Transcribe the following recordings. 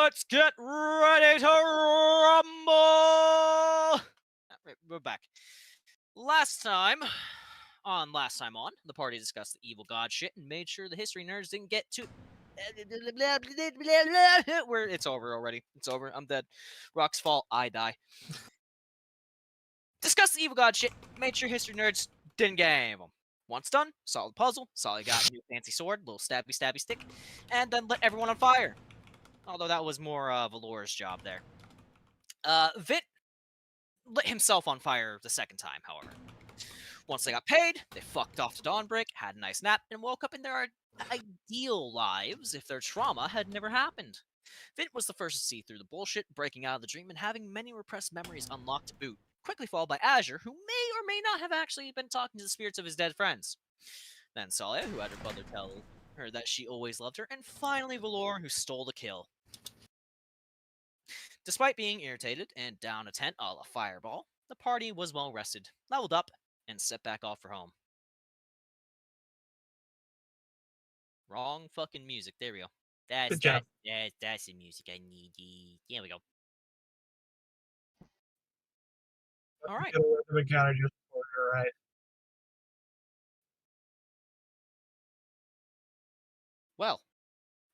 Let's get ready to rumble! We're back. Last time on, the party discussed the evil god shit and made sure the history nerds didn't get too... It's over already. It's over. I'm dead. Rock's fault. I die. Discussed the evil god shit, made sure history nerds didn't get any of them. Once done, solved the puzzle, Tsalia got a new fancy sword, little stabby stick, and then lit everyone on fire. Although that was more Valor's job there. Vint lit himself on fire the second time, however. Once they got paid, they fucked off to Dawnbreak, had a nice nap, and woke up in their ideal lives if their trauma had never happened. Vint was the first to see through the bullshit, breaking out of the dream and having many repressed memories unlocked to boot, quickly followed by Azure, who may or may not have actually been talking to the spirits of his dead friends. Then Tsalia, who had her brother tell her that she always loved her, and finally Valor, who stole the kill. Despite being irritated and down a tent a la Fireball, the party was well rested, leveled up, and set back off for home. Wrong fucking music. There we go. That's the music I need. There we go. All right. We gotta just order, right? Well,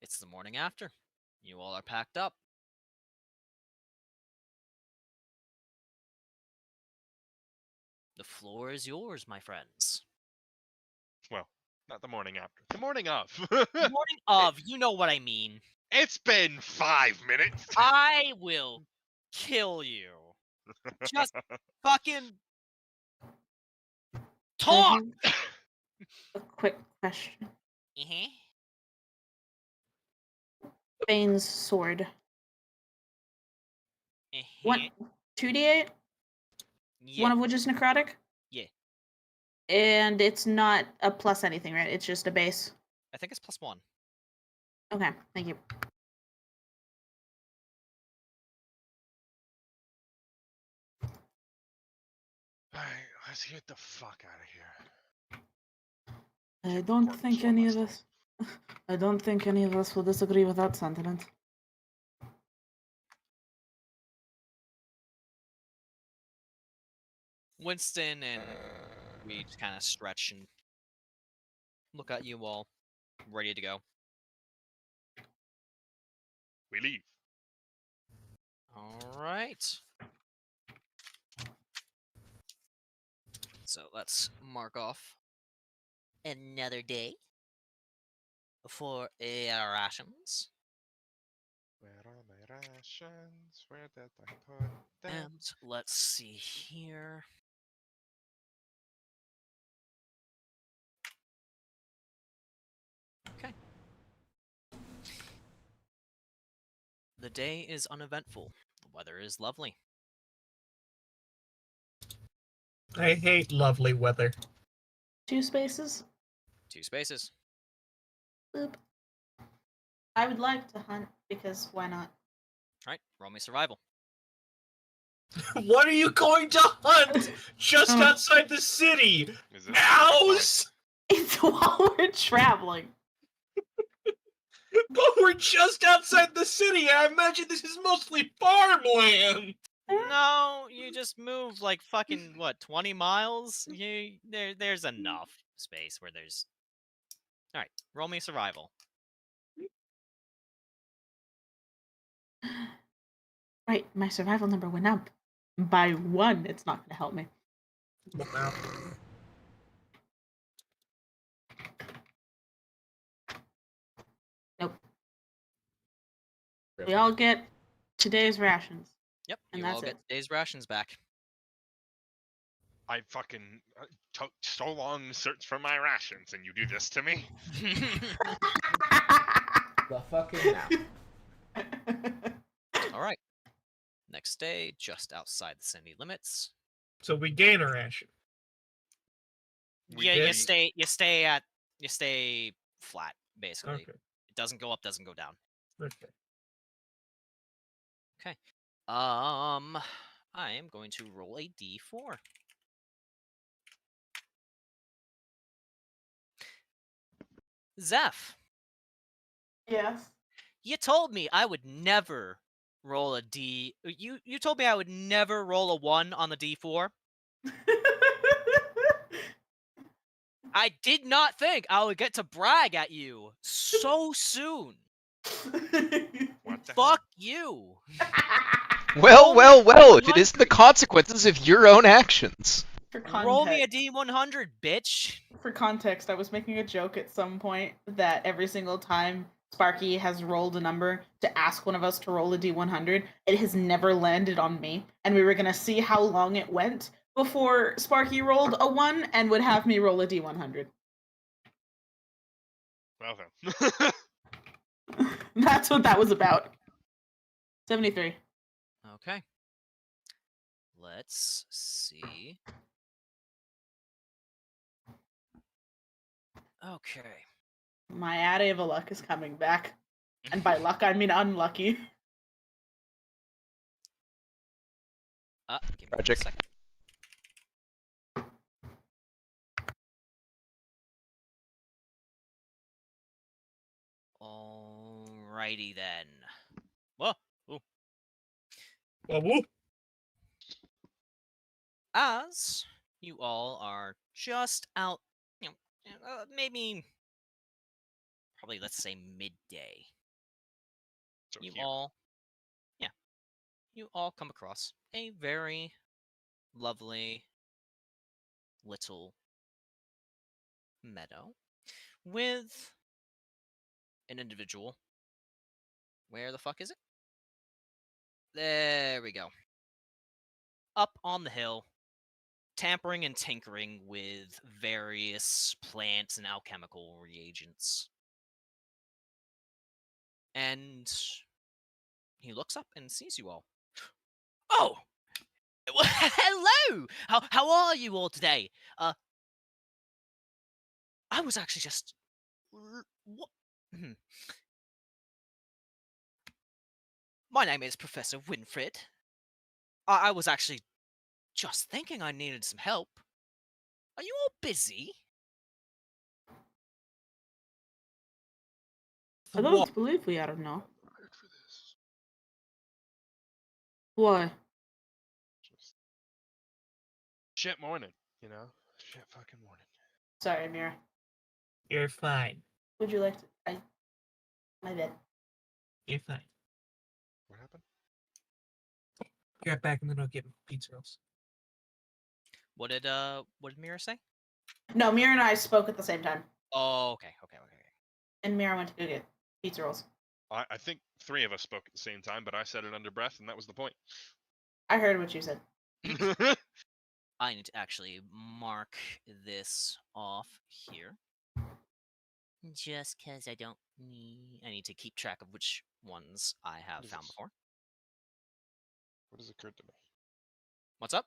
it's the morning after. You all are packed up. The floor is yours, my friends. Well, not the morning after. The morning of. The morning of, you know what I mean. It's been 5 minutes. I will kill you. Just fucking talk! A quick question. Mm-hmm. Bane's sword. Mm-hmm. What? 2d8? Yeah. One of which is necrotic? Yeah. And it's not a plus anything, right? It's just a base. I think it's +1. Okay, thank you. Alright, let's get the fuck out of here. I don't think any of us will disagree with that sentiment. Winston and we just kind of stretch and look at you all, ready to go. We leave. All right. So let's mark off another day for rations. Where are my rations? Where did I put them? And let's see here. Okay. The day is uneventful. The weather is lovely. I hate lovely weather. 2 spaces? 2 spaces. Boop. I would like to hunt, because why not? Alright, roll me survival. What are you going to hunt just outside the city? Is it Cows? It's while we're traveling. But we're just outside the city. I imagine this is mostly farmland. No, you just move like fucking what, 20 miles? There's enough space where there's. All right, roll me survival. Right, my survival number went up by 1. It's not going to help me. Wow. Nope. We all get today's rations. Yep, And you that's all get it. today's rations back. I fucking took so long to search for my rations, and you do this to me? The fucking now. All right. Next day, just outside the city limits. So we gain a ration. Yeah, did? you stay flat basically. Okay. It doesn't go up, doesn't go down. Okay. I am going to roll a d4. Zeph, Yes. You told me I would never roll a D. You told me I would never roll a 1 on the D4. I did not think I would get to brag at you so soon. What the Fuck you. Well, Roll me a it D100. is the consequences of your own actions. For Roll me a context, D100, bitch. for context, I was making a joke at some point that every single time Sparky has rolled a number to ask one of us to roll a D100, it has never landed on me. And we were going to see how long it went before Sparky rolled a 1 and would have me roll a D100. Well then. That's what that was about. 73. Okay. Let's see. Okay. My area of luck is coming back. And by luck, I mean unlucky. Give me Tragic. a second. Alrighty then. Whoa. Ooh. Whoop. As you all are just out, maybe, probably let's say midday. So You here. all come across a very lovely little meadow with an individual. Where the fuck is it? There we go. Up on the hill, tampering and tinkering with various plants and alchemical reagents. And he looks up and sees you all. Oh! Well, hello! How are you all today? I was actually just... What? My name is Professor Winfred. I was actually just thinking I needed some help. Are you all busy? I don't believe we are, no. Prepared for this. Why? Just shit morning, you know? Shit fucking morning. Sorry, Myra. You're fine. Would you like to... My bad. You're fine. What happened? You're back and then I'll get pizza rolls. What did Myra say? No, Myra and I spoke at the same time. Oh, okay. And Myra went to go get pizza rolls. I think 3 of us spoke at the same time, but I said it under breath, and that was the point. I heard what you said. I need to actually mark this off here. Just because I need to keep track of which ones I have What is found this? before. What has occurred to me? What's up?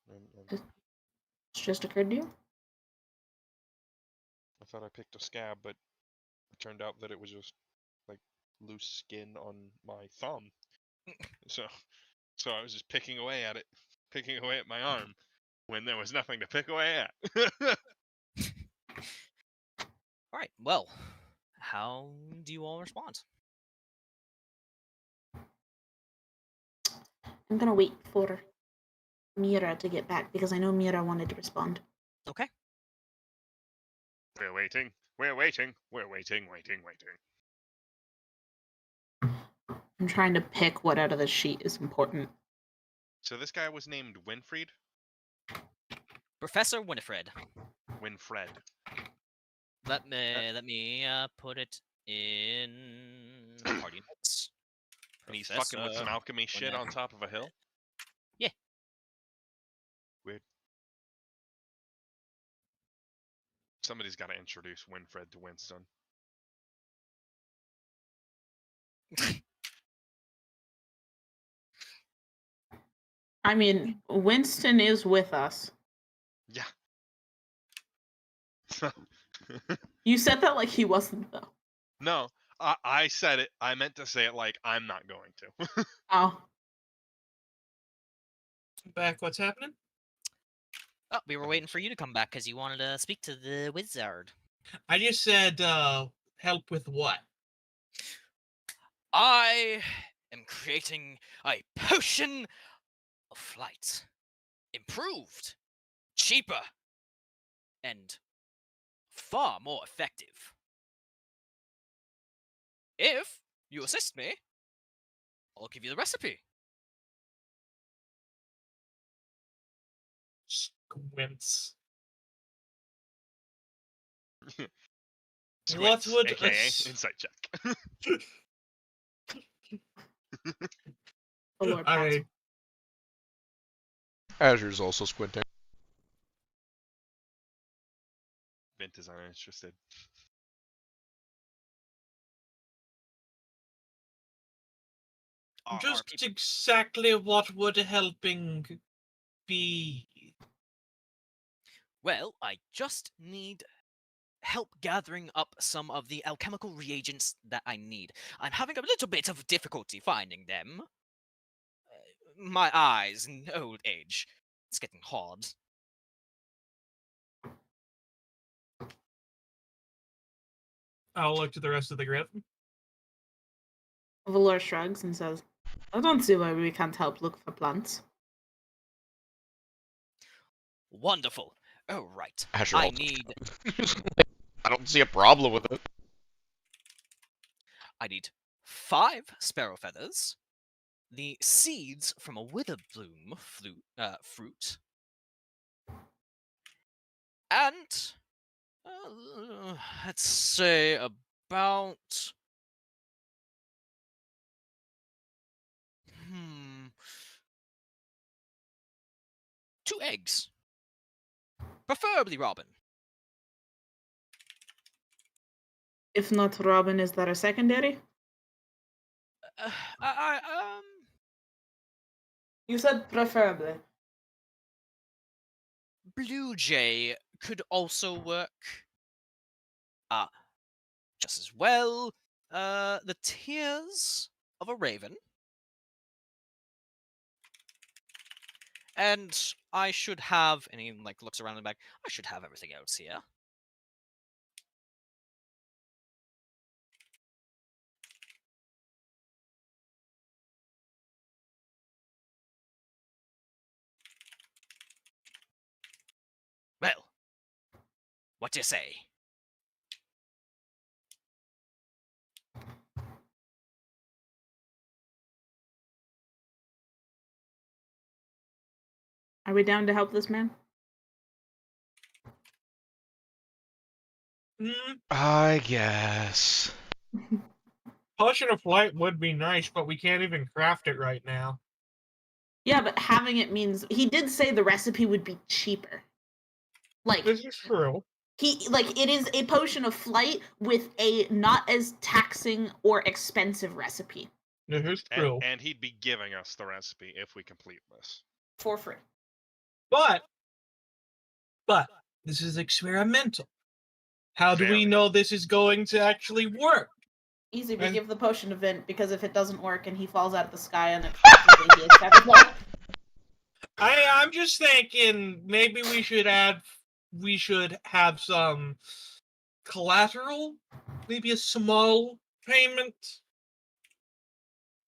I It's just occurred to you? thought I picked a scab, but it turned out that it was just like loose skin on my thumb. So I was just picking away at it, picking away at my arm, when there was nothing to pick away at. All right. Well, how do you all respond? I'm gonna wait for Myra to get back because I know Myra wanted to respond. Okay. We're waiting. We're waiting. We're waiting. I'm trying to pick what out of the sheet is important. So this guy was named Winfried? Professor Winifred. Winfred. Let me put it in party notes. And he's fucking with some Professor alchemy shit on top of a hill? Yeah. Weird. Somebody's got to introduce Winfred to Winston. I mean, Winston is with us. Yeah. You said that like he wasn't, though. No, I said it. I meant to say it like I'm not going to. Oh. Back, what's happening? Oh, we were waiting for you to come back because you wanted to speak to the wizard. I just said help with what? I am creating a potion of flight. Improved, cheaper, and far more effective. If you assist me, I'll give you the recipe. Squints. Squints, would a aka s- insight check. Oh, Lord, I Azure's also squinting. Vint is uninterested. Are just people... exactly what would helping be? Well, I just need help gathering up some of the alchemical reagents that I need. I'm having a little bit of difficulty finding them. My eyes in old age. It's getting hard. I'll look to the rest of the group. Valor shrugs and says, I don't see why we can't help look for plants. Wonderful. Oh, right. Azure I also need I don't see a problem with it. I need 5 sparrow feathers, the seeds from a witherbloom fruit, and let's say about 2 eggs, preferably robin. If not Robin, is there a secondary? I You said preferably. blue jay could also work. Just as well. The tears of a raven. And I should have, and he like looks around the back, I should have everything else here. Well, what do you say? Are we down to help this man? I guess. Potion of Flight would be nice, but we can't even craft it right now. Yeah, but having it means he did say the recipe would be cheaper. Like This is true. it is a potion of flight with a not as taxing or expensive recipe This is true. And he'd be giving us the recipe if we complete this. for free. But this is experimental. How do we Very. know this is going to actually work? Easy, we And- give the potion to Vint because if it doesn't work and he falls out of the sky unexpectedly, he is terrible. I'm just thinking maybe we should have some collateral, maybe a small payment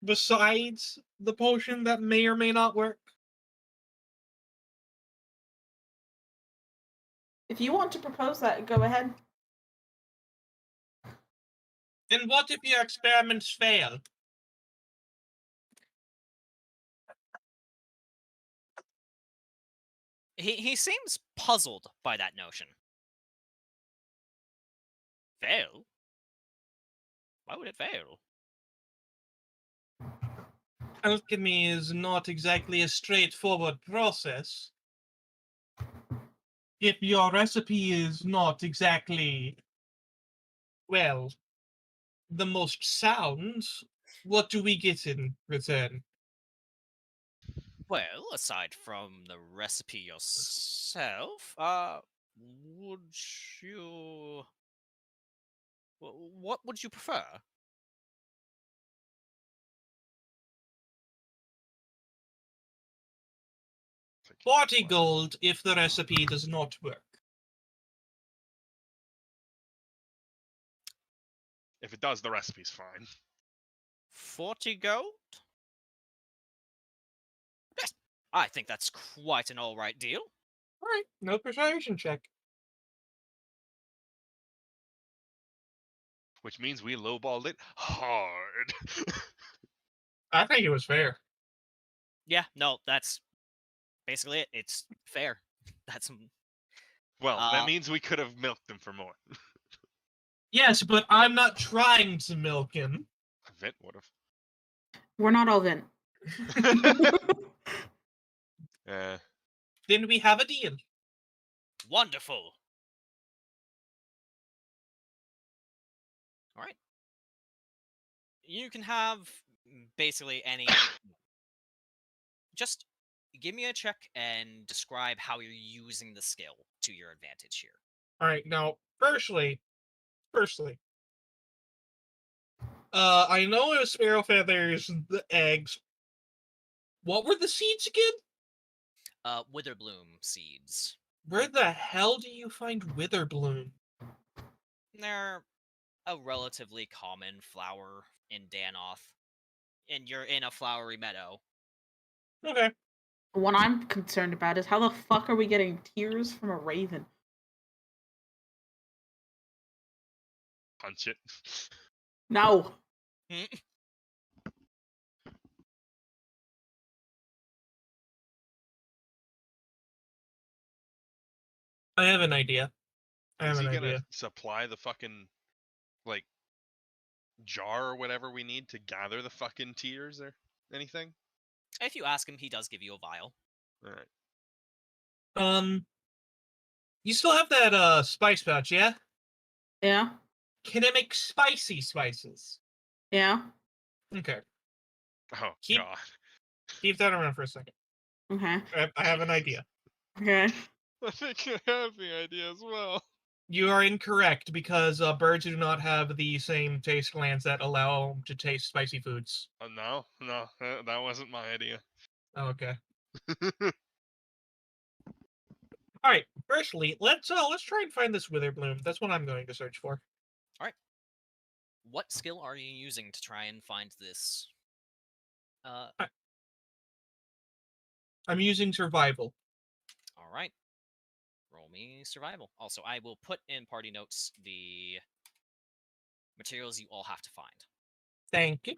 besides the potion that may or may not work. If you want to propose that, go ahead. And what if your experiments fail? He seems puzzled by that notion. Fail? Why would it fail? Alchemy is not exactly a straightforward process. If your recipe is not exactly, well, the most sound, what do we get in return? Well, aside from the recipe yourself, would you... What would you prefer? 40 gold if the recipe does not work. If it does, the recipe's fine. 40 gold? Yes, I think that's quite an alright deal. All right, no persuasion check. Which means we lowballed it hard. I think it was fair. Yeah, no, that's basically it. It's fair. That's Well, Uh, that means we could have milked them for more. Yes, but I'm not trying to milk him. Vint would We're not all Vint. have. Then we have a deal. wonderful. All right. You can have basically any. Just give me a check and describe how you're using the skill to your advantage here. All right, now, firstly, I know it was sparrow feathers, the eggs. What were the seeds again? Witherbloom seeds. Where the hell do you find Witherbloom? They're a relatively common flower in Danoth, and you're in a flowery meadow. Okay. What I'm concerned about is how the fuck are we getting tears from a raven? Punch it. No. I have an idea. Is he gonna supply the fucking, like, jar or whatever we need to gather the fucking tears or anything? If you ask him, he does give you a vial. Alright. You still have that spice pouch, yeah? Yeah. Can it make spicy spices? Yeah. Okay. Oh, Keep- God. Keep that around for a second. Okay. I have an idea. Okay. I think I have the idea as well. You are incorrect because birds do not have the same taste glands that allow them to taste spicy foods. No, that wasn't my idea. Oh, okay. All right. Firstly, let's try and find this Witherbloom. That's what I'm going to search for. What skill are you using to try and find this? I'm using survival. All right. Roll me survival. Also, I will put in party notes the materials you all have to find. Thank you.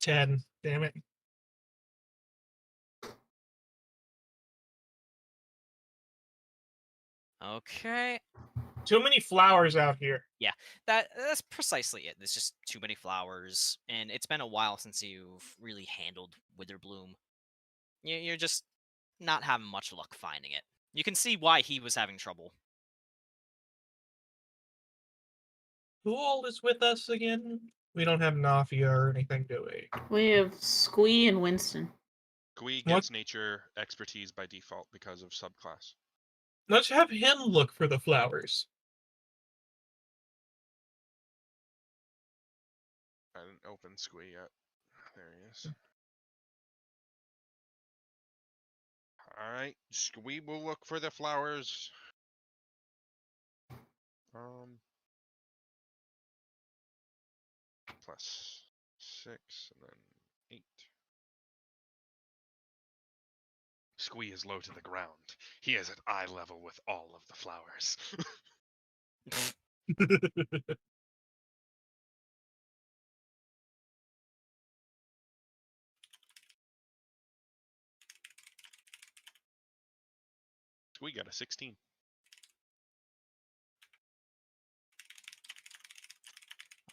10. Damn it. Okay. Too many flowers out here. That's precisely it. There's just too many flowers, and it's been a while since you've really handled Witherbloom. You're just not having much luck finding it. You can see why he was having trouble. Who all is with us again? We don't have Nafia or anything, do we? We have Squee and Winston. Gui What? gets nature expertise by default because of subclass. Let's have him look for the flowers. I didn't open Squee yet. There he is. Alright, Squee will look for the flowers. Plus 6 and then 8. Squee is low to the ground. He is at eye level with all of the flowers. Squee got a 16.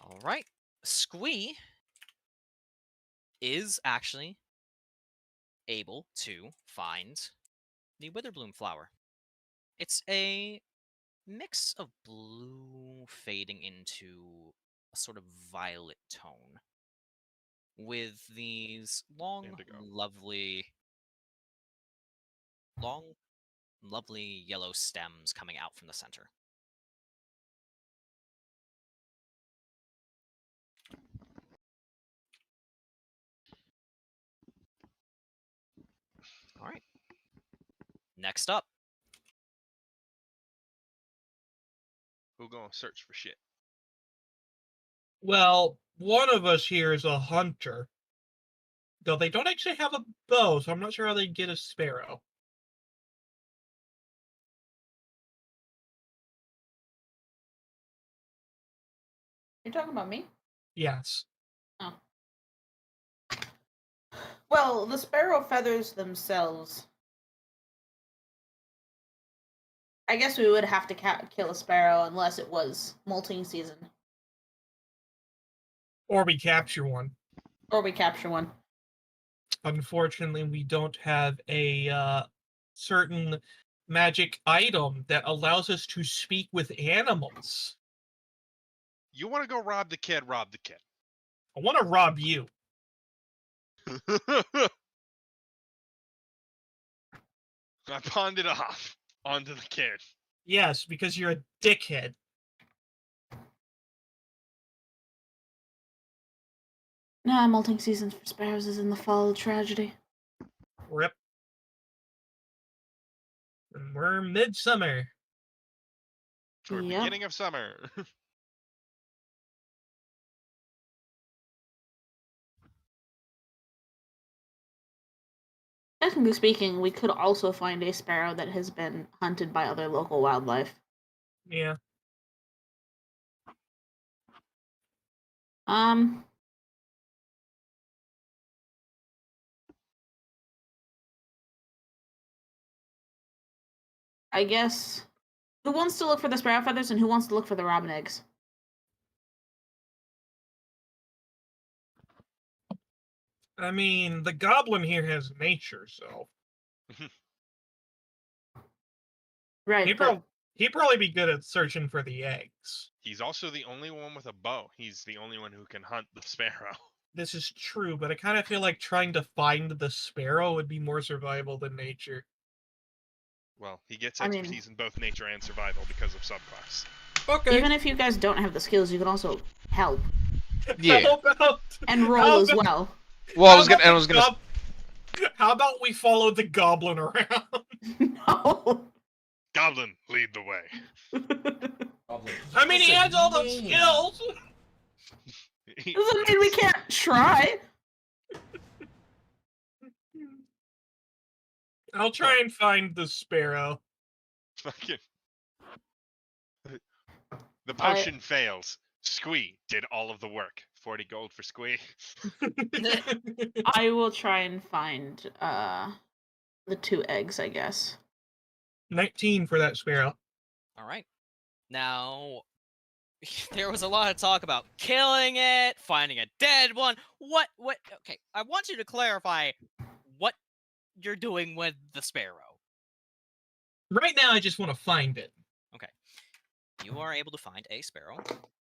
All right. Squee is actually able to find the Witherbloom flower. It's a mix of blue fading into a sort of violet tone with these long, Indigo. lovely yellow stems coming out from the center. All right. Next up, Who gonna search for shit? Well, one of us here is a hunter. Though they don't actually have a bow, so I'm not sure how they get a sparrow. You're talking about me? Yes. Oh. Well, the sparrow feathers themselves. I guess we would have to kill a sparrow unless it was molting season. Or we capture one. Or we capture one. Unfortunately, we don't have a certain magic item that allows us to speak with animals. You want to go rob the kid? Rob the kid. I want to rob you. I pawned it off onto the kid. Yes, because you're a dickhead. Nah, molting season for sparrows is in the fall of tragedy. Rip. And we're midsummer. Or Yep. beginning of summer. Technically speaking, we could also find a sparrow that has been hunted by other local wildlife. Yeah. I guess. Who wants to look for the sparrow feathers and who wants to look for the robin eggs? I mean, the goblin here has nature, so Right. he'd probably be good at searching for the eggs. He's also the only one with a bow. He's the only one who can hunt the sparrow. This is true, but I kind of feel like trying to find the sparrow would be more survival than nature. Well, he gets I mean- expertise in both nature and survival because of subclass. Okay. Even if you guys don't have the skills, you can also help Yeah. How about, and roll How as about- well. Well, I how was gonna. about I was the gonna. How about we follow the goblin around? No. Goblin, lead the way. I mean, he has all the skills. Doesn't mean we can't try. I'll try and find the sparrow. Fucking. The potion fails. Squee did all of the work. 40 gold for Squee. I will try and find the 2 eggs, I guess. 19 for that sparrow. All right. Now, there was a lot of talk about killing it, finding a dead one. What? Okay, I want you to clarify what you're doing with the sparrow. Right now, I just want to find it. You are able to find a sparrow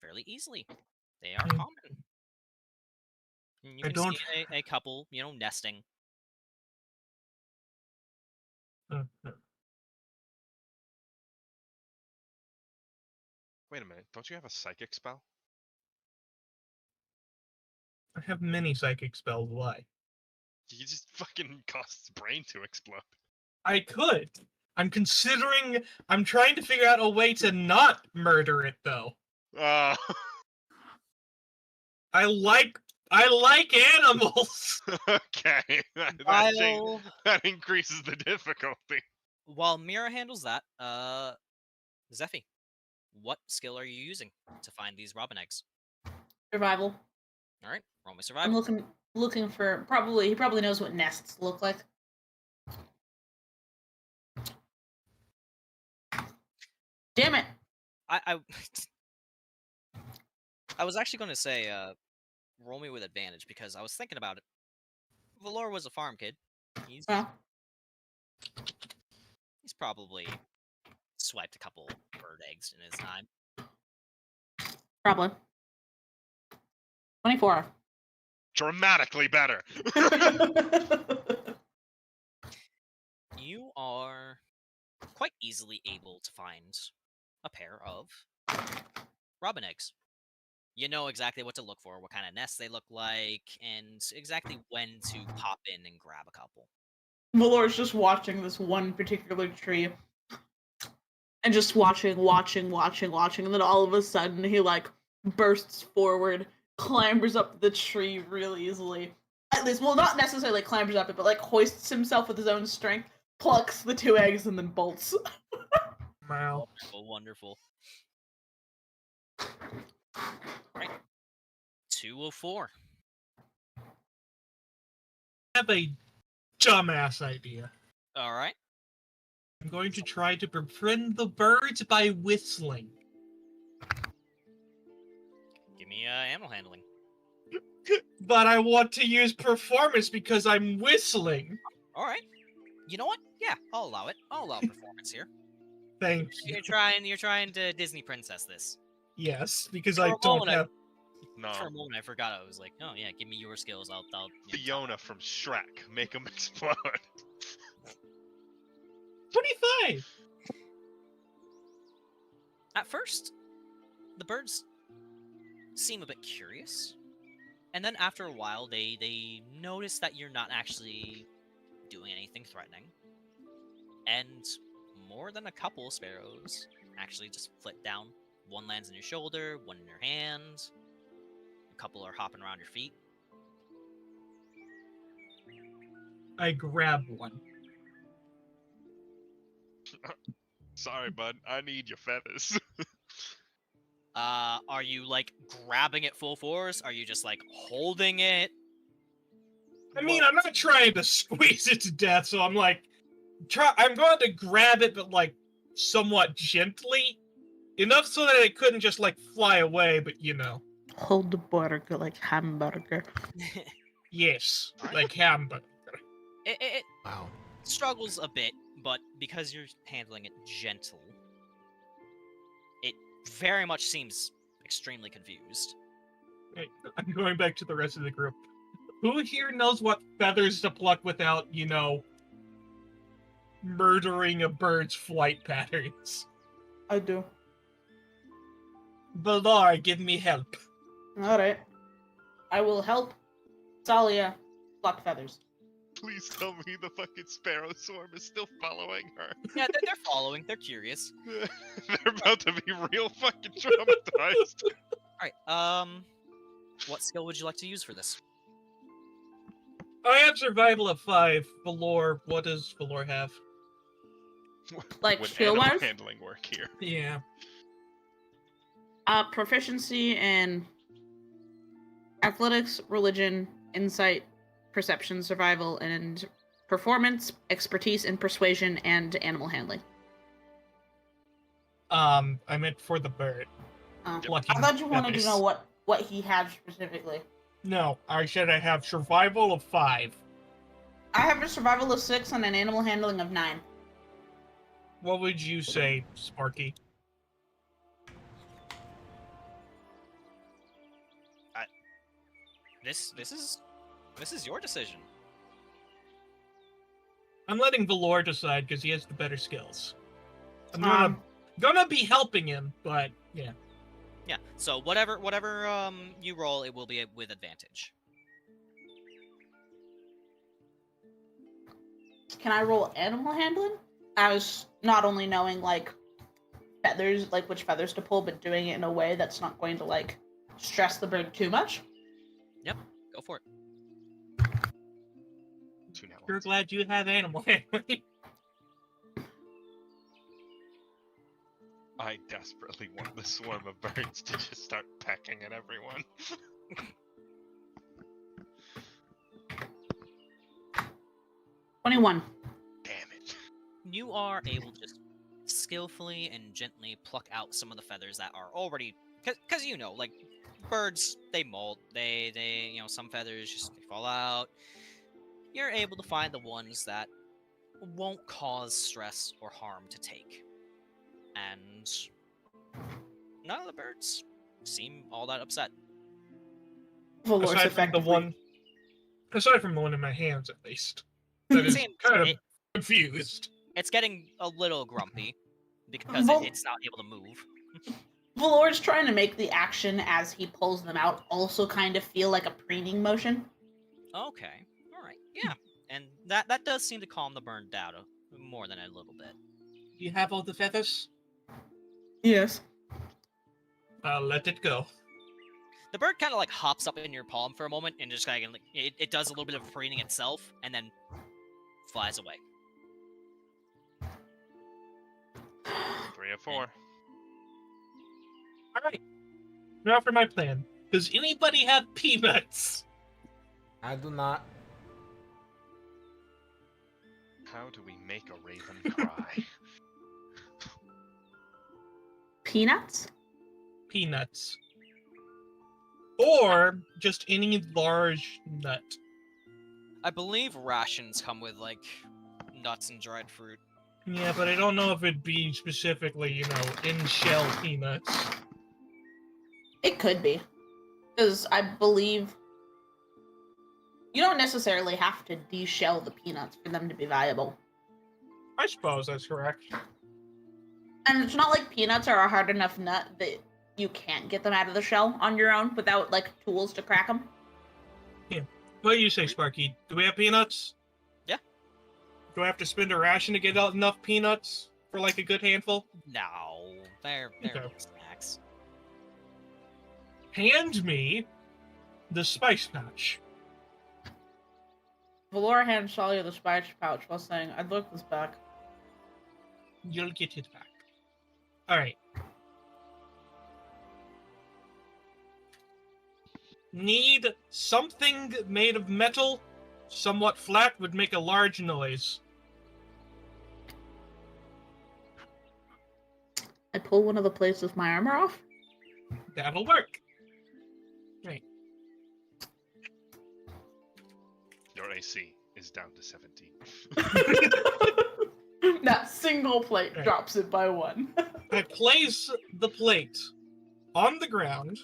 fairly easily. They are Mm. common. And you I can don't- see a couple, nesting. Wait a minute. Don't you have a psychic spell? I have many psychic spells. Why? You just fucking cause its brain to explode. I could. I'm trying to figure out a way to not murder it, though. I like animals. Okay. That increases the difficulty. While Myra handles that, Zephy, what skill are you using to find these robin eggs? Survival. All right, roll me I'm survival. looking for he probably knows what nests look like. Damn it. I I was actually going to say roll me with advantage because I was thinking about it. Valor was a farm kid. He's Well, probably swiped a couple bird eggs in his time. probably. 24. Dramatically better. You are quite easily able to find a pair of robin eggs. You know exactly what to look for, what kind of nests they look like, and exactly when to pop in and grab a couple. Valor's just watching this one particular tree. And just watching, and then all of a sudden he bursts forward clambers up the tree real easily. At least, well, not necessarily clambers up it, but like hoists himself with his own strength, plucks the 2 eggs, and then bolts. Wow. Wonderful, wonderful. Right. 204. I have a dumbass idea. All right. I'm going to try to befriend the birds by whistling. Give me animal handling. But I want to use performance because I'm whistling. All right. You know what? Yeah, I'll allow it. I'll allow performance here. Thank you. You're trying to Disney princess this. Yes, because For I a don't moment, have. No. For a moment, I forgot. I was like, oh yeah, give me your skills. I'll Fiona from Shrek. Make him explode. 25. At first, the birds seem a bit curious, and then after a while, they notice that you're not actually doing anything threatening, and more than a couple sparrows actually just flit down. One lands on your shoulder, one in your hand. A couple are hopping around your feet. I grab one. Sorry, bud. I need your feathers. Are you like grabbing it full force? Are you just like holding it? I mean, I'm not trying to squeeze it to death, so I'm like, I'm going to grab it, but like somewhat gently, enough so that it couldn't just like fly away. But you know, Hold the burger like hamburger. yes, like hamburger. It Wow. struggles a bit, but because you're handling it gentle, it very much seems extremely confused. Hey, I'm going back to the rest of the group. Who here knows what feathers to pluck without, you know, murdering a bird's flight patterns? I do. Valor, give me help. Alright. I will help Tsalia pluck feathers. Please tell me the fucking sparrow swarm is still following her. Yeah, they're following. They're curious. They're about to be real fucking traumatized. All right. What skill would you like to use for this? I have survival of 5. Valor, what does Valor have? Like Would skill animal wise? handling work here? Yeah. Proficiency in athletics, religion, insight, perception, survival, and performance, expertise in persuasion, and animal handling. I meant for the bird. Plucking I thought you wanted to feathers. know what he had specifically. No, I said I have survival of 5. I have a survival of 6 and an animal handling of 9. What would you say, Sparky? This is your decision. I'm letting Valor decide because he has the better skills. I'm gonna be helping him, but yeah. Yeah. So whatever you roll, it will be with advantage. Can I roll animal handling? I was not only knowing like feathers, like which feathers to pull, but doing it in a way that's not going to like stress the bird too much. Go for it. 2 now. You're glad you have animal handling. I desperately want the swarm of birds to just start pecking at everyone. 21. Damn it. You are able to just skillfully and gently pluck out some of the feathers that are already, because you know, like birds, they molt. They you know, some feathers just they fall out. You're able to find the ones that won't cause stress or harm to take, and none of the birds seem all that upset. Valor's aside from the one in my hands, at least. That is kind of confused. It's getting a little grumpy because it's not able to move. Valor's trying to make the action as he pulls them out also kind of feel like a preening motion. Okay, all right, yeah, and that does seem to calm the bird down more than a little bit. You have all the feathers? Yes. I'll let it go. The bird kind of like hops up in your palm for a moment and just kind of like it does a little bit of preening itself and then flies away. 3 of 4. All right. Now for my plan. Does anybody have peanuts? I do not. How do we make a raven cry? Peanuts? Peanuts. Or just any large nut. I believe rations come with like nuts and dried fruit. Yeah, but I don't know if it'd be specifically, in-shell peanuts. It could be. Because I believe you don't necessarily have to de-shell the peanuts for them to be viable. I suppose that's correct. And it's not like peanuts are a hard enough nut that you can't get them out of the shell on your own without, like, tools to crack them. Yeah. What do you say, Sparky? Do we have peanuts? Yeah. Do I have to spend a ration to get out enough peanuts for, like, a good handful? No, they're Okay. snacks. Hand me the spice pouch. Valor hands Tsalia the spice pouch while saying, I'd look this back. You'll get it back. Alright. Need something made of metal, somewhat flat, would make a large noise. I pull one of the plates of my armor off. That'll work. Right. Your AC is down to 17. That single plate Right. drops it by 1. I place the plate on the ground,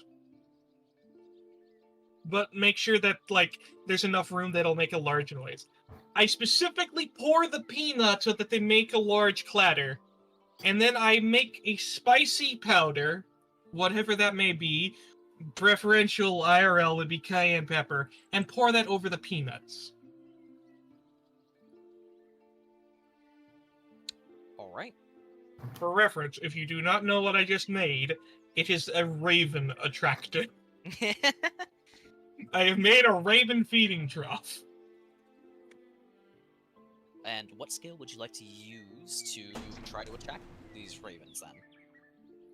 but make sure that, like, there's enough room that'll make a large noise. I specifically pour the peanuts so that they make a large clatter, and then I make a spicy powder, whatever that may be, preferential IRL would be cayenne pepper, and pour that over the peanuts. Alright. For reference, if you do not know what I just made, it is a raven attractor. I have made a raven feeding trough. And what skill would you like to use to try to attract these ravens then?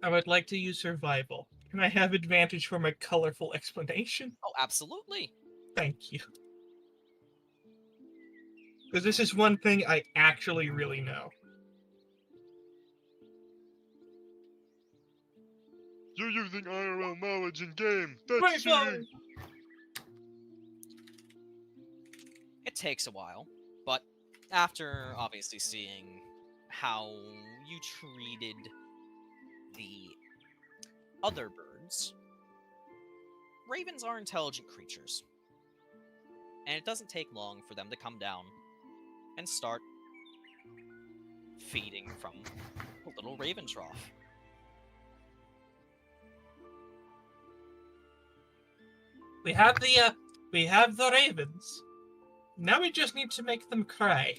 I would like to use survival. Can I have advantage for my colorful explanation? Oh, absolutely. Thank you. Because this is one thing I actually really know. You're using IRL knowledge in game. That's Wait, no. cheating. It takes a while, but after obviously seeing how you treated the other birds, ravens are intelligent creatures. And it doesn't take long for them to come down and start feeding from a little raven trough. We have the ravens. Now we just need to make them cry.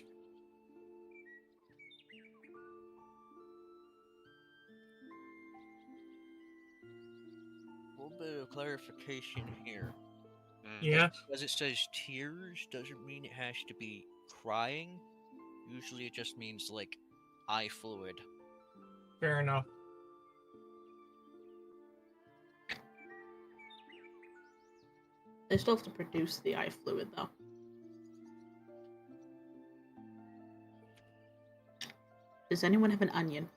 A little bit of clarification here. Yeah? As it says tears doesn't mean it has to be crying. Usually it just means like eye fluid. Fair enough. They still have to produce the eye fluid, though. Does anyone have an onion?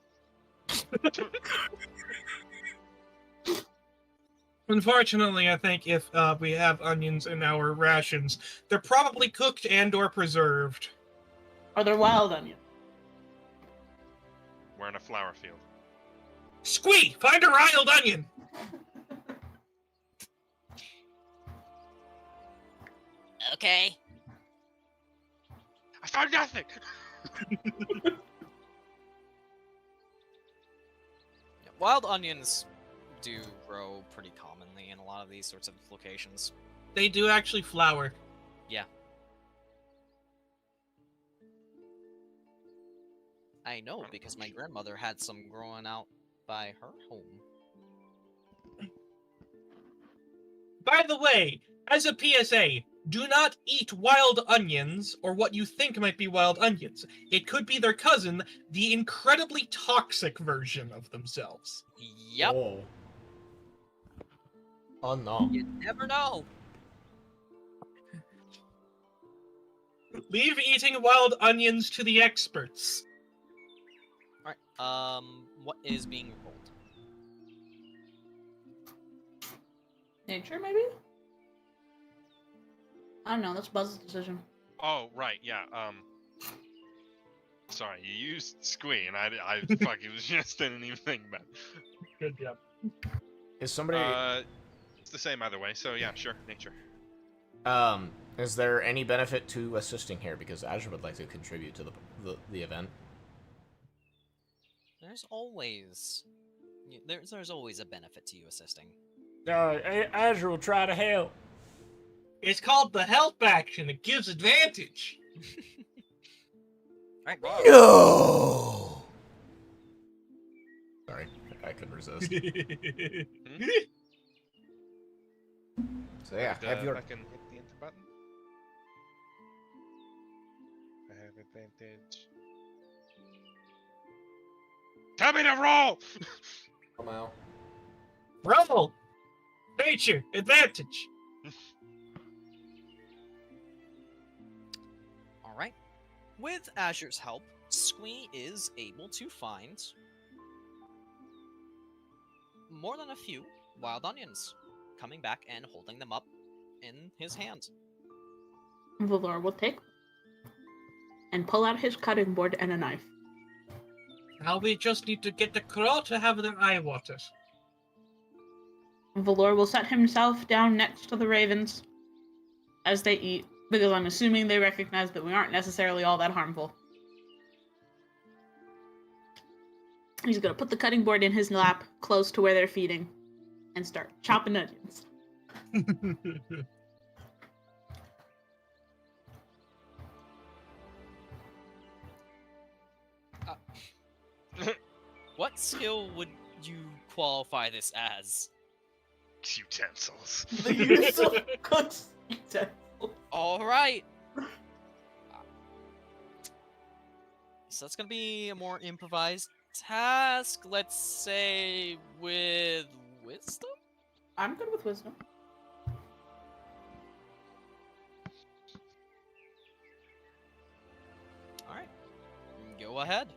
Unfortunately, I think if we have onions in our rations, they're probably cooked and or preserved. Are there wild onions? We're in a flower field. Squee! Find a wild onion! Okay. I found nothing! Wild onions do grow pretty commonly in a lot of these sorts of locations. They do actually flower. Yeah. I know, because my grandmother had some growing out by her home. By the way, as a PSA, do not eat wild onions or what you think might be wild onions. It could be their cousin, the incredibly toxic version of themselves. Yep. Oh. Oh no. You never know. Leave eating wild onions to the experts. Alright, what is being rolled? Nature, maybe? I don't know. That's Buzz's decision. Oh, right, yeah. Sorry, you used squee, and I fucking just didn't even think about it. Good job. Is somebody It's the same either way, so yeah, sure, nature. is there any benefit to assisting here? Because Azure would like to contribute to the event. There's always there's always a benefit to you assisting. Azure will try to help. It's called the help action. It gives advantage. Alright, No. Sorry, I couldn't resist. So yeah, have your. I can hit the enter button. I have advantage. Tell me to roll! Come out. Roll! Nature, advantage. Alright. With Azure's help, Squee is able to find more than a few wild onions, coming back and holding them up in his hands. Valor will take and pull out his cutting board and a knife. Now we just need to get the crow to have their eye watered. Valor will set himself down next to the ravens as they eat, because I'm assuming they recognize that we aren't necessarily all that harmful. He's gonna put the cutting board in his lap, close to where they're feeding, and start chopping onions. What skill would you qualify this as? Utensils. The use of cook's utensils. Alright! So that's gonna be a more improvised task, let's say with wisdom? I'm good with wisdom. Alright. Go ahead.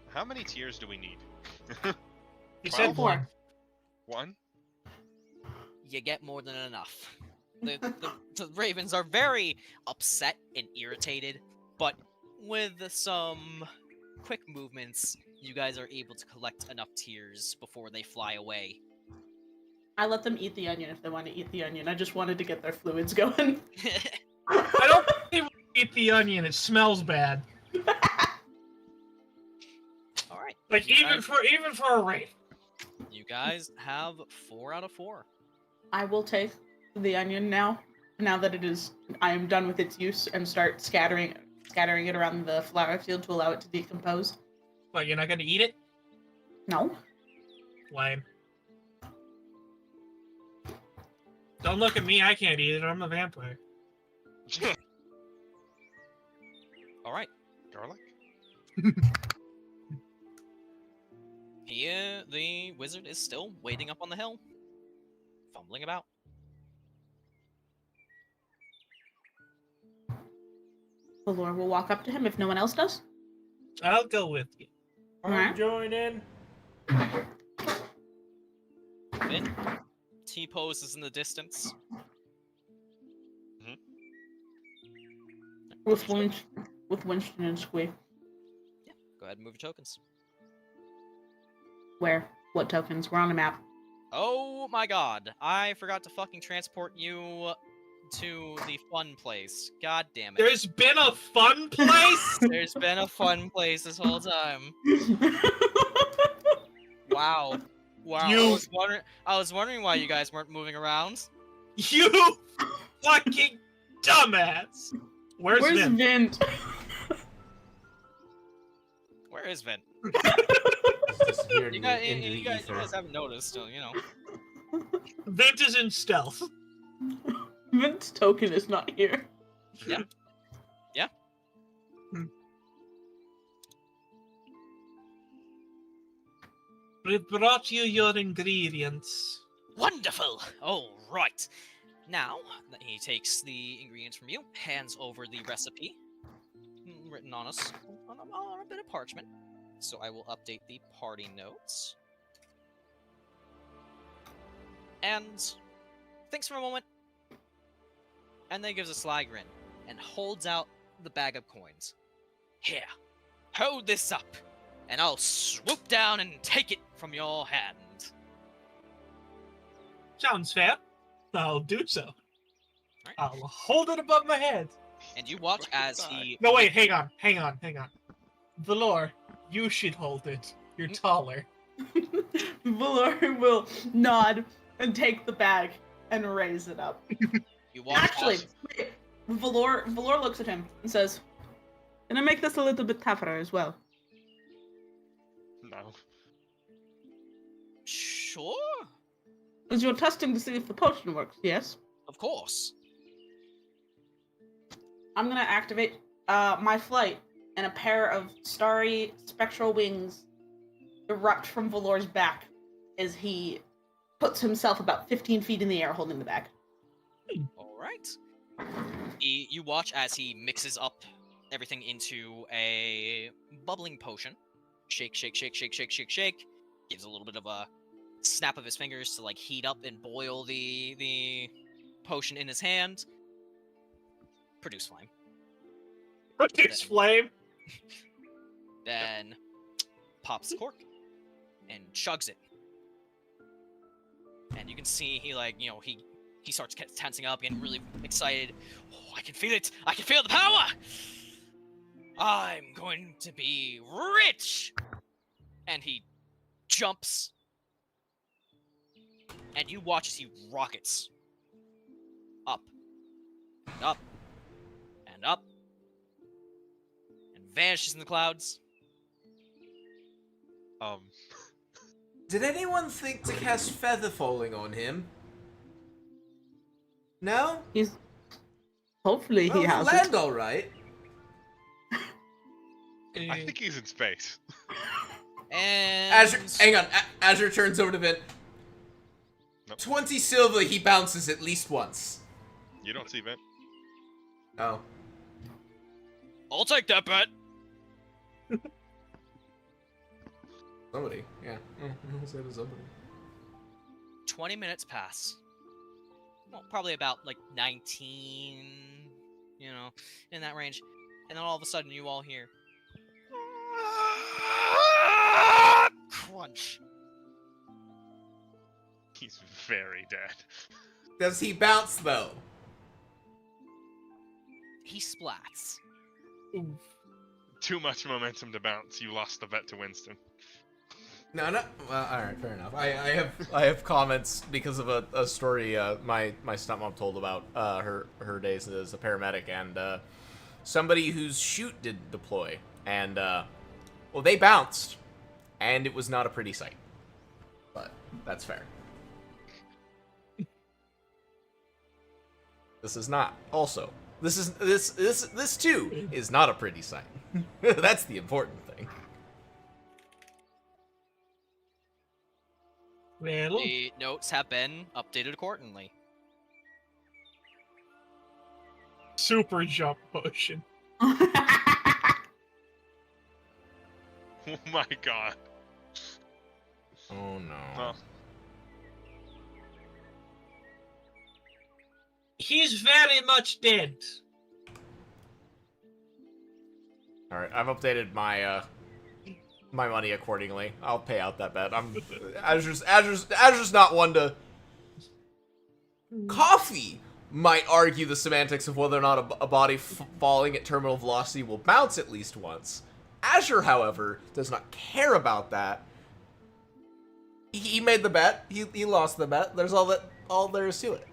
How many tiers do we need? You said Four. one. One? You get more than enough. The ravens are very upset and irritated, but with some quick movements, you guys are able to collect enough tears before they fly away. I let them eat the onion if they want to eat the onion. I just wanted to get their fluids going. I don't think they will eat the onion. It smells bad. Alright. Like even for a wraith. You guys have 4 out of 4. I will take the onion now that I am done with its use, and start scattering it around the flower field to allow it to decompose. What, you're not gonna eat it? No. Lame. Don't look at me, I can't eat it, I'm a vampire. Alright. Garlic? Here, the wizard is still waiting up on the hill, fumbling about. Valor will walk up to him if no one else does. I'll go with you. Alright. joining. Vint T-poses in the distance. With Winston and Squee. Go ahead and move your tokens. Where? What tokens? We're on a map. Oh my god, I forgot to fucking transport you to the fun place. God damn it. There's been a fun place? There's been a fun place this whole time. Wow. Wow. You- I was wondering why you guys weren't moving around. You fucking dumbass! Where's Vin? Vint? Where is Vint? Disappeared You into guys, the you guys ether. haven't noticed, so, you know. Vint is in stealth. Vint's token is not here. Yeah. Yeah. We've brought you your ingredients. Wonderful! All right. Now, he takes the ingredients from you, hands over the recipe, written on a bit of parchment. So I will update the party notes. And thinks for a moment, and then gives a sly grin, and holds out the bag of coins. Here, hold this up, and I'll swoop down and take it from your hand. Sounds fair. I'll do so. Right. I'll hold it above my head. And you watch as he... No, wait, hang on. Valor, you should hold it. You're taller. Valor will nod and take the bag and raise it up. You watch Actually, as... wait, Valor looks at him and says, "Can I make this a little bit tougher as well?" No. Sure, Because you're testing to see if the potion works, yes? of course. I'm gonna activate my flight, and a pair of starry spectral wings erupt from Valor's back as he puts himself about 15 feet in the air holding the bag. All right. You watch as he mixes up everything into a bubbling potion. Shake, shake, shake, shake, shake, shake, shake. Gives a little bit of a snap of his fingers to like heat up and boil the potion in his hand. Produce flame. Produce flame. Then pops the cork and chugs it. And you can see he he starts tensing up, getting really excited. Oh, I can feel it! I can feel the power! I'm going to be rich! And he jumps. And you watch as he rockets. Up. And up. And up. And vanishes in the clouds. Did anyone think to cast Feather Falling on him? No? Hopefully Well, he he'll has land all right. I think he's in space. And... Azure, hang on. Azure turns over to Vint. Nope. 20 silver, he bounces at least once. You don't see Vint. Oh. I'll take that bet. Somebody, yeah. I'll say to somebody. 20 minutes pass. Well, probably about, 19, in that range. And then all of a sudden you all hear... crunch. He's very dead. Does he bounce, though? He splats. Too much momentum to bounce. You lost the bet to Winston. No. Well, all right, fair enough. I have comments because of a story my stepmom told about her days as a paramedic, and somebody whose chute did deploy, and well, they bounced, and it was not a pretty sight. But that's fair. This is not. Also, this too is not a pretty sight. That's the important thing. Well, The notes have been updated accordingly. super jump potion. Oh my god. Oh no. Well, He's very much dead. All right, I've updated my my money accordingly. I'll pay out that bet. Azure's not one to. Coffee might argue the semantics of whether or not a body falling at terminal velocity will bounce at least once. Azure, however, does not care about that. He made the bet. He lost the bet. There's all there is to it.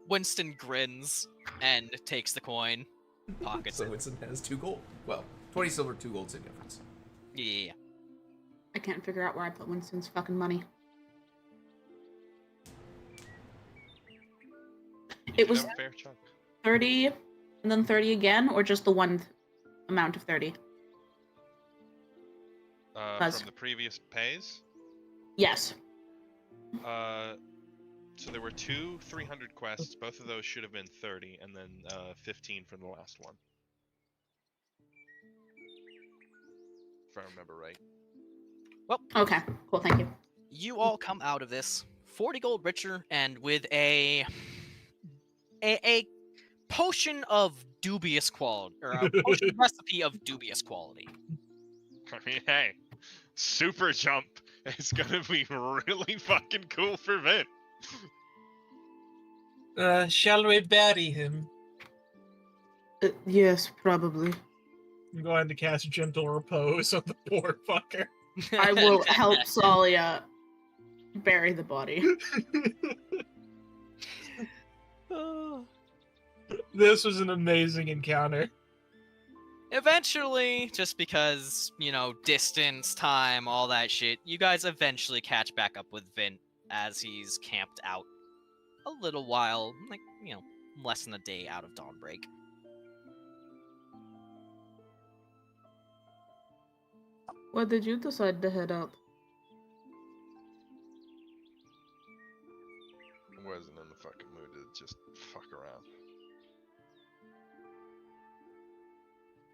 Winston grins and takes the coin, pockets So it. Winston has 2 gold. Well, 20 silver, 2 gold, same difference. Yeah. I can't figure out where I put Winston's fucking money. It should was have a fair chunk. 30 and then 30 again, or just the one amount of 30? From the previous pays. Yes. So there were 2 300 quests. Both of those should have been 30, and then 15 from the last one. If I remember right. Okay, cool, thank you. You all come out of this 40 gold richer and with a potion of dubious quality, or a potion recipe of dubious quality. I mean, hey, super jump is gonna be really fucking cool for Vint. Shall we bury him? Yes, probably. I'm going to cast Gentle Repose on the poor fucker. I will help Tsalia bury the body. This was an amazing encounter. Eventually, just because, you know, distance, time, all that shit, you guys eventually catch back up with Vint as he's camped out a little while, like, you know, less than a day out of Dawnbreak. Why did you decide to head out? I wasn't in the fucking mood to just fuck around.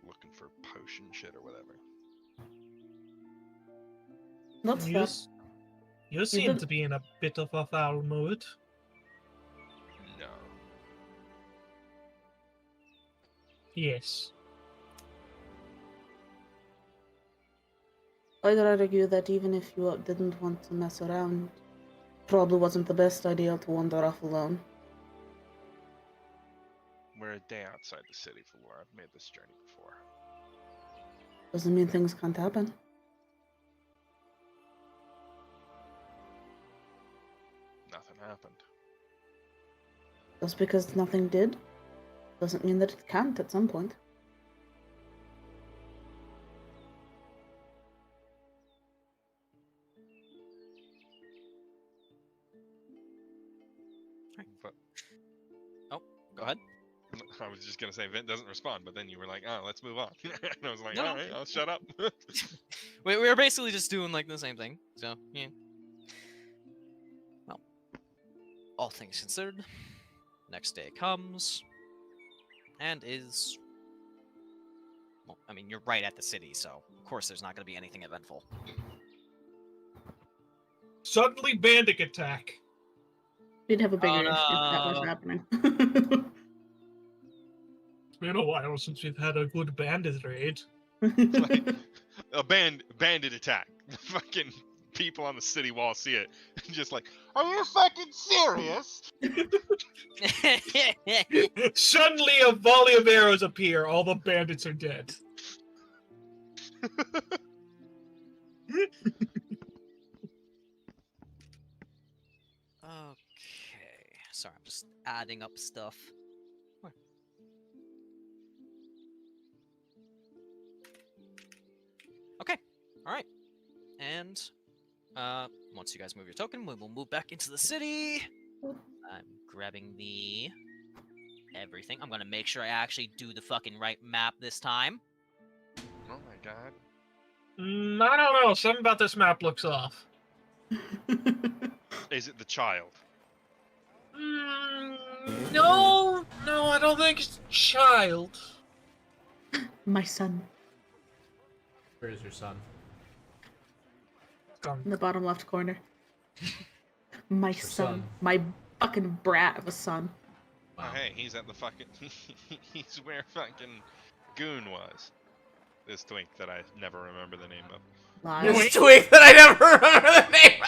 Looking for potion shit or whatever. That's You, fair. you seem did- to be in a bit of a foul mood. No. Yes. I'd argue that even if you didn't want to mess around, probably wasn't the best idea to wander off alone. We're a day outside the city, Valor. I've made this journey before. Doesn't mean things can't happen. Nothing happened. Just because nothing did, doesn't mean that it can't at some point. But Go ahead. I was just gonna say Vint doesn't respond, but then you were like, "Oh, let's move on," and I was like, No, no. "All right, I'll shut up." We were basically just doing, like, the same thing, so, yeah. Well, all things considered, next day comes, and is... Well, I mean, you're right at the city, so of course there's not going to be anything eventful. Suddenly bandit attack. We'd have a bigger Oh, issue if that was no. happening. It's been a while since we've had a good bandit raid. Like, a bandit attack. The fucking people on the city wall see it, and just like, "Are you fucking serious?" Suddenly a volley of arrows appear. All the bandits are dead. Okay. Sorry, I'm just adding up stuff. Where? Okay. Alright. And once you guys move your token, we will move back into the city. I'm grabbing the everything. I'm gonna make sure I actually do the fucking right map this time. Oh my god. I don't know. Something about this map looks off. Is it the child? No, I don't think it's a child. My son. Where is your son? In the bottom left corner. My Your son. son. My fucking brat of a son. Oh, hey, he's at the fucking. He's where fucking Goon was. This twink that I never remember the name of. Lies. This twig that I never remember the name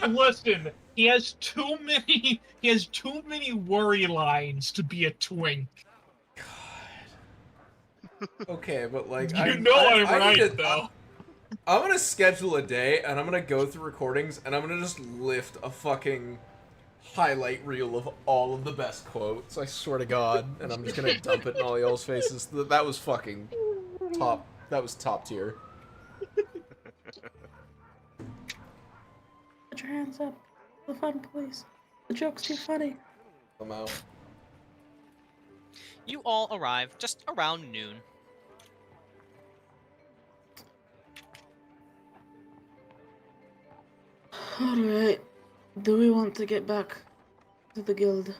of! Listen, he has too many worry lines to be a twink. Okay, but like You know I'm I need right, to- though. I'm gonna schedule a day and I'm gonna go through recordings and I'm gonna just lift a fucking highlight reel of all of the best quotes. I swear to God, and I'm just gonna dump it in all y'all's faces. That was fucking top. That was top tier. Put your hands up. The fun, please. The joke's too funny. I'm out. You all arrive just around noon. Alright. Do we want to get back to the guild?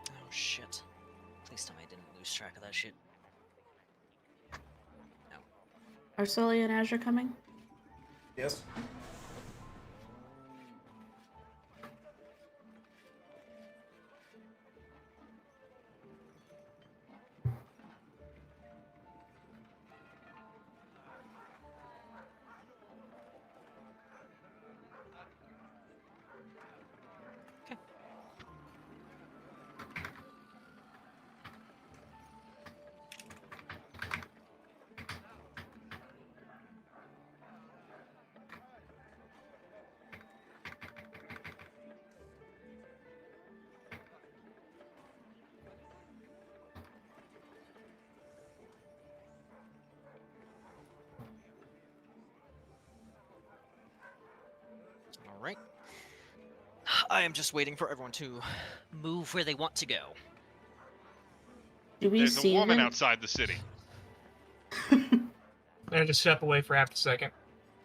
Oh shit. Please tell me I didn't lose track of that shit. Are Tsalia and Azure coming? Yes. Alright. I am just waiting for everyone to move where they want to go. Do we There's see a woman them? outside the city. I had to step away for half a second.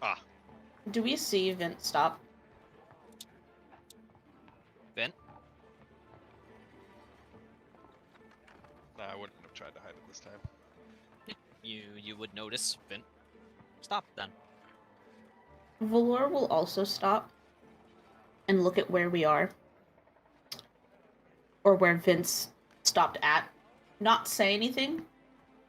Ah, Do we see Vint stop? Vint? nah, I wouldn't have tried to hide it this time. You would notice Vint. Stop then. Valor will also stop and look at where we are. Or where Vince stopped at. Not say anything,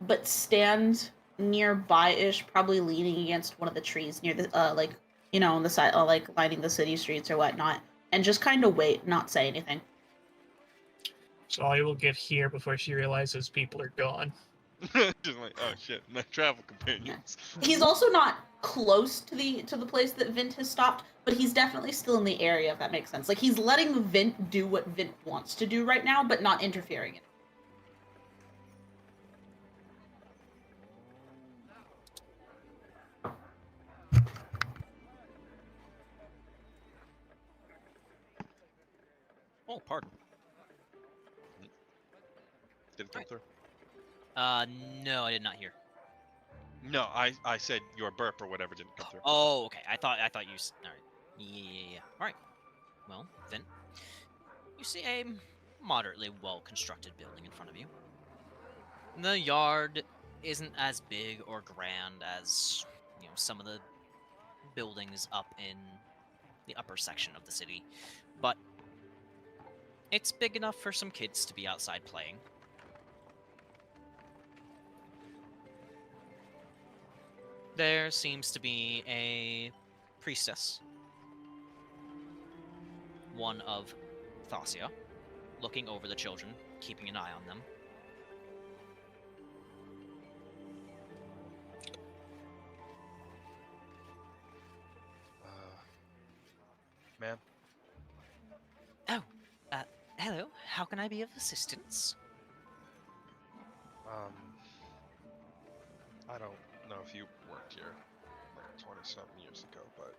but stand nearby-ish, probably leaning against one of the trees near the, like, you know, on the side, like, lining the city streets or whatnot. And just kind of wait, not say anything. Tsalia will get here before she realizes people are gone. Just like, oh shit, my travel companions. He's also not close to the place that Vint has stopped, but he's definitely still in the area, if that makes sense. Like, he's letting Vint do what Vint wants to do right now, but not interfering in it. Oh, pardon. Didn't come through. No, I did not hear. No, I said your burp or whatever didn't come through. Oh, okay. I thought you. All right. Yeah. All right. Well, then you see a moderately well-constructed building in front of you. The yard isn't as big or grand as some of the buildings up in the upper section of the city, but it's big enough for some kids to be outside playing. There seems to be a priestess, one of Tsalia, looking over the children, keeping an eye on them. Ma'am? Oh, hello. How can I be of assistance? I don't know if you worked here like 20-something years ago, but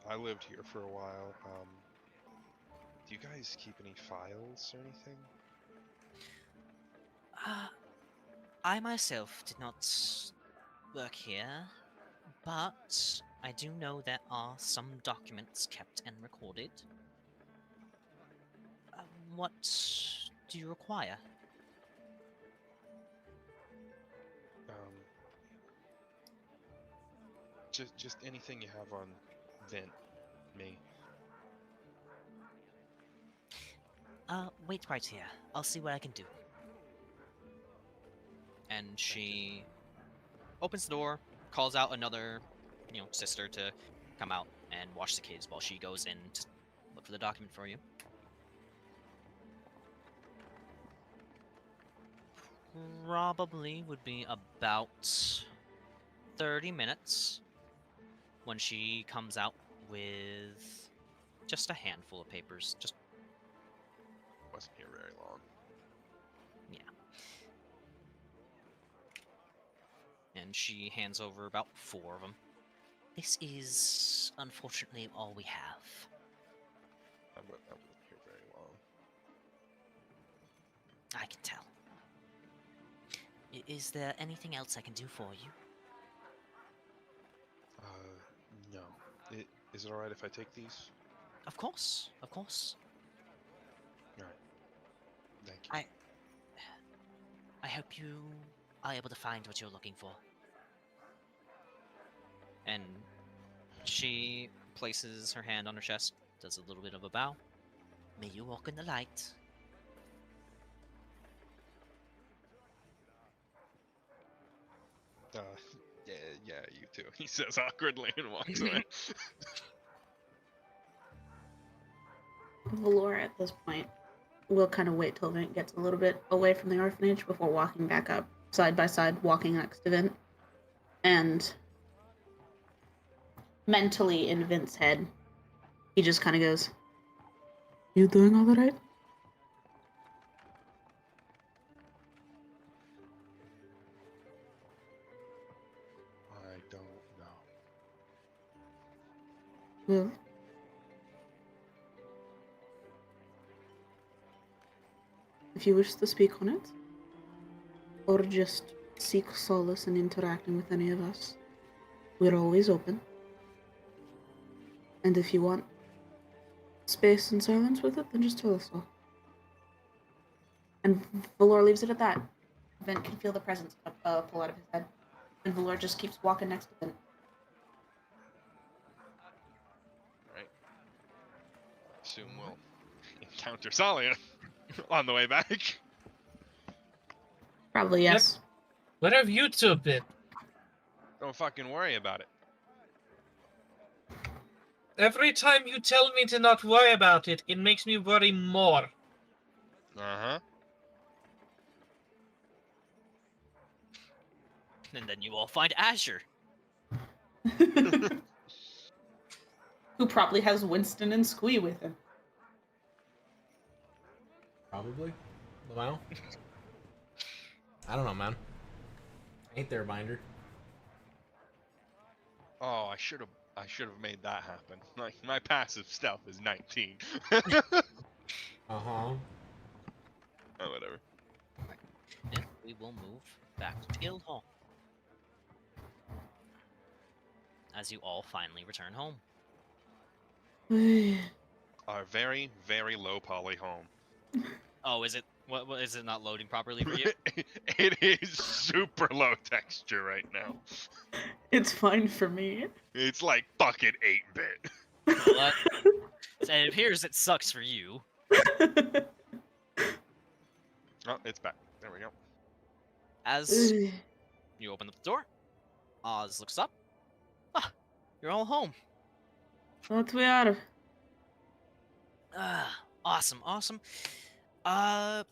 I lived here for a while. Do you guys keep any files or anything? I myself did not work here, but I do know there are some documents kept and recorded. What do you require? Just anything you have on Vint, me. Wait right here. I'll see what I can do. And she opens the door, calls out another, sister to come out and watch the kids while she goes in to look for the document for you. Probably would be about 30 minutes when she comes out with just a handful of papers. Just Wasn't here very long. yeah. And she hands over about 4 of them. This is unfortunately all we have. I wasn't here very long. I can tell. Is there anything else I can do for you? No. Is it alright if I take these? Of course, of course. Alright. Thank you. I hope you are able to find what you're looking for. And she places her hand on her chest, does a little bit of a bow. May you walk in the light. Yeah, you too. He says awkwardly and walks away. Valor at this point will kind of wait till Vint gets a little bit away from the orphanage before walking back up, side by side, walking next to Vint. And mentally in Vint's head, he just kind of goes, "You doing all right?" I don't know. Well, if you wish to speak on it, or just seek solace in interacting with any of us, we're always open. And if you want space and silence with it, then just tell us so. And Valor leaves it at that. Vint can feel the presence pull out of his head. And Valor just keeps walking next to Vint. Right. Assume we'll encounter Tsalia on the way back. Probably yes. Where have you two been? Don't fucking worry about it. Every time you tell me to not worry about it, it makes me worry more. Uh-huh. And then you all find Azure. Who probably has Winston and Squee with him. Probably. Well, I don't know, man. Ain't there, Binder? Oh, I should have made that happen. Like, my passive stealth is 19. Uh-huh. Oh, whatever. And we will move back to Guild Hall. As you all finally return home. Our very, very low poly home. Oh, is it? What is it not loading properly for you? It is super low texture right now. It's fine for me. It's like bucket 8-bit. Well, it appears it sucks for you. Oh, it's back. There we go. As you open up the door, Oz looks up. Ah, you're all home. That we are. Awesome, awesome.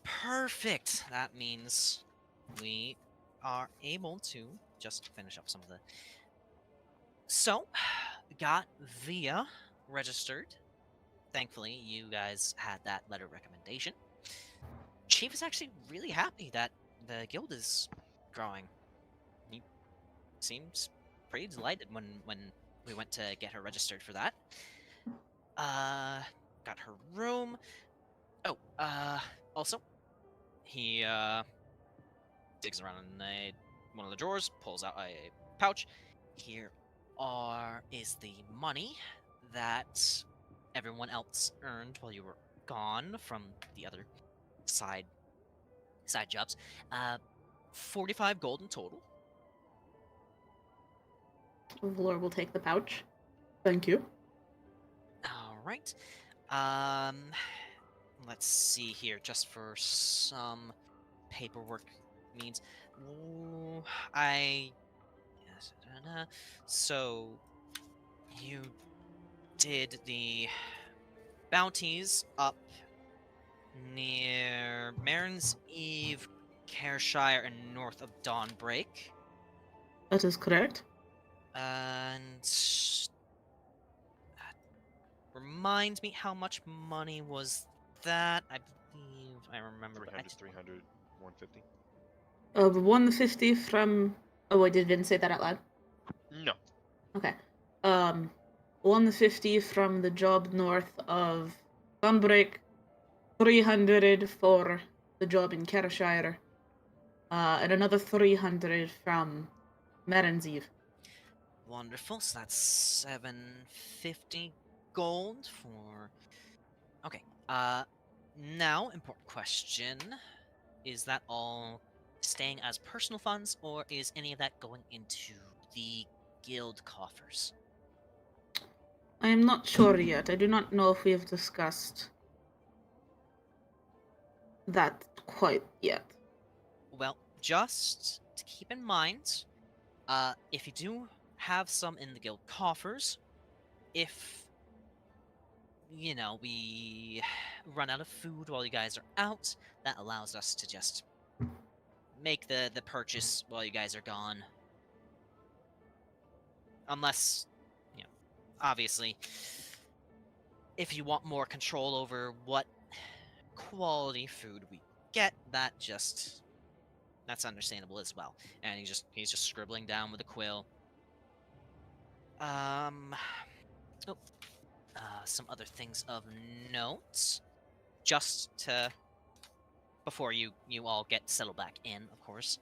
Perfect. That means we are able to just finish up some of the... So, got Via registered. Thankfully, you guys had that letter of recommendation. Chief is actually really happy that the guild is growing. He seems pretty delighted when we went to get her registered for that. Got her room. Oh, also, he digs around in one of the drawers, pulls out a pouch. Here is the money that everyone else earned while you were gone from the other side jobs. 45 gold in total. Valor will take the pouch. Thank you. All right. Let's see here, just for some paperwork means. Ooh, so you did the bounties up near Marin's Eve, Careshire, and north of Dawnbreak. That is correct. And remind me, how much money was that? I believe I remember. 300, 300, 150. 150 from Oh, wait, did Vin say that out loud? No. Okay. 150 from the job north of Thornbreak, 300 for the job in Kershire, and another 300 from Marin's Eve. Wonderful. So that's 750 gold for. Okay. Now important question: is that all staying as personal funds, or is any of that going into the guild coffers? I am not sure yet. I do not know if we have discussed that quite yet. Well, just to keep in mind, if you do have some in the guild coffers, if we run out of food while you guys are out, that allows us to just make the purchase while you guys are gone. Unless, obviously, if you want more control over what quality food we get, that's understandable as well. And he's just scribbling down with a quill. Some other things of note, just to before you all get settled back in, of course.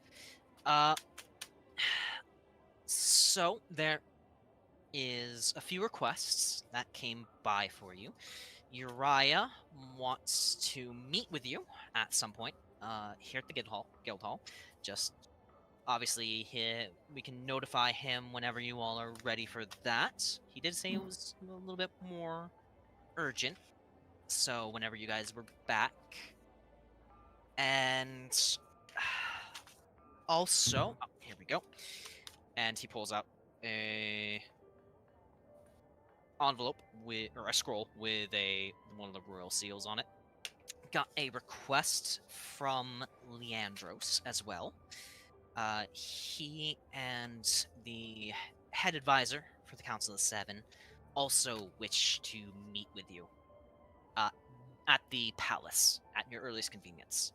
So there is a few requests that came by for you. Uriah wants to meet with you at some point here at the guild hall. Just obviously we can notify him whenever you all are ready for that. He did say it was a little bit more urgent, so whenever you guys were back. And also, here we go. And he pulls out a envelope or a scroll with one of the royal seals on it. Got a request from Leandros as well. He and the head advisor for the Council of Seven also wish to meet with you at the palace at your earliest convenience.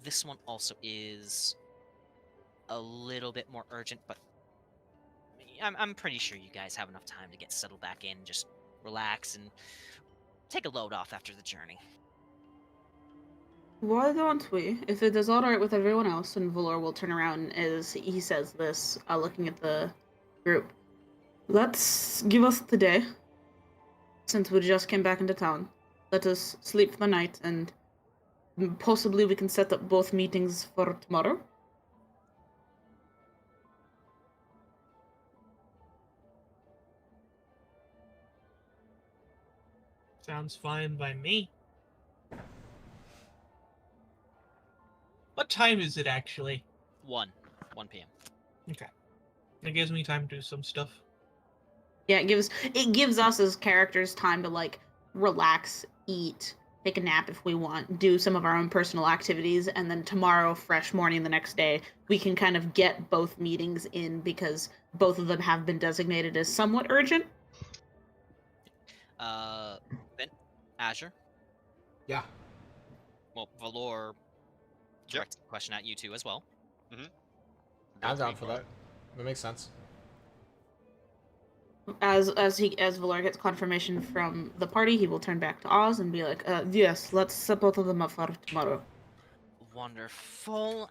This one also is a little bit more urgent, but I'm pretty sure you guys have enough time to get settled back in, just relax and take a load off after the journey. Why don't we, if it is alright with everyone else, and Valor will turn around as he says this, looking at the group. Let's give us the day, since we just came back into town. Let us sleep for the night, and possibly we can set up both meetings for tomorrow. Sounds fine by me. What time is it actually? 1 p.m. Okay. It gives me time to do some stuff. Yeah, it gives us as characters time to relax, eat, take a nap if we want, do some of our own personal activities, and then tomorrow, fresh morning the next day, we can kind of get both meetings in because both of them have been designated as somewhat urgent. Vint, Azure. Yeah. Well, Valor directs the question at you two as well. I'm down for that. That makes sense. As Valor gets confirmation from the party, he will turn back to Oz and be like, yes, let's set both of them up for tomorrow. Wonderful.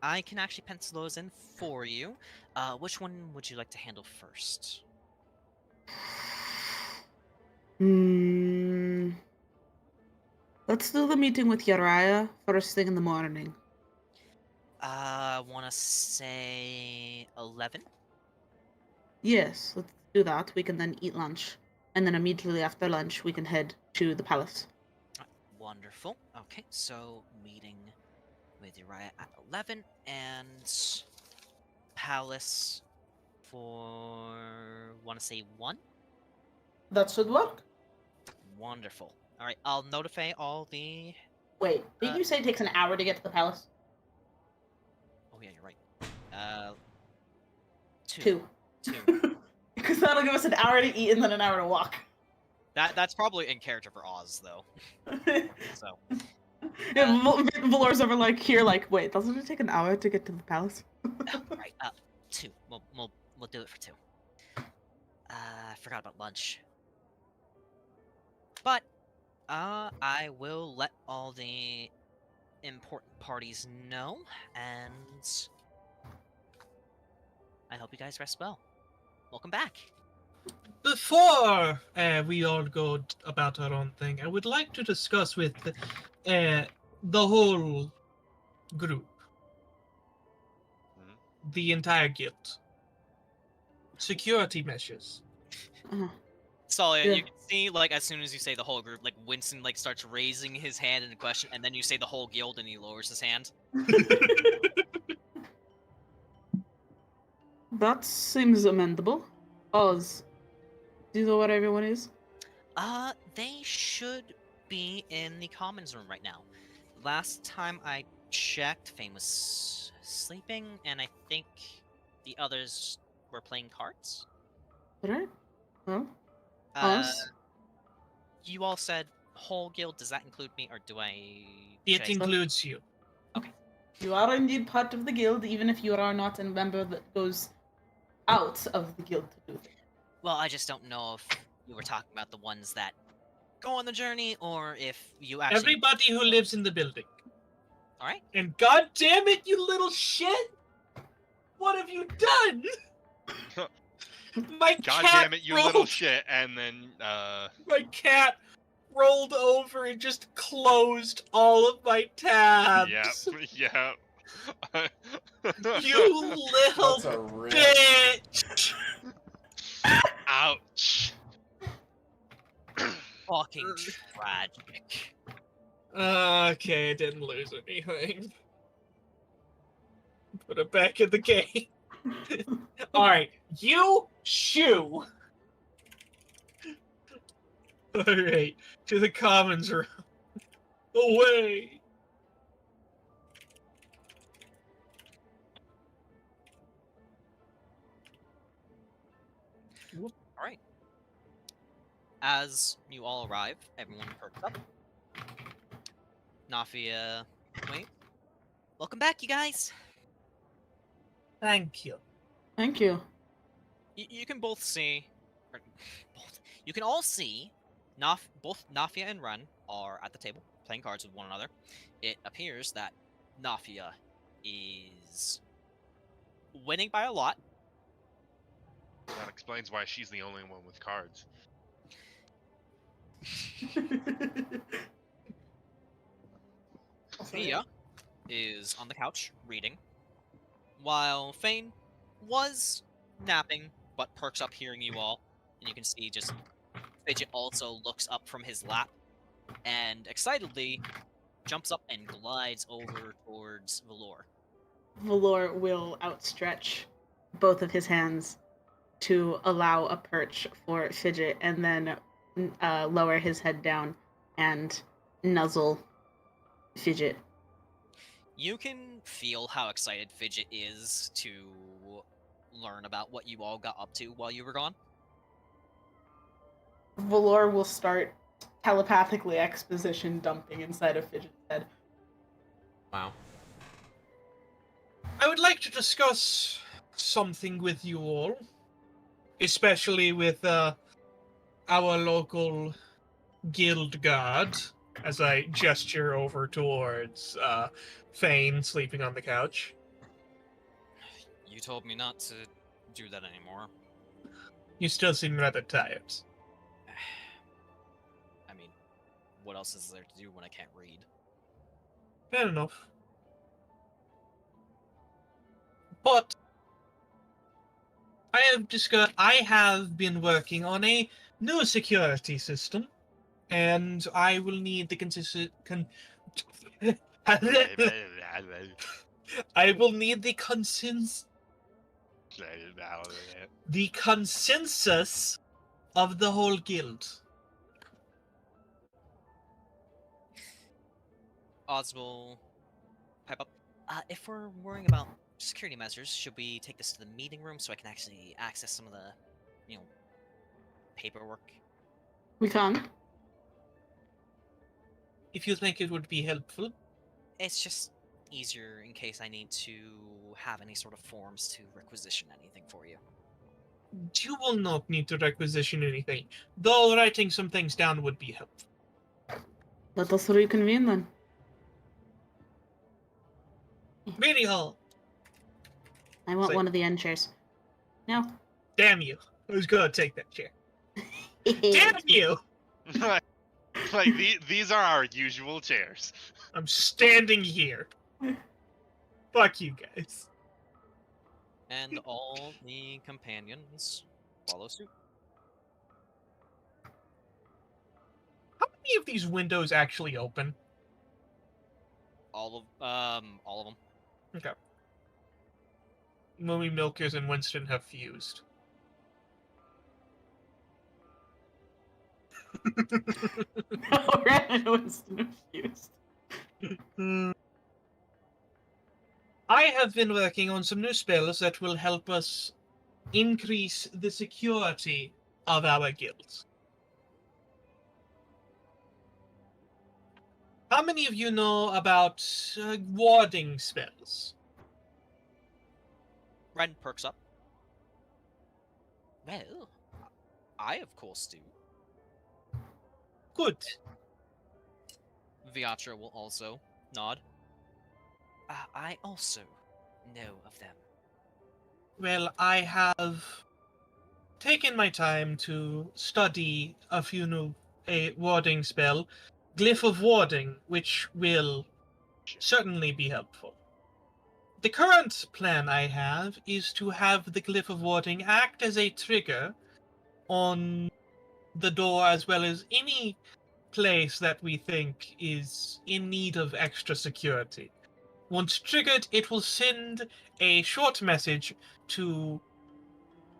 I can actually pencil those in for you. Which one would you like to handle first? Let's do the meeting with Uriah first thing in the morning. Want to say 11? Yes, let's do that. We can then eat lunch. And then immediately after lunch, we can head to the palace. Wonderful. Okay, so meeting with Uriah at 11 and palace for, want to say 1? That should work. Wonderful. All right, I'll notify all the... Wait, did you say it takes an hour to get to the palace? Oh yeah, you're right. 2. 2. Because that'll give us an hour to eat and then an hour to walk. That's probably in character for Oz, though. So, And Valor's over like here, like, wait, doesn't it take an hour to get to the palace? Right, 2. We'll do it for 2. I forgot about lunch. But, I will let all the important parties know, and I hope you guys rest well. Welcome back. Before we all go about our own thing, I would like to discuss with the whole group, the entire guild, security measures. Tsalia, Yeah. you can see, like, as soon as you say the whole group, like, Winston, like, starts raising his hand in a question, and then you say the whole guild, and he lowers his hand. That seems amendable. Oz, do you know where everyone is? They should be in the commons room right now. Last time I checked, Fane was sleeping, and I think the others were playing cards. Alright. Well, Uh, Oz? you all said whole guild. Does that include me, or do I? It should I- includes you. You are indeed part of the guild, even if you are not a member that goes out of the guild to do things. Well, I just don't know if you were talking about the ones that go on the journey, or if you actually. Everybody who lives in the building. All right. And god damn it, you little shit! What have you done? My God cat damn it, you rolled, little shit! And then, My cat rolled over and just closed all of my tabs. yeah. You little That's a rip. bitch! Ouch. Fucking tragic. Okay, I didn't lose anything. Put it back in the game. Alright, you shoo! Alright, to the commons room. Away! All right. As you all arrive, everyone perks up. Nafia, wait. Welcome back, you guys. Thank you. Thank you. You can both see, or both. You can all see, both Nafia and Ren are at the table playing cards with one another. It appears that Nafia is winning by a lot. That explains why she's the only one with cards. Thea is on the couch reading, while Fane was napping but perks up hearing you all, and you can see just Fidget also looks up from his lap and excitedly jumps up and glides over towards Valor. Valor will outstretch both of his hands to allow a perch for Fidget, and then lower his head down and nuzzle Fidget. You can feel how excited Fidget is to learn about what you all got up to while you were gone. Valor will start telepathically exposition dumping inside of Fidget's head. Wow. I would like to discuss something with you all, especially with our local guild guard, as I gesture over towards Fane sleeping on the couch. You told me not to do that anymore. You still seem rather tired. I mean, what else is there to do when I can't read? Fair enough. But I have been working on a new security system, and I will need the I will need the consensus of the whole guild. Oz will pipe up. If we're worrying about security measures, should we take this to the meeting room so I can actually access some of the, paperwork? We can. if you think it would be helpful. It's just easier in case I need to have any sort of forms to requisition anything for you. You will not need to requisition anything, though writing some things down would be helpful. Let us reconvene then. Meeting hall. I want Say- one of the end chairs. No. Damn you. Who's gonna take that chair? Damn you! like these are our usual chairs. I'm standing here. Fuck you guys. And all the companions follow suit. How many of these windows actually open? All of them. Okay. Moomy Milkers and Winston have fused. Ren was confused. I have been working on some new spells that will help us increase the security of our guilds. How many of you know about warding spells? Ren perks up. Well, I of course do. Good. Viatra will also nod. I also know of them. Well, I have taken my time to study a few new warding spell, Glyph of Warding, which will certainly be helpful. The current plan I have is to have the Glyph of Warding act as a trigger on the door, as well as any place that we think is in need of extra security. Once triggered, it will send a short message to,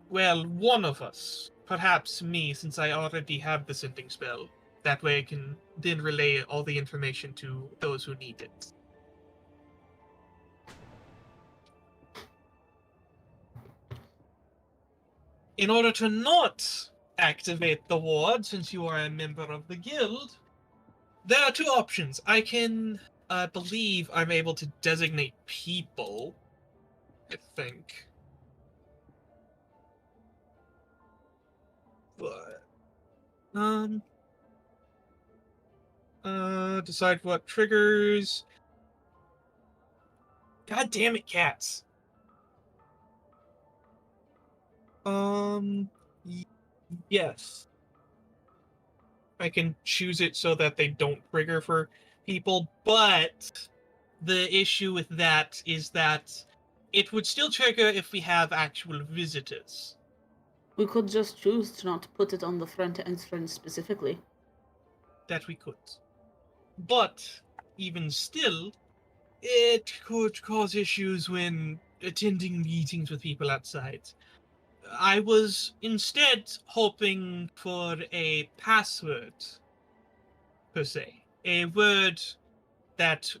well, one of us. Perhaps me, since I already have the sending spell. That way I can then relay all the information to those who need it. In order to not activate the ward, since you are a member of the guild, there are two options. I can, believe I'm able to designate people, I think. But, decide what triggers. God damn it, cats. Yes. I can choose it so that they don't trigger for people, but the issue with that is that it would still trigger if we have actual visitors. We could just choose to not put it on the front entrance specifically. That we could. But, even still, it could cause issues when attending meetings with people outside. I was instead hoping for a password, per se. A word that,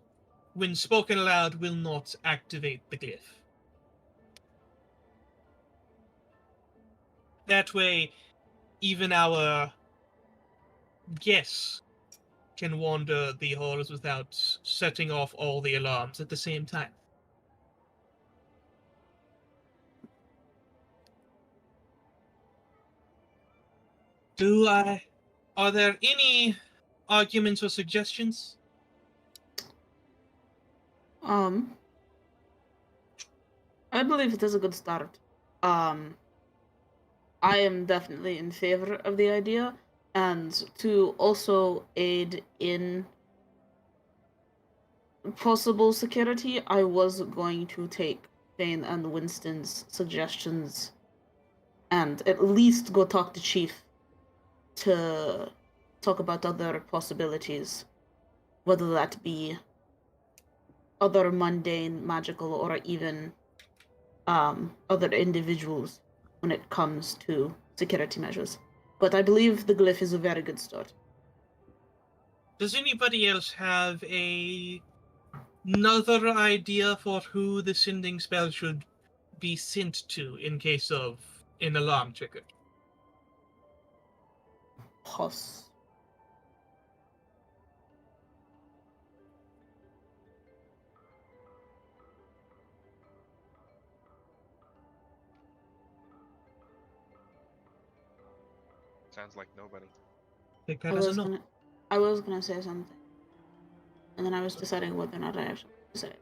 when spoken aloud, will not activate the glyph. That way, even our guests can wander the halls without setting off all the alarms at the same time. Are there any arguments or suggestions? I believe it is a good start. I am definitely in favor of the idea, and to also aid in possible security, I was going to take Fane and Winston's suggestions and at least go talk to Chief to talk about other possibilities, whether that be other mundane, magical, or even other individuals when it comes to security measures. But I believe the glyph is a very good start. Does anybody else have another idea for who the sending spell should be sent to in case of an alarm trigger? Hoss. Sounds like nobody. Take I that as a was no. gonna say something, and then I was deciding whether or not I actually said it.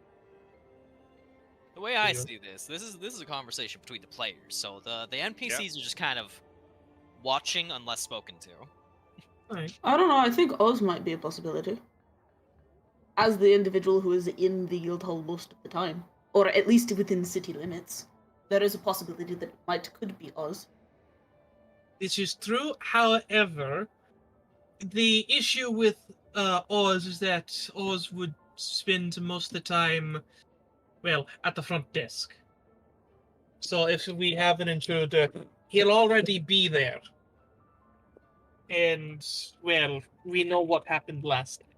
The way I There see this is a conversation between the players. So the NPCs Yeah. are just kind of watching unless spoken to. Alright. I don't know. I think Oz might be a possibility. As the individual who is in the guild hall most of the time, or at least within city limits, there is a possibility that it could be Oz. This is true, however, the issue with Oz is that Oz would spend most of the time, well, at the front desk. So if we have an intruder, he'll already be there. And, well, we know what happened last time.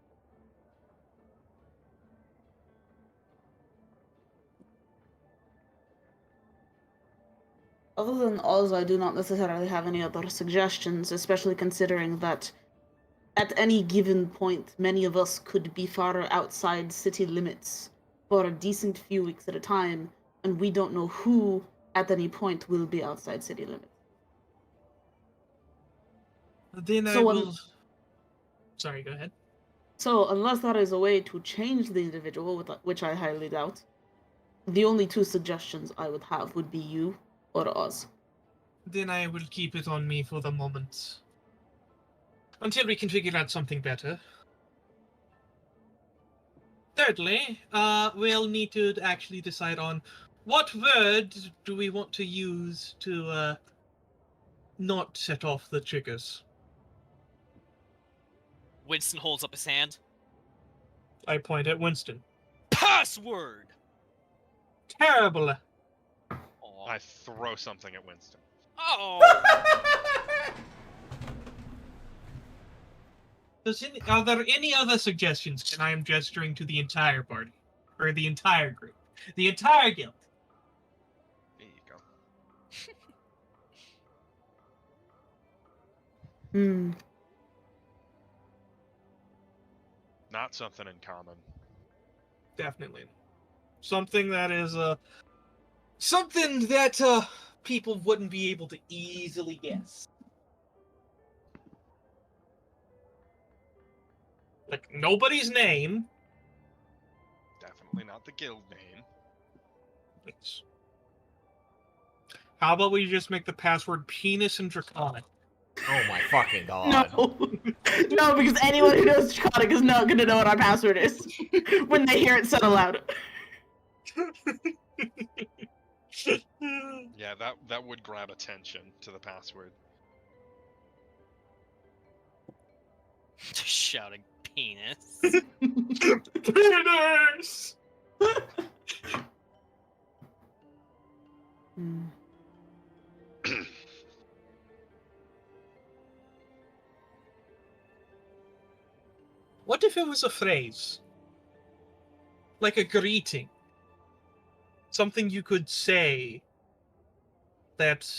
Other than Oz, I do not necessarily have any other suggestions, especially considering that at any given point, many of us could be far outside city limits for a decent few weeks at a time, and we don't know who at any point will be outside city limits. Then I So, will... Sorry, go ahead. So, unless there is a way to change the individual, which I highly doubt, the only two suggestions I would have would be you or Oz. Then I will keep it on me for the moment. Until we can figure out something better. Thirdly, we'll need to actually decide on what word do we want to use to not set off the triggers. Winston holds up his hand. I point at Winston. Password! Terrible! Aw. I throw something at Winston. Oh! Are there any other suggestions? And I am gesturing to the entire party. Or the entire group. The entire guild. There you go. Hmm. Not something in common. Definitely. Something that is, something that, people wouldn't be able to easily guess. Like, nobody's name. Definitely not the guild name. It's... How about we just make the password penis and draconic? Oh my fucking god. No. No, because anyone who knows Draconic is not going to know what our password is when they hear it said aloud. Yeah, that would grab attention to the password. Just shouting penis. Penis! Hmm. What if it was a phrase? Like a greeting? Something you could say that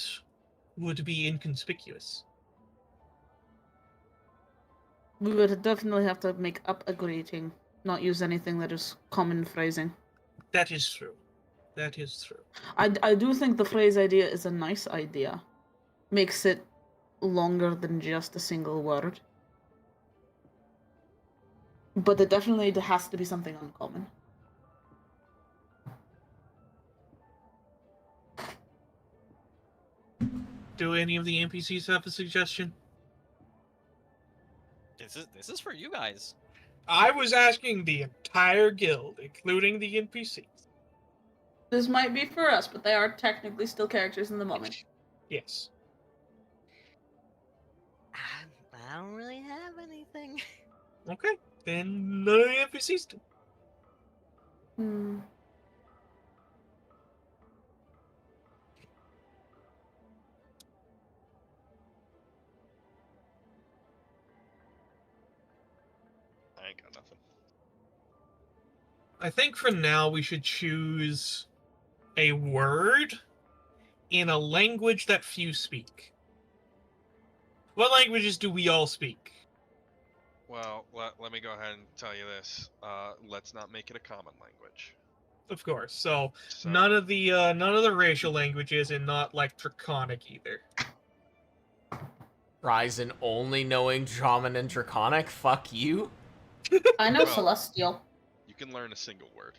would be inconspicuous. We would definitely have to make up a greeting, not use anything that is common phrasing. That is true. That is true. I do think the phrase idea is a nice idea. Makes it longer than just a single word. But it definitely has to be something uncommon. Do any of the NPCs have a suggestion? This is for you guys. I was asking the entire guild, including the NPCs. This might be for us, but they are technically still characters in the moment. Yes. I don't really have anything. Okay. Then none of the NPCs do. Hmm. I ain't got nothing. I think for now we should choose a word in a language that few speak. What languages do we all speak? Well, let me go ahead and tell you this. Let's not make it a common language. Of course. So So, none of the racial languages, and not like Draconic either. Ryzen only knowing Shaman and Draconic? Fuck you? I know Well. Celestial. You can learn a single word.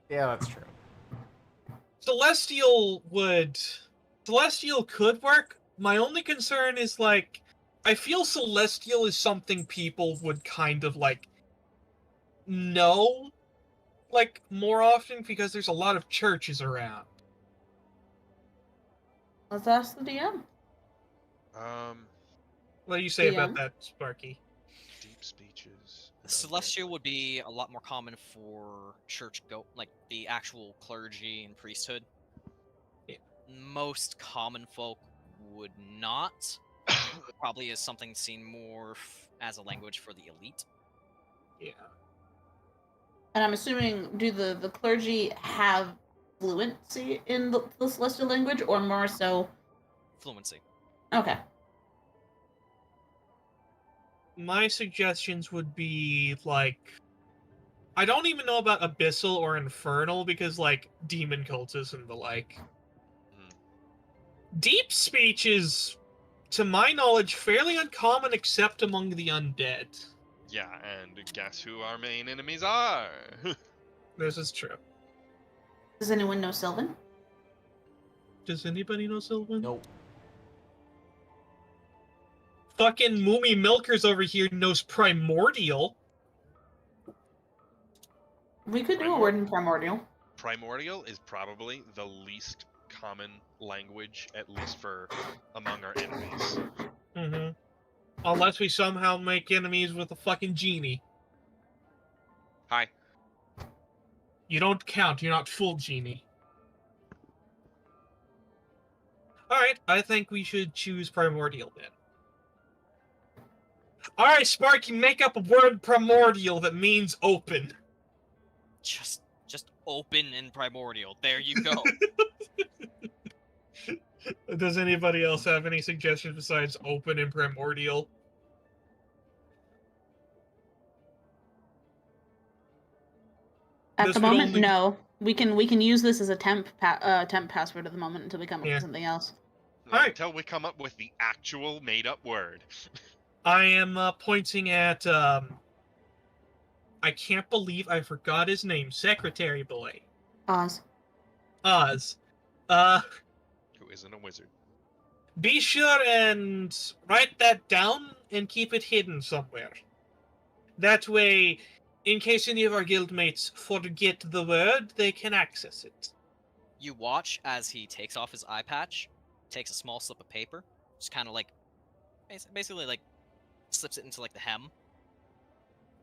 Yeah, that's true. Celestial could work. My only concern is, like, I feel Celestial is something people would kind of, like, know, like, more often because there's a lot of churches around. Let's ask the DM. What do you say about DM? that, Sparky? Deep speeches. Celestial would be a lot more common for like the actual clergy and priesthood. Yeah. Most common folk would not. It probably is something seen more as a language for the elite. Yeah. And I'm assuming, do the clergy have fluency in the Celestial language, or more so? Fluency. Okay. My suggestions would be, like, I don't even know about Abyssal or Infernal because, like, demon cultists and the like. Deep speech is, to my knowledge, fairly uncommon except among the undead. Yeah, and guess who our main enemies are? This is true. Does anyone know Sylvan? Does anybody know Sylvan? Nope. Fucking Moomy Milkers over here knows Primordial. We could do a word in Primordial. Primordial is probably the least common language, at least for among our enemies. Mm-hmm. Unless we somehow make enemies with a fucking genie. Hi. You don't count, you're not full genie. Alright, I think we should choose Primordial then. Alright, Sparky, make up a word Primordial that means open. Just open in primordial. There you go. Does anybody else have any suggestions besides open and Primordial? At This the would moment, only- no. We can use this as a temp password at the moment until we come up Yeah. with something else. Alright. Until we come up with the actual made-up word. I am pointing at, I can't believe I forgot his name. Secretary Boy. Oz. Oz. Who isn't a wizard. Be sure and write that down and keep it hidden somewhere. That way, in case any of our guildmates forget the word, they can access it. You watch as he takes off his eye patch, takes a small slip of paper, just kind of like, basically like, slips it into like the hem,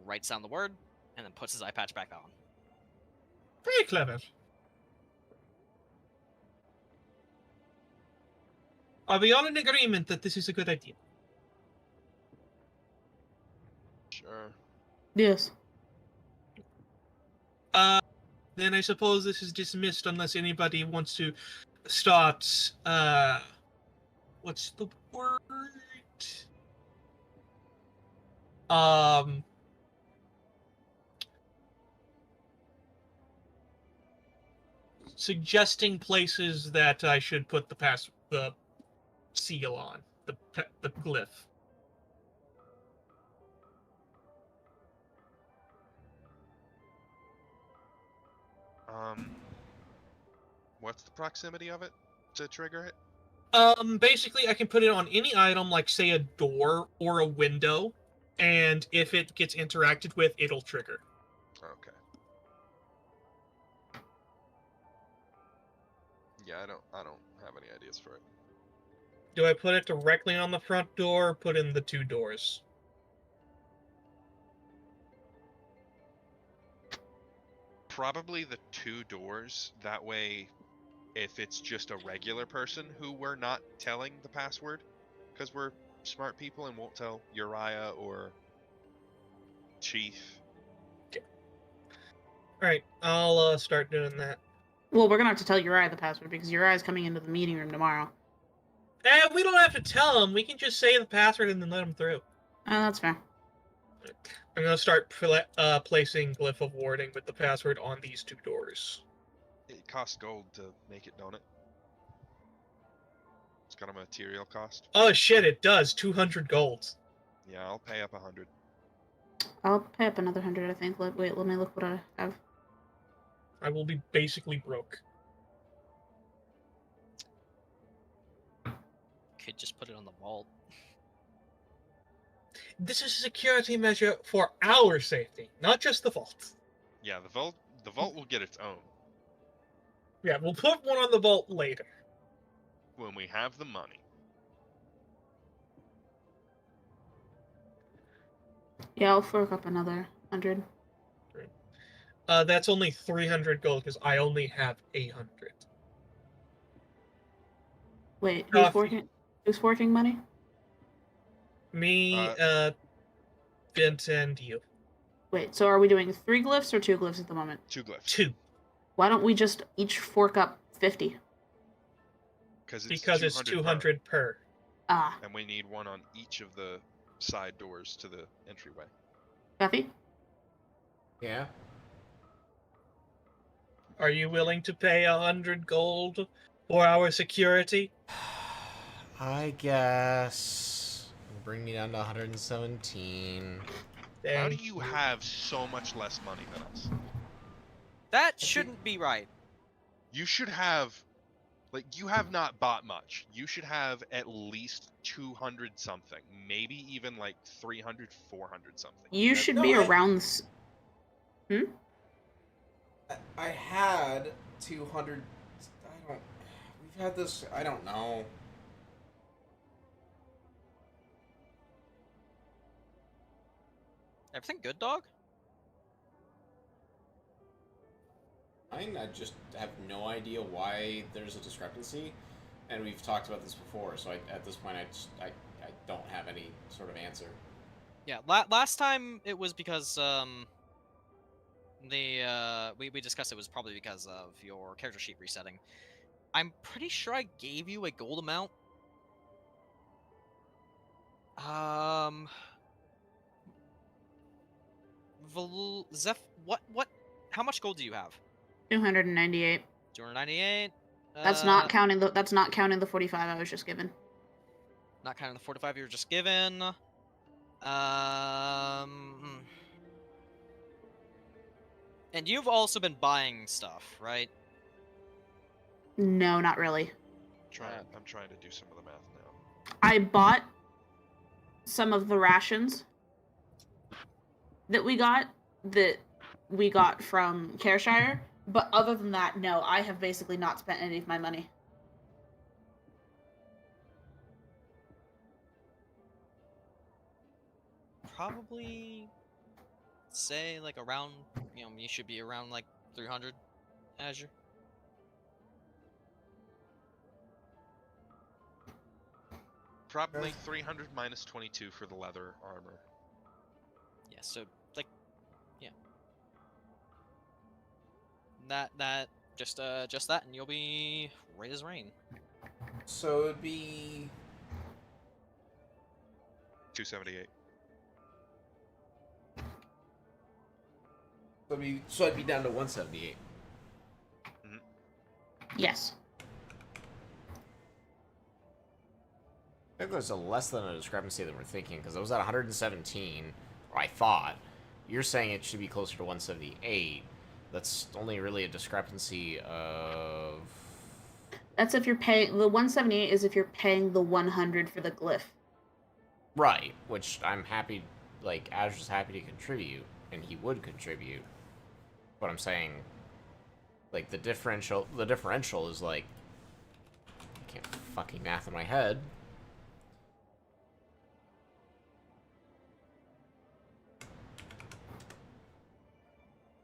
writes down the word, and then puts his eye patch back on. Very clever. Are we all in agreement that this is a good idea? Sure. Yes. Then I suppose this is dismissed unless anybody wants to start, what's the word? Suggesting places that I should put the seal on, the glyph. What's the proximity of it to trigger it? Basically, I can put it on any item, like, say, a door or a window, and if it gets interacted with, it'll trigger. Okay. Yeah, I don't have any ideas for it. Do I put it directly on the front door, or put in the two doors? Probably the two doors. That way, if it's just a regular person who we're not telling the password, because we're smart people and won't tell Uriah or Chief. Alright, I'll start doing that. Well, we're gonna have to tell Uriah the password because Uriah's coming into the meeting room tomorrow. We don't have to tell him. We can just say the password and then let him through. Oh, that's fair. I'm gonna start placing Glyph of Warding with the password on these two doors. It costs gold to make it, don't it? It's got a material cost? Oh shit, it does. 200 gold. Yeah, I'll pay up 100. I'll pay up another 100, I think. Wait, let me look what I have. I will be basically broke. Could just put it on the vault. This is a security measure for our safety, not just the vault. Yeah, the vault will get its own Yeah, we'll put one on the vault later. when we have the money. Yeah, I'll fork up another 100. That's only 300 gold because I only have 800. Wait, Coffee. who's forking money? Me, Vint, and you. Wait, so are we doing 3 glyphs or 2 glyphs at the moment? 2 glyphs. 2. Why don't we just each fork up 50? Because it's 200 per. Ah, And we need one on each of the side doors to the entryway. Ghelfi? Yeah. Are you willing to pay 100 gold for our security? I guess. Bring me down to 117. How do Then you have so much less money than us? That shouldn't be right. You should have, like, you have not bought much. You should have at least 200 something, maybe even like 300, 400 something. You should be around... I had 200. We've had this. I don't know. Everything good, dog? I just have no idea why there's a discrepancy, and we've talked about this before. So at this point, I don't have any sort of answer. Yeah, last time it was because we discussed it was probably because of your character sheet resetting. I'm pretty sure I gave you a gold amount. What? How much gold do you have? 298. 298. That's not counting the 45 I was just given. Not counting the 45 you were just given. And you've also been buying stuff, right? No, not really. I'm trying to do some of the math now. I bought some of the rations that we got from Careshire, but other than that, no, I have basically not spent any of my money. Probably say like around, you should be around like 300 Azure. Probably 300 minus 22 for the leather armor. Yeah, so like, yeah. That just that, and you'll be right as rain. So it'd be 278. So I'd be down to 178. Yes. I think there's a less than a discrepancy than we're thinking, because I was at 117, or I thought. You're saying it should be closer to 178. That's only really a discrepancy of... That's if you're paying... The 178 is if you're paying the 100 for the glyph. Right, which I'm happy... Like, Azure's happy to contribute, and he would contribute. But I'm saying... Like, the differential is, like... I can't fucking math in my head.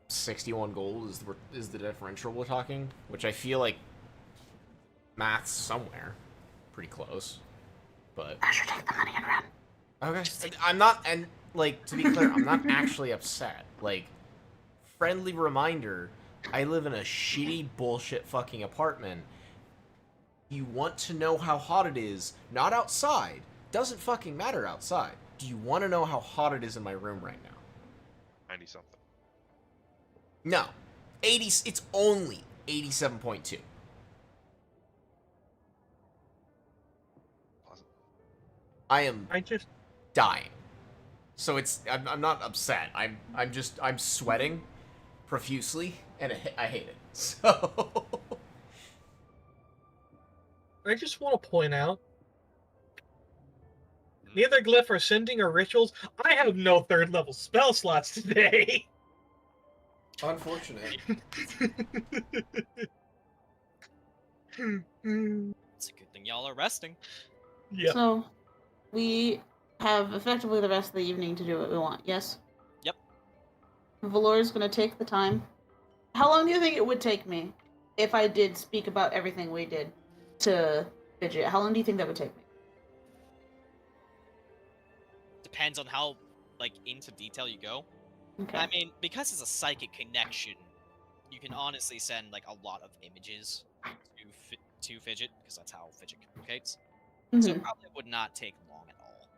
$61 gold is the differential we're talking, which I feel like math's somewhere pretty close, but Azure, take the money and run. okay. I'm not, and like to be clear, I'm not actually upset. Like, friendly reminder, I live in a shitty bullshit fucking apartment. You want to know how hot it is? Not outside. Doesn't fucking matter outside. Do you want to know how hot it is in my room right now? 90 something. No. 80, it's only 87.2. I am I just dying. So I'm not upset. I'm sweating profusely, and I hate it. So I just want to point out, neither glyph or sending or rituals. I have no 3rd level spell slots today. unfortunate. It's a good thing y'all are resting. Yeah. So, we have effectively the rest of the evening to do what we want, yes? Yep. Valor's gonna take the time. How long do you think it would take me if I did speak about everything we did to Fidget? How long do you think that would take me? Depends on how, like, into detail you go. Okay. I mean, because it's a psychic connection, you can honestly send, like, a lot of images to Fidget, because that's how Fidget communicates. So it Mhm. probably would not take long at all.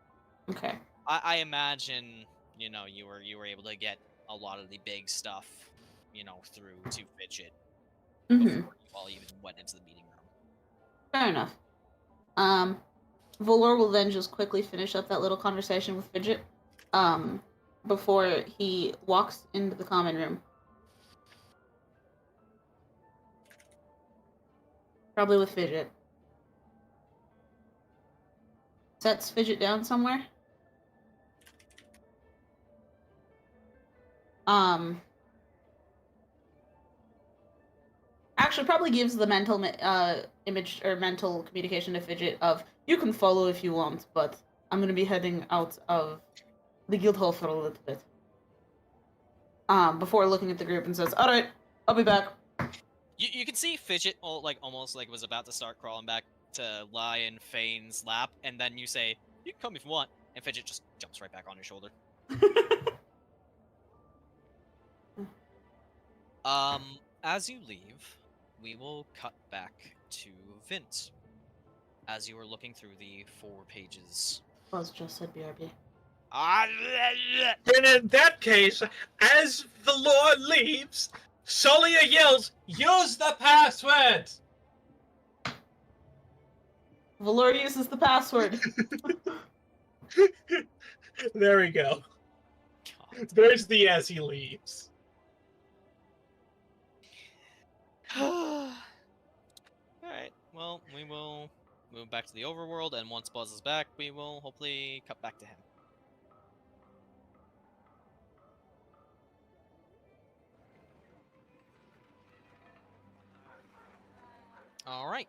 Okay. I imagine, you know, you were able to get a lot of the big stuff, you know, through to Fidget Mhm. before you all even went into the meeting room. Fair enough. Valor will then just quickly finish up that little conversation with Fidget, before he walks into the common room. Probably with Fidget. Sets Fidget down somewhere. Actually, probably gives the mental image or mental communication to Fidget of, you can follow if you want, but I'm going to be heading out of the guild hall for a little bit. Before looking at the group and says, alright, I'll be back. You can see Fidget, almost like was about to start crawling back to lie in Fane's lap, and then you say, "You can come if you want," and Fidget just jumps right back on your shoulder. As you leave, we will cut back to Vint. As you are looking through the 4 pages. Buzz just said BRB. And in that case, as the Lord leaves, Tsalia yells, "Use the password!" Valor uses the password. There we go. God. There's the as he leaves. Alright, well, we will move back to the overworld, and once Buzz is back, we will hopefully cut back to him. Alright,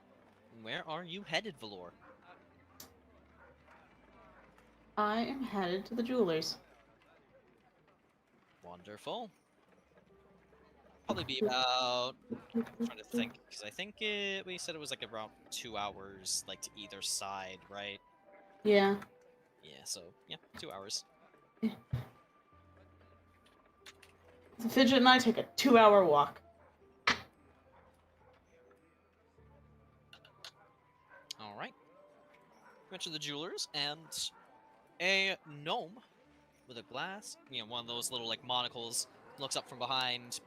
where are you headed, Valor? I am headed to the jewelers. Wonderful. Probably be about, I'm trying to think, because I think we said it was like around 2 hours, like to either side, right? Yeah. Yeah, so, yeah, 2 hours. So Fidget and I take a 2-hour walk. Alright. Went to the jewelers, and a gnome with a glass, you know, one of those little, like, monocles, looks up from behind,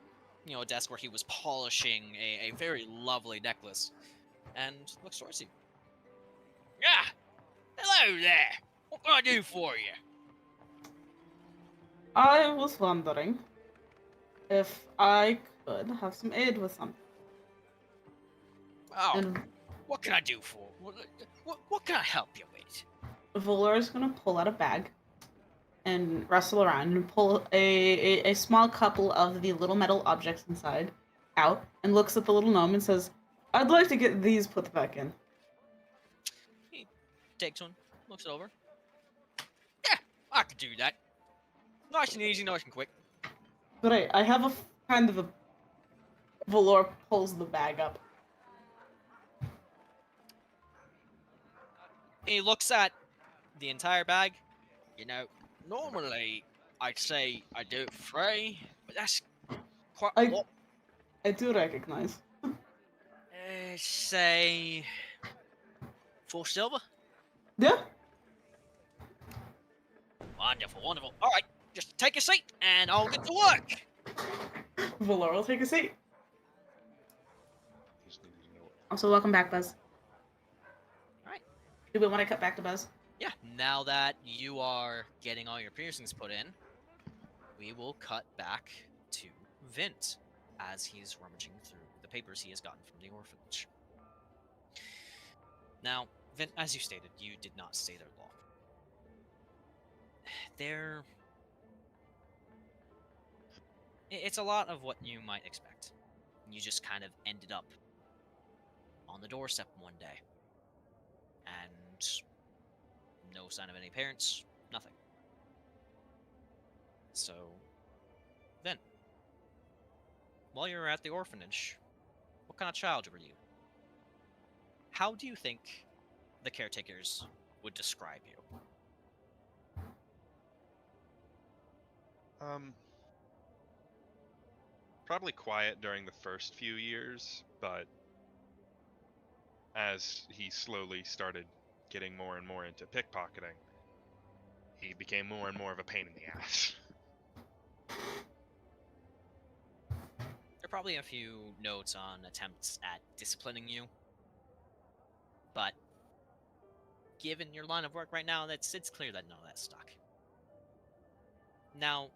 you know, a desk where he was polishing a very lovely necklace, and looks towards you. Ah! Hello there! What can I do for you? I was wondering if I could have some aid with something. Oh, And what can I do for? What can I help you with? Valor is gonna pull out a bag and rustle around and pull a small couple of the little metal objects inside out and looks at the little gnome and says, I'd like to get these put back in. He takes one, looks it over. Yeah, I could do that. Nice and easy, nice and quick. Great, I have a kind of a... Valor pulls the bag up. He looks at the entire bag. You know, normally I'd say I do it for free, but that's quite a lot. I do recognize. Say 4 silver. Yeah? Wonderful, wonderful. All right, just take a seat, and I'll get to work. Valor will take a seat. Just needed to know what Also, welcome back, Buzz. Alright. Do we want to cut back to Buzz? Yeah, now that you are getting all your piercings put in, we will cut back to Vint as he's rummaging through the papers he has gotten from the orphanage. Now, Vint, as you stated, you did not stay there long. It's a lot of what you might expect. You just kind of ended up on the doorstep one day. And no sign of any parents, nothing. So, then, while you were at the orphanage, what kind of child were you? How do you think the caretakers would describe you? Probably quiet during the first few years, but as he slowly started getting more and more into pickpocketing, he became more and more of a pain in the ass. There are probably a few notes on attempts at disciplining you, but given your line of work right now, it's clear that none of that stuck. Now,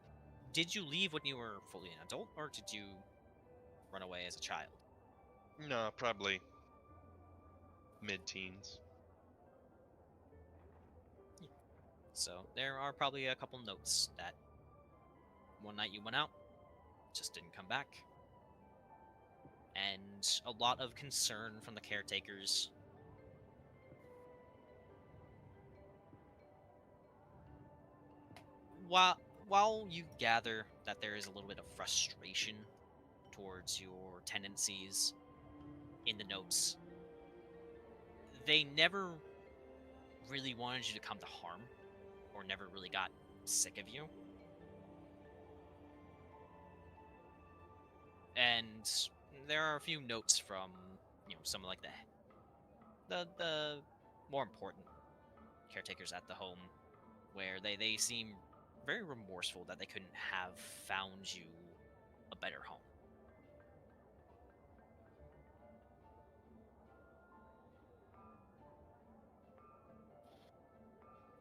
did you leave when you were fully an adult, or did you run away as a child? No, probably mid-teens. So there are probably a couple notes that one night you went out, just didn't come back, and a lot of concern from the caretakers. While you gather that there is a little bit of frustration towards your tendencies in the notes, they never really wanted you to come to harm, or never really got sick of you. And there are a few notes from, some of like the more important caretakers at the home, where they seem very remorseful that they couldn't have found you a better home.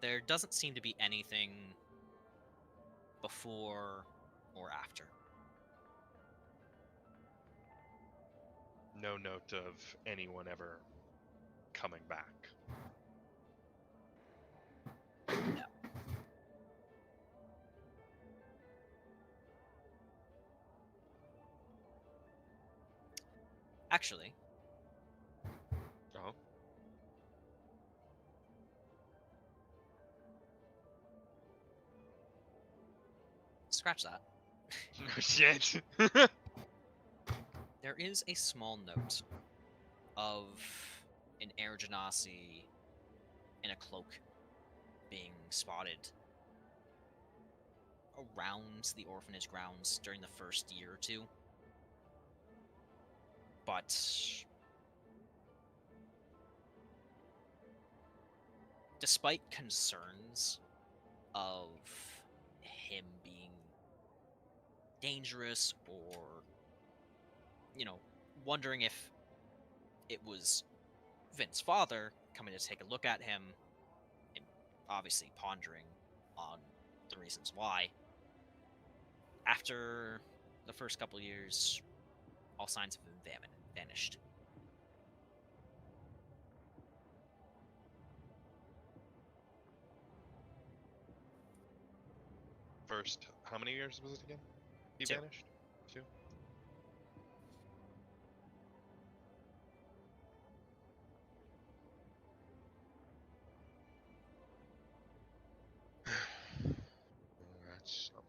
There doesn't seem to be anything before or after. No note of anyone ever coming back. No. Actually, Oh. scratch that. Oh shit. There is a small note of an air genasi in a cloak being spotted around the orphanage grounds during the first year or two. But despite concerns of him being dangerous, or wondering if it was Vint's father coming to take a look at him, and obviously pondering on the reasons why, after the first couple years, all signs of him vanished. First, how many years was it again? He 2. vanished? 2? That's something.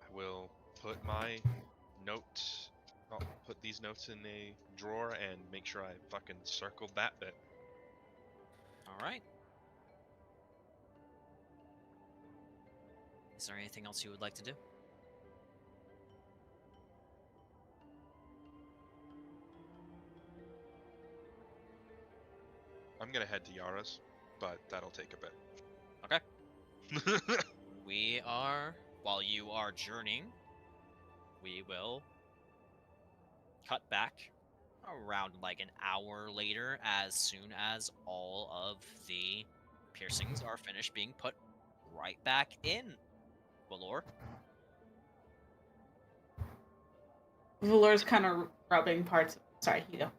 I will put my notes. I'll put these notes in a drawer and make sure I fucking circled that bit. All right. Is there anything else you would like to do? I'm gonna head to Yara's, but that'll take a bit. Okay. We are, while you are journeying, we will cut back around like an hour later as soon as all of the piercings are finished being put right back in. Valor. Valor's kind of rubbing parts. Sorry, you go.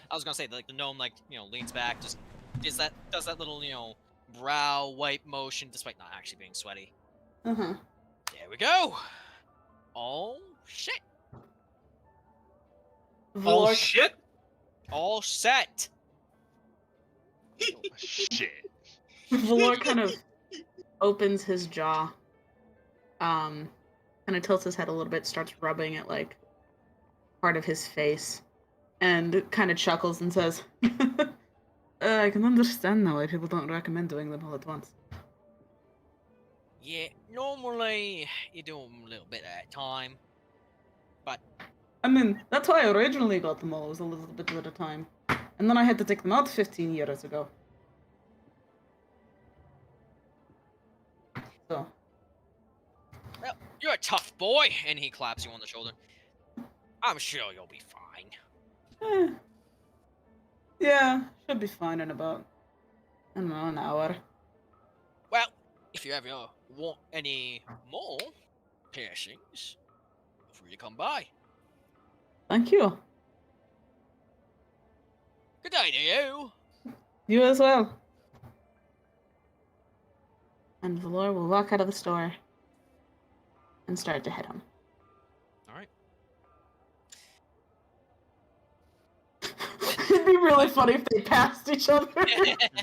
I was gonna say, like, the gnome, like, leans back, just does that little, brow wipe motion, despite not actually being sweaty. Uh-huh. There we go. Oh shit! Oh Valor, shit! All set. Shit. Valor kind of opens his jaw, kind of tilts his head a little bit, starts rubbing at like part of his face, and kind of chuckles and says, I can understand now why people don't recommend doing them all at once. Yeah, normally you do them a little bit at a time, but I mean, that's why I originally got them all, was a little bit at a time. And then I had to take them out 15 years ago. So, well, you're a tough boy, and he claps you on the shoulder. I'm sure you'll be fine. yeah, should be fine in about, I don't know, an hour. Well, if you ever want any more piercings, feel free to come by. Thank you. Good day to you. You as well. And Valor will walk out of the store and start to head home. All right. It'd be really funny if they passed each other.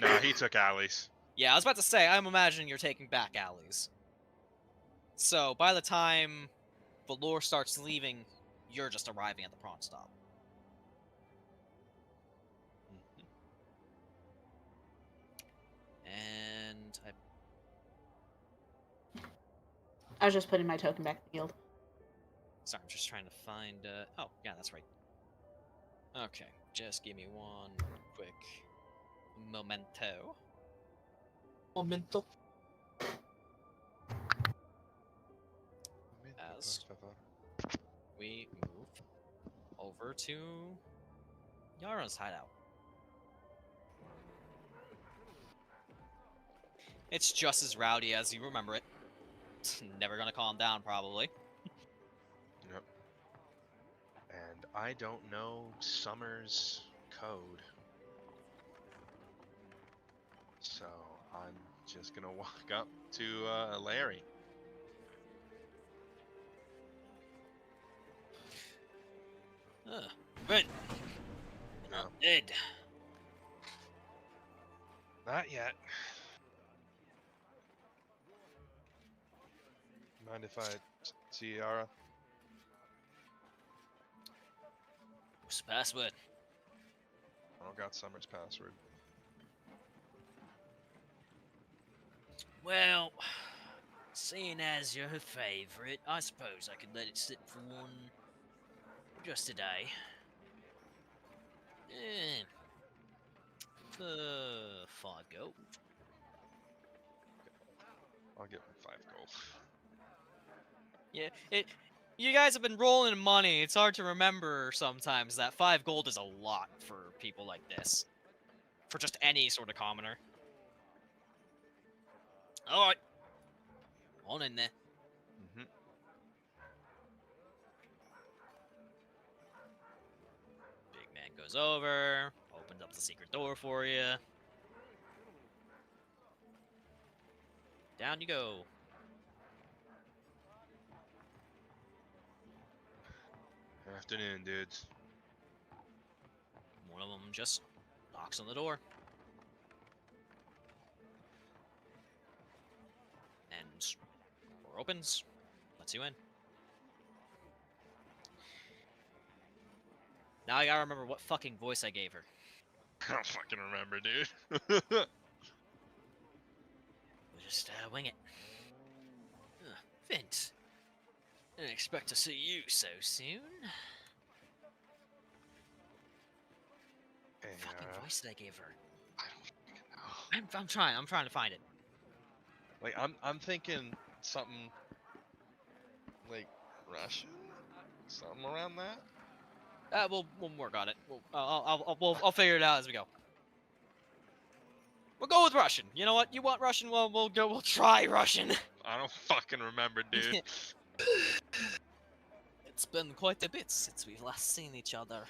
No, he took Allie's. Yeah, I was about to say, I'm imagining you're taking back alleys. So, by the time Valor starts leaving, you're just arriving at the prawn stop. And I was just putting my token back in the guild. sorry, I'm just trying to find, oh, yeah, that's right. Okay, just give me one quick momento. Momental. As we move over to Yara's hideout. It's just as rowdy as you remember it. Never gonna calm down, probably. Yep. And I don't know Summer's code. So I'm just gonna walk up to Larry. Good. No. Not dead. Not yet. Mind if I see Yara? What's the password? I don't got Summer's password. Well, seeing as you're her favorite, I suppose I could let it sit for one. Just today. Yeah. For 5 gold. I'll give him 5 gold. Yeah, you guys have been rolling money. It's hard to remember sometimes that 5 gold is a lot for people like this. For just any sort of commoner. Alright. On in there. Mm-hmm. Big man goes over, opens up the secret door for you. Down you go. Afternoon, dudes. One of them just knocks on the door. And door opens, lets you in. Now I gotta remember what fucking voice I gave her. I don't fucking remember, dude. We'll just wing it. Vint. Didn't expect to see you so soon. Fucking voice did I give her? I don't I'm trying. I'm trying to find it. Like I'm thinking something like Russian, something around that. We'll work on it. I'll figure it out as we go. We'll go with Russian. You know what? You want Russian? Well, we'll try Russian. I don't fucking remember, dude. It's been quite a bit since we've last seen each other.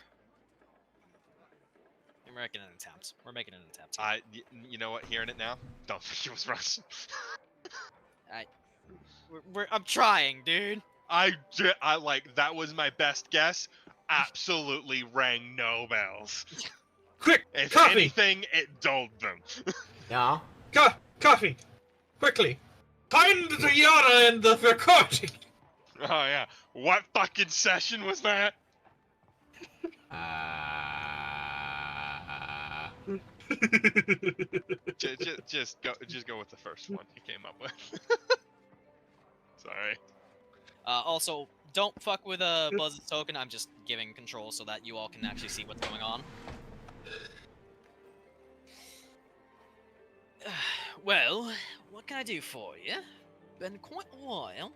We're making an attempt. We're making an attempt. You know what? Hearing it now, don't think it was Russian. I'm trying, dude. I like that was my best guess. Absolutely rang no bells. Quick, If coffee! anything, it dulled them. Yeah. Coffee! Quickly! Find the Yara and the recording! Oh yeah. What fucking session was that? Just go with the first one he came up with. Sorry. Also, don't fuck with Buzz's token. I'm just giving control so that you all can actually see what's going on. Well, what can I do for you? Been quite a while.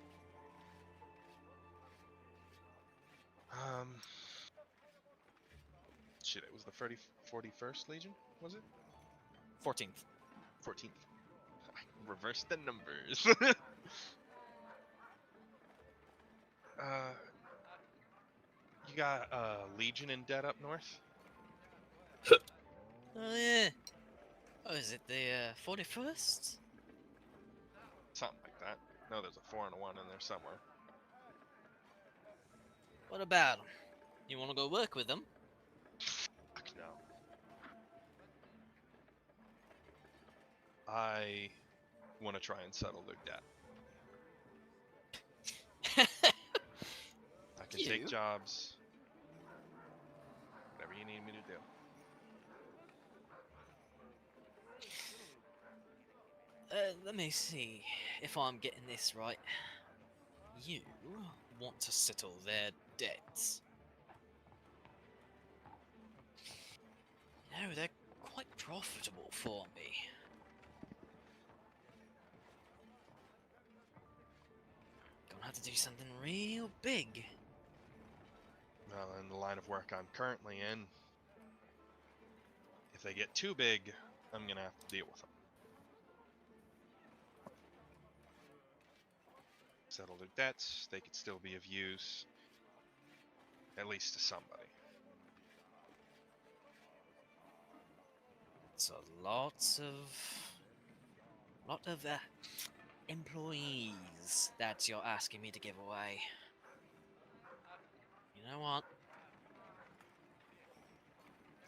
Shit, it was the 41st Legion, was it? 14th. 14th. I reversed the numbers. You got Legion and Dead up north? Oh yeah. Oh, is it the 41st? Something like that. No, there's a 4 and a 1 in there somewhere. What about them? You want to go work with them? Fuck no. I want to try and settle their debt. I can take jobs. Whatever you need me to do. Let me see if I'm getting this right. You want to settle their debts. No, they're quite profitable for me. Gonna have to do something real big. Well, in the line of work I'm currently in, if they get too big, I'm gonna have to deal with them. Settle their debts, they could still be of use, at least to somebody. So lot of employees that you're asking me to give away. You know what?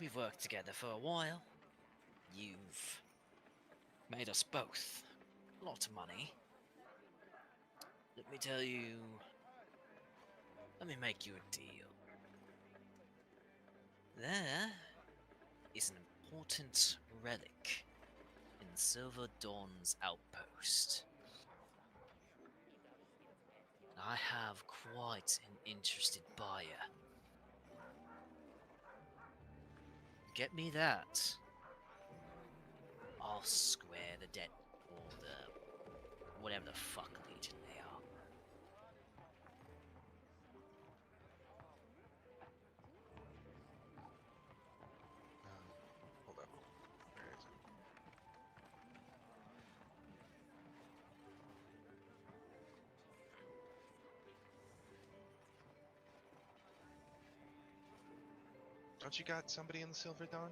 We've worked together for a while. You've made us both a lot of money. Let me tell you. Let me make you a deal. There is an important relic in Silver Dawn's outpost. I have quite an interested buyer. Get me that. I'll square the debt or the whatever the fuck legion they are. Hold up. Where is it? Don't you got somebody in the Silver Dawn?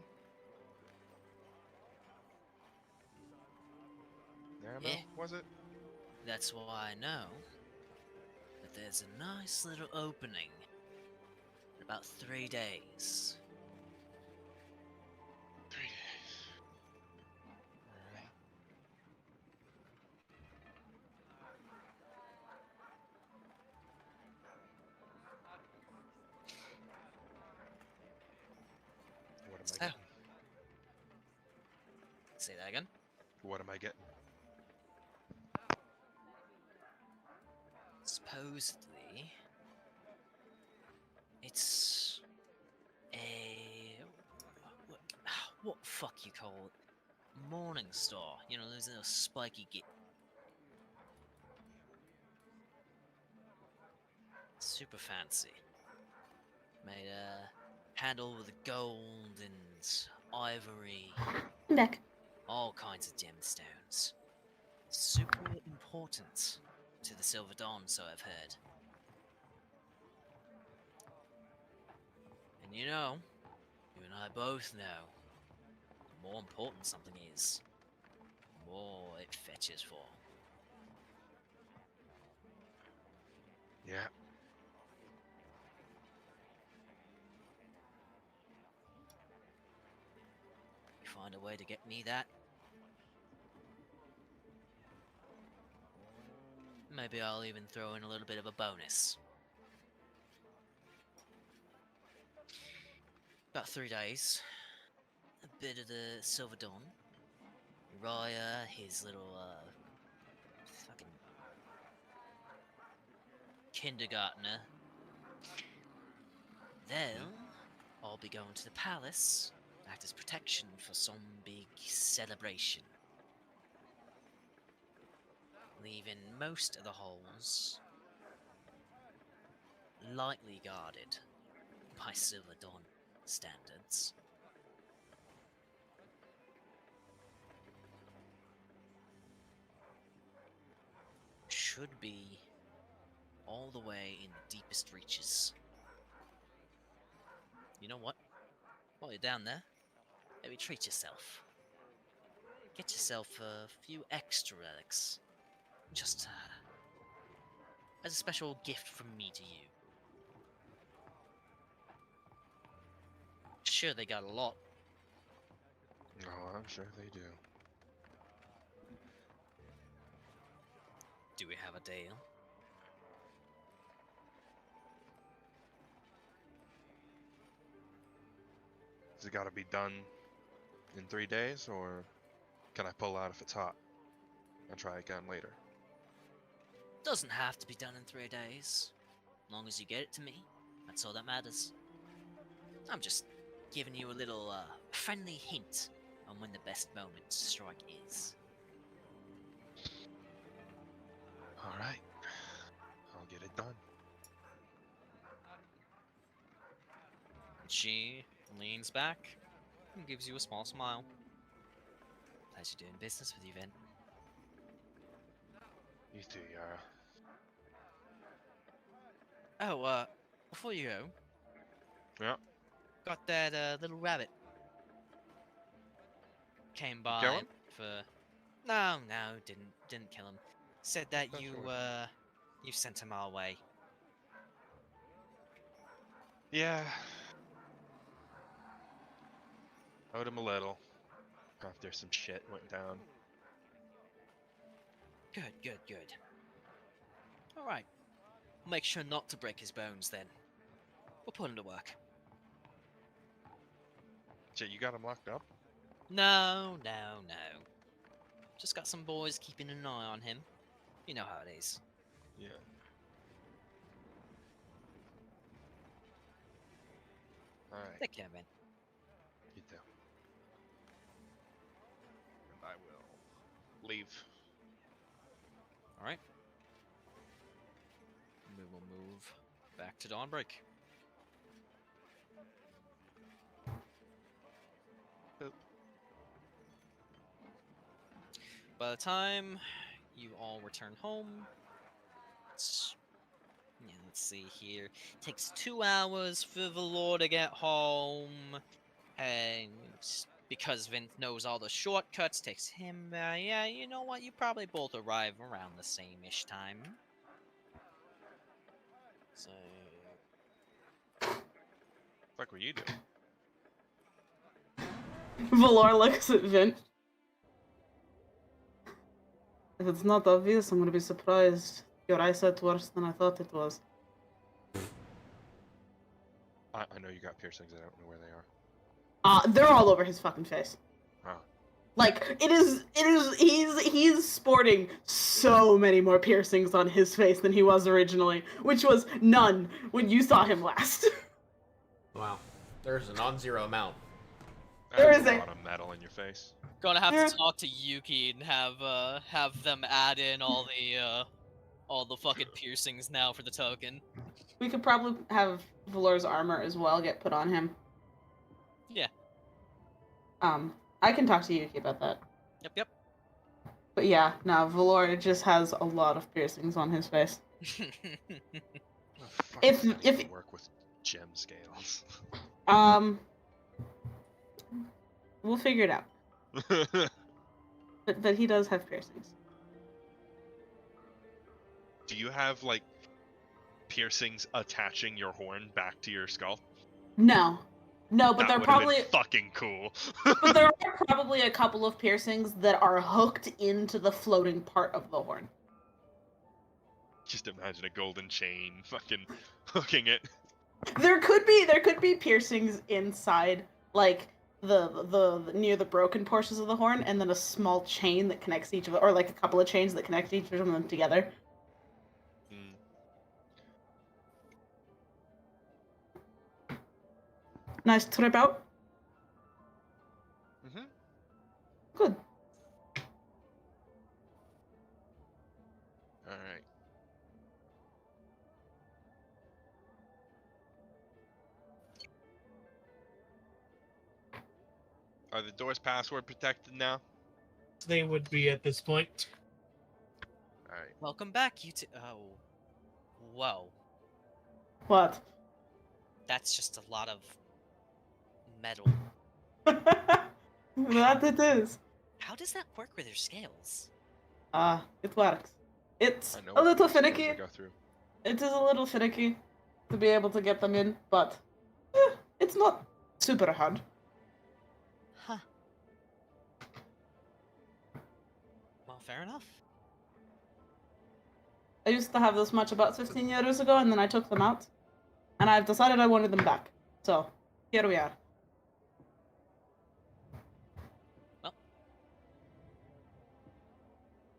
Naramo, Yeah. was it? That's why I know that there's a nice little opening in about 3 days. 3 days. Alright. What am I So. getting? Say that again. What am I getting? Supposedly, it's a what fuck you call it? Morning Star. You know, those little spiky git. Super fancy. Made a handle with gold and ivory. I'm back. All kinds of gemstones. Super important to the Silver Dawn, so I've heard. And you know, you and I both know, the more important something is, the more it fetches for. Yeah. You find a way to get me that? Maybe I'll even throw in a little bit of a bonus. About 3 days. A bit of the Silver Dawn. Uriah, his little, fucking kindergartner. Then, I'll be going to the palace, act as protection for some big celebration. Leaving most of the halls lightly guarded by Silver Dawn standards. Should be all the way in the deepest reaches. You know what? While you're down there, maybe treat yourself. Get yourself a few extra relics. Just as a special gift from me to you. Sure, they got a lot. Oh, I'm sure they do. Do we have a deal? Has it got to be done in 3 days, or can I pull out if it's hot and try again later? Doesn't have to be done in 3 days. As long as you get it to me, that's all that matters. I'm just giving you a little friendly hint on when the best moment to strike is. Alright. I'll get it done. She leans back and gives you a small smile. Pleasure doing business with you, Vint. You too, Yara. Oh, before you go. Yeah. Got that little rabbit. Came by Kill him? for. No, didn't kill him. Said that That's you right. you sent him our way. Yeah. Owed him a little. After some shit went down. Good. All right. Make sure not to break his bones then. We'll put him to work. Shit, you got him locked up? No. Just got some boys keeping an eye on him. You know how it is. Yeah. Alright, Take care, man. you too. And I will leave. All right. We will move back to Dawnbreak. Boop. By the time you all return home, let's see here. Takes 2 hours for Valor to get home, and because Vint knows all the shortcuts, takes him. Yeah, you know what? You probably both arrive around the same-ish time. So Fuck were you doing? Valor looks at Vint. If it's not obvious, I'm gonna be surprised. Your eyesight's worse than I thought it was. I know you got piercings, I don't know where they are. They're all over his fucking face. Oh. Like, he's sporting so many more piercings on his face than he was originally, which was none when you saw him last. Wow. There's a non-zero amount. There That's is a a- lot of metal in your face. Gonna have Yeah. to talk to Yuki and have them add in all the fucking piercings now for the token. We could probably have Valor's armor as well get put on him. Yeah. I can talk to Yuki about that. Yep. But yeah, no, Valor just has a lot of piercings on his face. Oh, fuck, If- I can't if- even work with gem scales. We'll figure it out. But he does have piercings. Do you have like piercings attaching your horn back to your skull? No, but That they're would've probably been fucking cool. but there are probably a couple of piercings that are hooked into the floating part of the horn. Just imagine a golden chain fucking hooking it. There could be piercings inside, like the near the broken portions of the horn, and then a small chain that connects each of them, or like a couple of chains that connect each of them together. Mm. Nice trip out. Mhm. Good. All right. Are the doors password protected now? They would be at this point. All right. Welcome back, you two. Oh. Whoa. What? That's just a lot of metal. That it is. How does that work with your scales? It works. It's I know a what little scales I finicky. go through. It is a little finicky to be able to get them in, but it's not super hard. Huh. Well, fair enough. I used to have this much about 15 years ago, and then I took them out, and I've decided I wanted them back. So, here we are.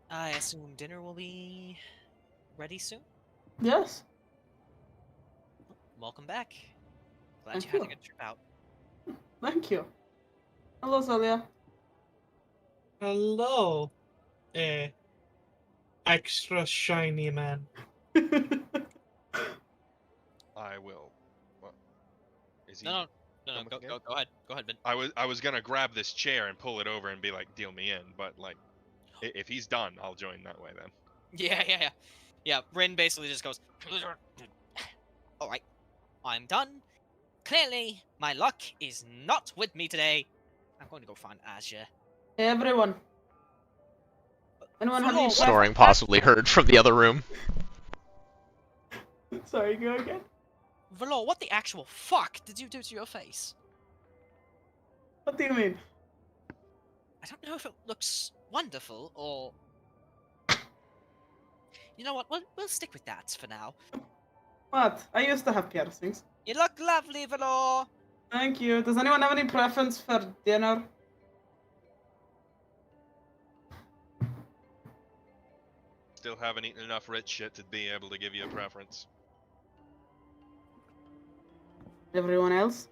I assume dinner will be ready soon? Yes. Welcome back. Glad Thank you had a you. good trip out. Thank you. Hello, Tsalia. Hello, extra shiny man. I will. What? Is he? No, done with go, the game? go ahead. Go ahead, Vin. I was gonna grab this chair and pull it over and be like, deal me in, but like, if he's done, I'll join that way then. Yeah. Yeah, Rin basically just goes, alright, I'm done. Clearly, my luck is not with me today. I'm going to go find Azure. Hey, everyone. Anyone have Hello, any Snoring possibly heard from the other room. Sorry, go again. Valor, what the actual fuck did you do to your face? What do you mean? I don't know if it looks wonderful or... You know what, we'll stick with that for now. What? I used to have piercings. You look lovely, Valor! Thank you. Does anyone have any preference for dinner? Still haven't eaten enough rich shit to be able to give you a preference. Everyone else?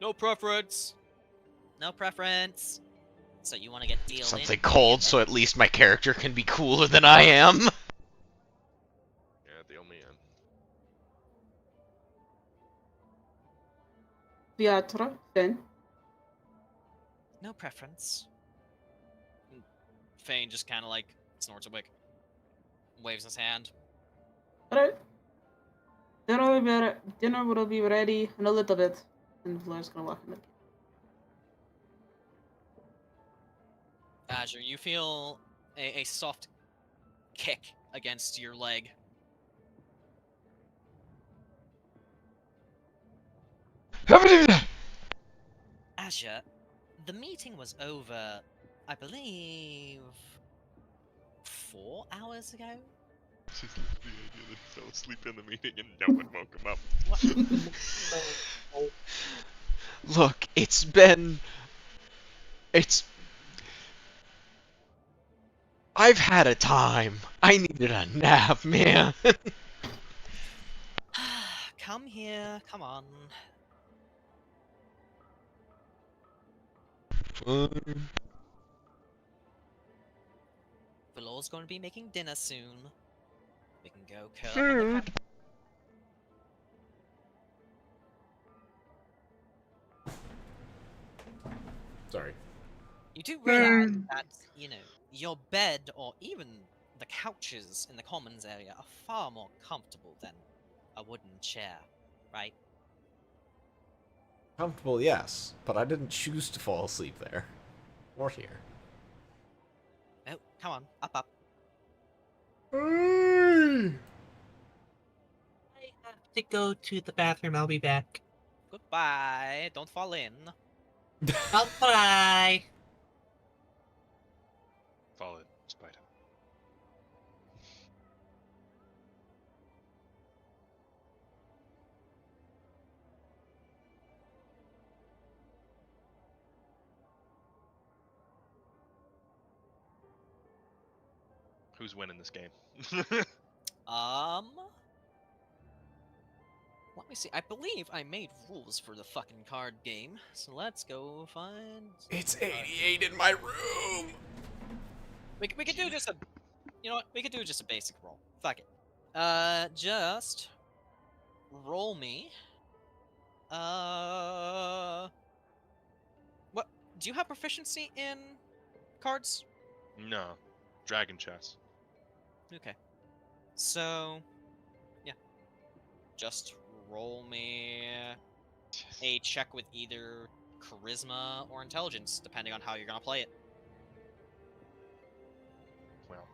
No preference. No preference. So you want to get dealed in? Something cold, so at least my character can be cooler than I am. Yeah, deal me in. Piatra? Then? No preference. Fane just kind of like snorts a wick, waves his hand. Alright. Dinner will be ready in a little bit. And Valor's gonna walk in the Azure, you feel a soft kick against your leg. Azure, the meeting was over, I believe, 4 hours ago? Just the idea that he fell asleep in the meeting and no one woke him up. What? Look, I've had a time. I needed a nap, man. Come here, come on. Fine. Valor's going to be making dinner soon. We can go curl up on the couch. Sorry. You do realize that, you know, your bed or even the couches in the commons area are far more comfortable than a wooden chair, right? Comfortable, yes, but I didn't choose to fall asleep there. Or here. Oh, come on, up. I have to go to the bathroom. I'll be back. Goodbye, don't fall in. I'll try. Fall in, Spider. Who's winning this game? Let me see. I believe I made rules for the fucking card game, so let's go find. It's 88 in my room! We could do just a. You know what? We could do just a basic roll. Fuck it. Just roll me. What? Do you have proficiency in cards? No. Dragon chess. Okay. So, yeah. Just roll me a check with either charisma or intelligence, depending on how you're gonna play it. Well,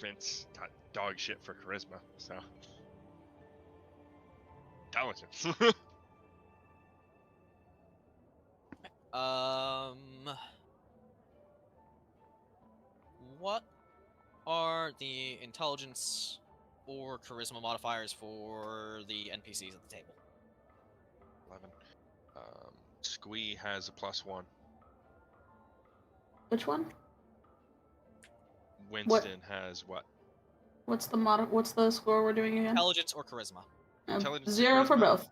Vince got dog shit for charisma, so. Intelligence. What are the intelligence or charisma modifiers for the NPCs at the table? 11. Squee has a +1. Which one? Winston has what? What's the score we're doing again? Intelligence or charisma? Intelligence or 0 for charisma?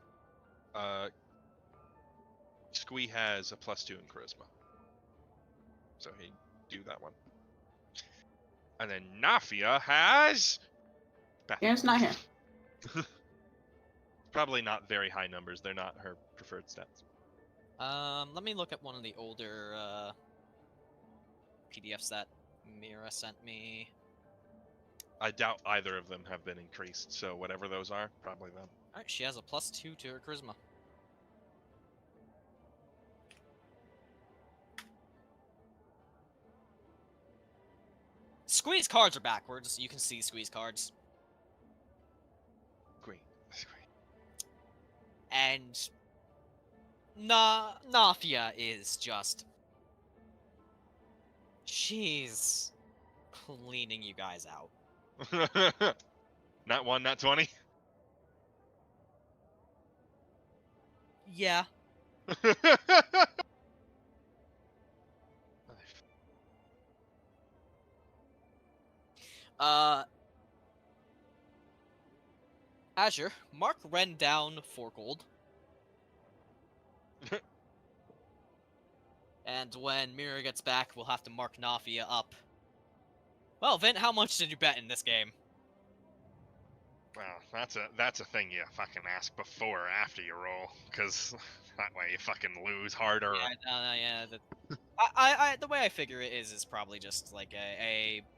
both. Squee has a +2 in charisma. So he'd do that one. And then Nafia has... Aaron's not here. Probably not very high numbers. They're not her preferred stats. Let me look at one of the older PDFs that Myra sent me. I doubt either of them have been increased, so whatever those are, probably them. Alright, she has a +2 to her charisma. Squeeze cards are backwards. You can see squeeze cards. Squee. And Nafia is just... She's cleaning you guys out. Not 1, not 20. Yeah. Azure, mark Ren down 4 gold. And when Myra gets back, we'll have to mark Nafia up. Well, Vint, how much did you bet in this game? Well, that's a thing you fucking ask before or after you roll, because that way you fucking lose harder. Yeah, yeah. The way I figure it is probably just like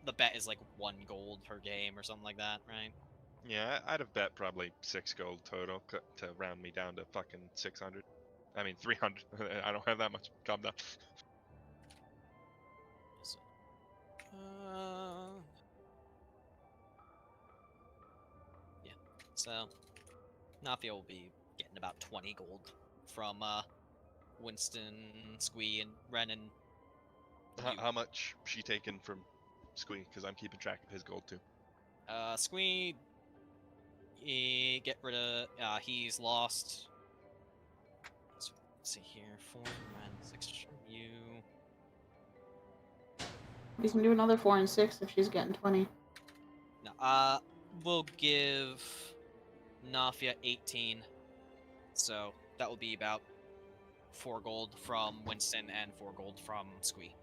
the bet is like 1 gold per game or something like that, right? Yeah, I'd have bet probably 6 gold total to round me down to fucking 600. I mean 300. I don't have that much. Calm down. So, yeah. So Nafia will be getting about 20 gold from Winston, Squee, and Ren and you. How much she taken from Squee? Because I'm keeping track of his gold too. Squee, get rid of. He's lost. Let's see here. 4 from Ren, 6 from you. We can do another 4 and 6 if she's getting 20. No, we'll give Nafia 18. So that will be about 4 gold from Winston and 4 gold from Squee.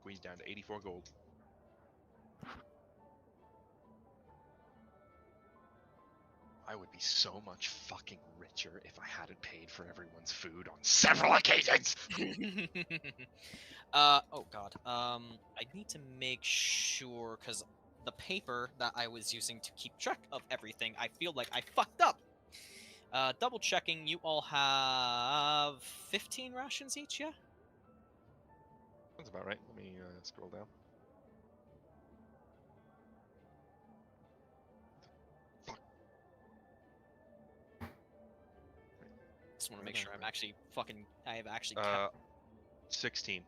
Squeeze down to 84 gold. I would be so much fucking richer if I hadn't paid for everyone's food on several occasions! Oh god. I need to make sure, because the paper that I was using to keep track of everything, I feel like I fucked up. Double checking, you all have 15 rations each, yeah? That's about right. Let me scroll down. Just want to make sure I'm actually fucking. I have actually 16.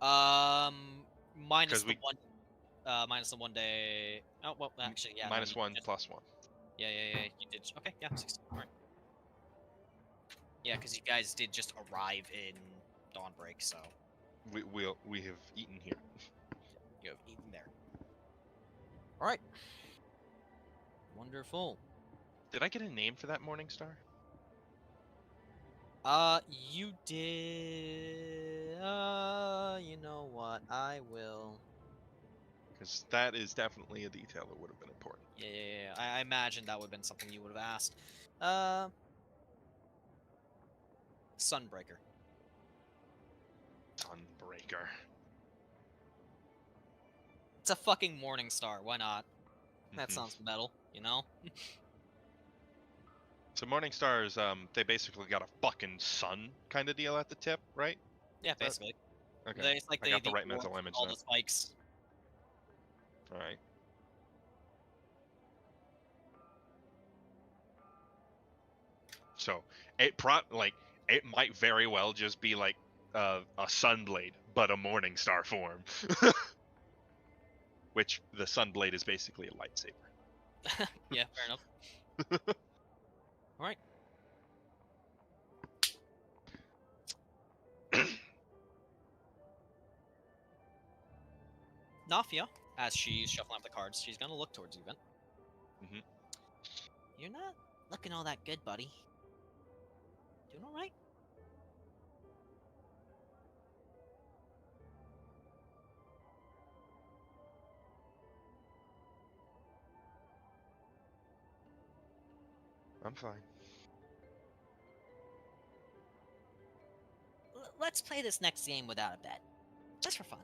Minus 'Cause the one. Minus the 1 day. Oh well, actually, yeah. Minus no, 1 did. plus 1. Yeah. You did. Okay, yeah, 16. All right. Yeah, because you guys did just arrive in Dawnbreak, so We have eaten here. you have eaten there. All right. Wonderful. Did I get a name for that morning star? You did. You know what? I will. Because that is definitely a detail that would have been important. Yeah. I imagine that would have been something you would have asked. Sunbreaker. Sunbreaker. It's a fucking morning star. Why not? That Mhm. sounds metal, you know? So morning stars, they basically got a fucking sun kind of deal at the tip, right? Yeah, basically. Okay. It's like I got the right orb mental with image all then. the spikes. All right. So it it might very well just be like a sunblade, but a morning star form. Which the sunblade is basically a lightsaber. Yeah, fair enough. Alright. Nafia, as she's shuffling up the cards, she's gonna look towards you, Vint. Mhm. You're not looking all that good, buddy. Doing alright? I'm fine. Let's play this next game without a bet. Just for fun.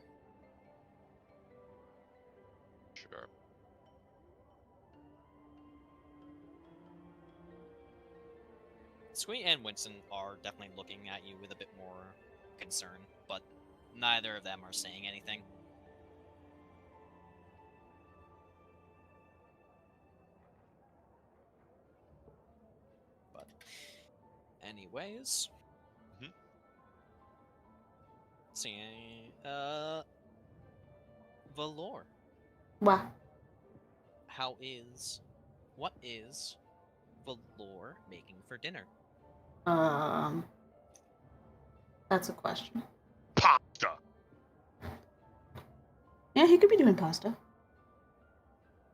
Sure. Squee and Winston are definitely looking at you with a bit more concern, but neither of them are saying anything. But, anyways, see, Valor. What? What is Valor making for dinner? That's a question. Pasta. Yeah, he could be doing pasta.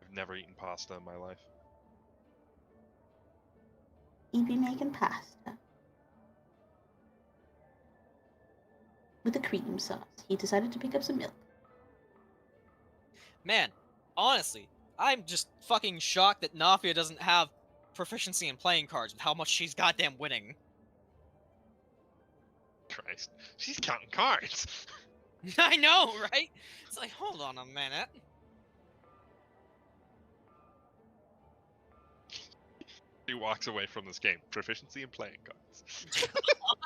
I've never eaten pasta in my life. He'd be making pasta. With a cream sauce. He decided to pick up some milk. Man, honestly, I'm just fucking shocked that Nafia doesn't have proficiency in playing cards with how much she's goddamn winning. Christ. She's counting cards. I know, right? It's like, hold on a minute. She walks away from this game. Proficiency in playing cards.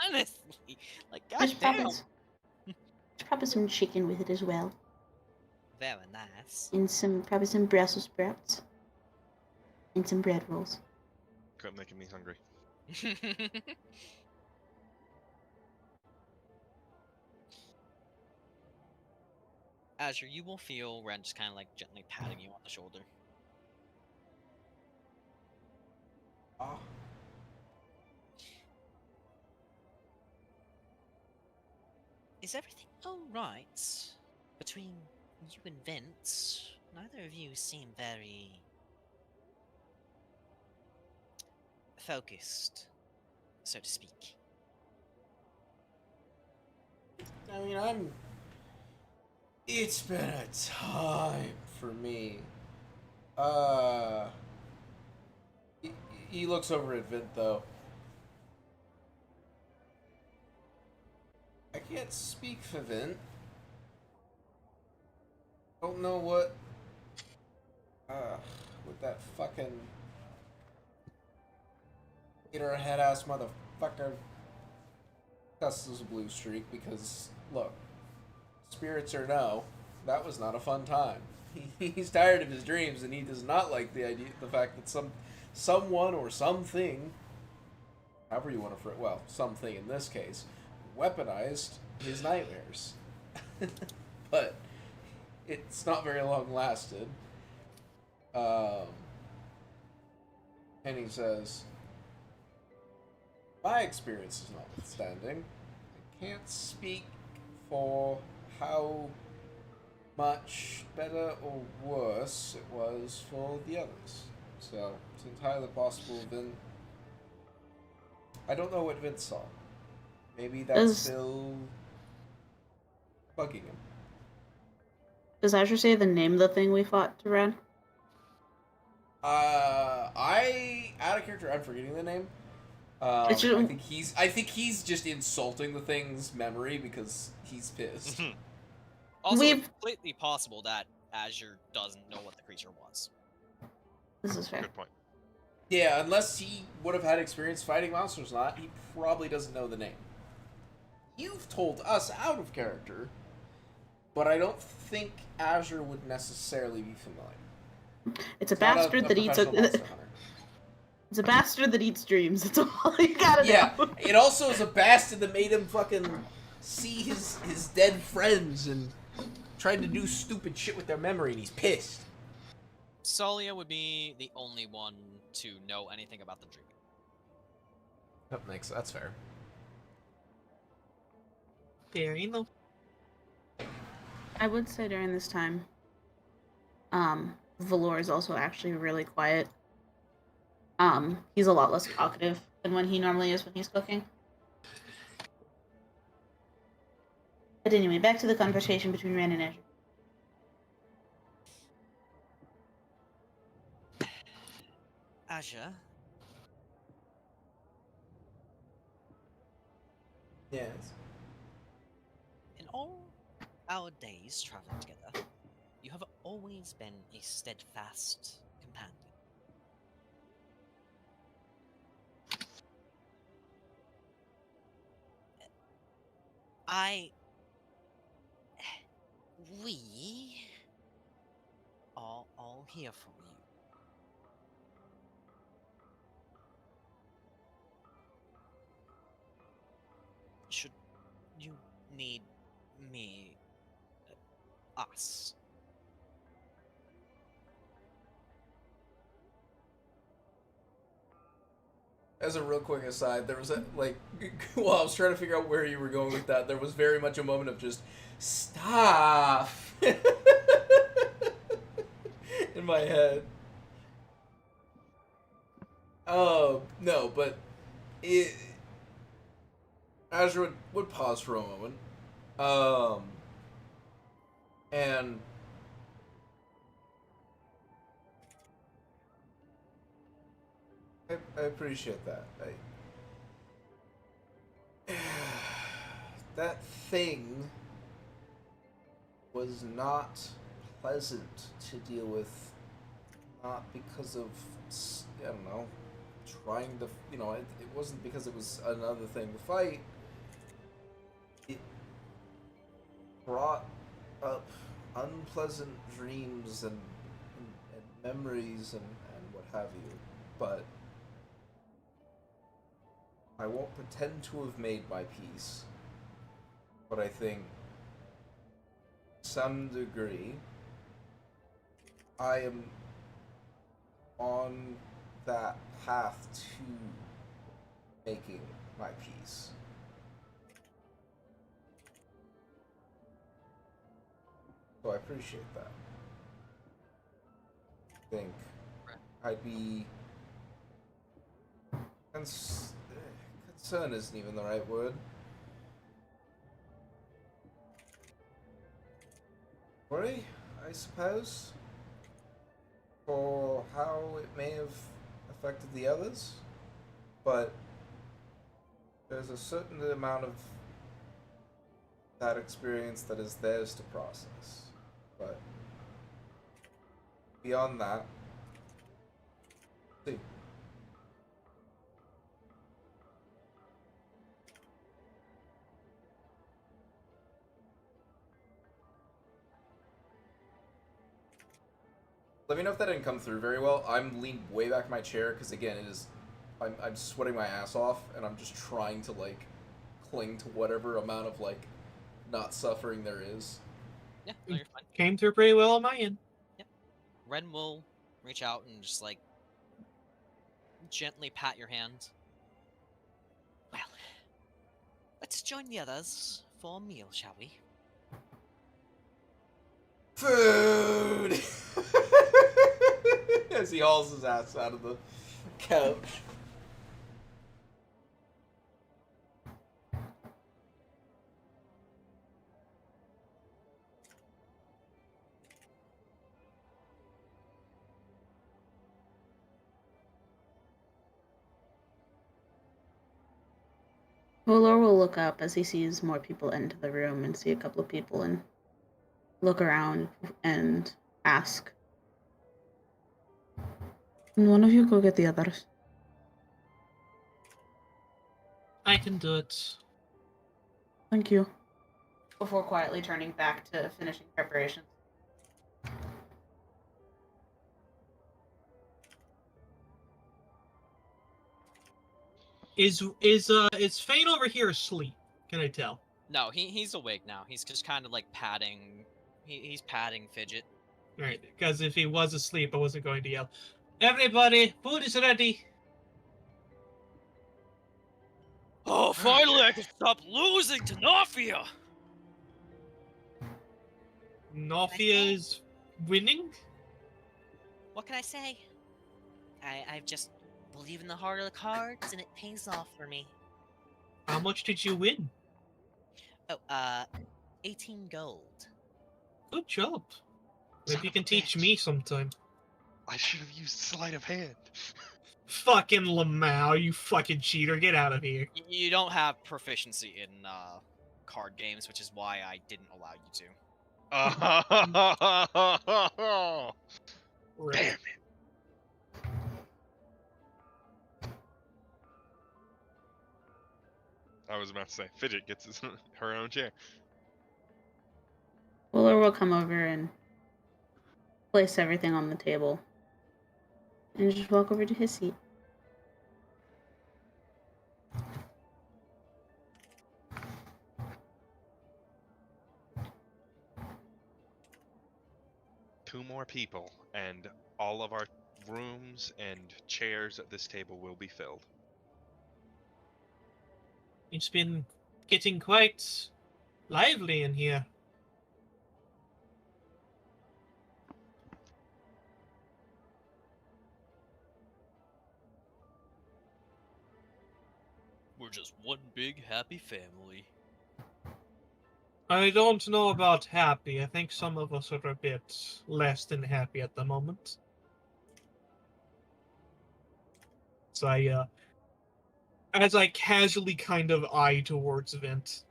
Honestly, like, There's goddamn. probably some chicken with it as well. Very nice. And probably some Brussels sprouts. And some bread rolls. Quit making me hungry. Azure, you will feel Ren just kind of like gently patting you on the shoulder. Is everything alright between you and Vince? Neither of you seem very focused, so to speak. I mean, it's been a time for me. He looks over at Vint, though. I can't speak for Vint. Don't know what... with that fucking... head-ass motherfucker... cusses a blue streak, because, look, spirits or no, that was not a fun time. He's tired of his dreams, and he does not like the fact that someone or something, however you want to something in this case, weaponized his nightmares. But it's not very long lasted. And he says, my experience is notwithstanding, I can't speak for how much better or worse it was for the others. So, it's entirely possible Vint... I don't know what Vint saw. Maybe that's still bugging him. Does Azure say the name of the thing we fought to Red? Out of character, I'm forgetting the name. I think he's just insulting the thing's memory because he's pissed. Also, it's completely possible that Azure doesn't know what the creature was. This is fair. Good point. Yeah, unless he would have had experience fighting monsters or not, he probably doesn't know the name. You've told us out of character, but I don't think Azure would necessarily be familiar. It's a bastard that eats It's a bastard that eats dreams. That's all you gotta know. It also is a bastard that made him fucking see his dead friends and tried to do stupid shit with their memory, and he's pissed. Tsalia would be the only one to know anything about the dream. That's fair. Fair enough. I would say during this time, Valor is also actually really quiet. He's a lot less talkative than when he normally is when he's cooking. But anyway, back to the conversation between Ren and Azure. Azure? Yes. In all our days traveling together, you have always been a steadfast companion. We are all here for you. Should you need me, us? As a real quick aside, there was while I was trying to figure out where you were going with that, there was very much a moment of just, stop! In my head. Oh, no, but Azure would pause for a moment. And I appreciate that. That thing was not pleasant to deal with, not because of, I don't know, trying to, it wasn't because it was another thing to fight. It brought up unpleasant dreams and memories and what have you, but I won't pretend to have made my peace, but I think, to some degree, I am on that path to making my peace. So I appreciate that. I think I'd be Concern isn't even the right word. Worry, I suppose, for how it may have affected the others, but there's a certain amount of that experience that is theirs to process. But beyond that, see. Let me know if that didn't come through very well. I'm leaned way back in my chair because again, I'm sweating my ass off and I'm just trying to like cling to whatever amount of like not suffering there is. Yeah, no, you're fine. Came through pretty well on my end. Yep. Ren will reach out and just like gently pat your hand. Well, let's join the others for a meal, shall we? Food! As he hauls his ass out of the couch. Volor will look up as he sees more people enter the room and see a couple of people and look around and ask. Can one of you go get the others? I can do it. Thank you. Before quietly turning back to finishing preparations. Is Fane over here asleep? Can I tell? No, he's awake now. He's just kind of like patting. He's patting Fidget. Alright, because if he was asleep, I wasn't going to yell. Everybody, food is ready. Oh, finally I can stop losing to Nafia! Nafia is winning? What can I say? I just believe in the heart of the cards, and it pays off for me. How much did you win? Oh, 18 gold. Good job. Son Maybe you of a can teach bitch. me sometime. I should have used sleight of hand. Fucking Lamau, you fucking cheater. Get out of here. You don't have proficiency in card games, which is why I didn't allow you to. Right. Damn it. I was about to say, Fidget gets her own chair. Volor will come over and place everything on the table. And just walk over to his seat. Two more people, and all of our rooms and chairs at this table will be filled. It's been getting quite lively in here. We're just one big happy family. I don't know about happy. I think some of us are a bit less than happy at the moment. So as I casually kind of eye towards Vint.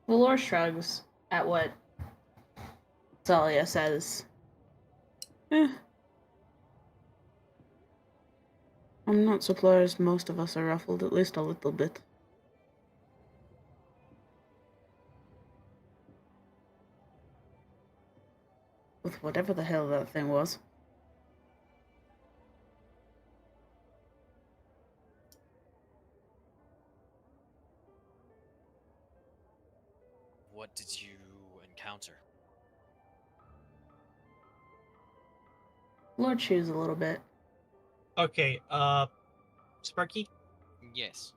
Volor shrugs at what Tsalia says. I'm not surprised most of us are ruffled, at least a little bit. With whatever the hell that thing was. What did you encounter? Lord chews a little bit. Okay, Sparky, Yes.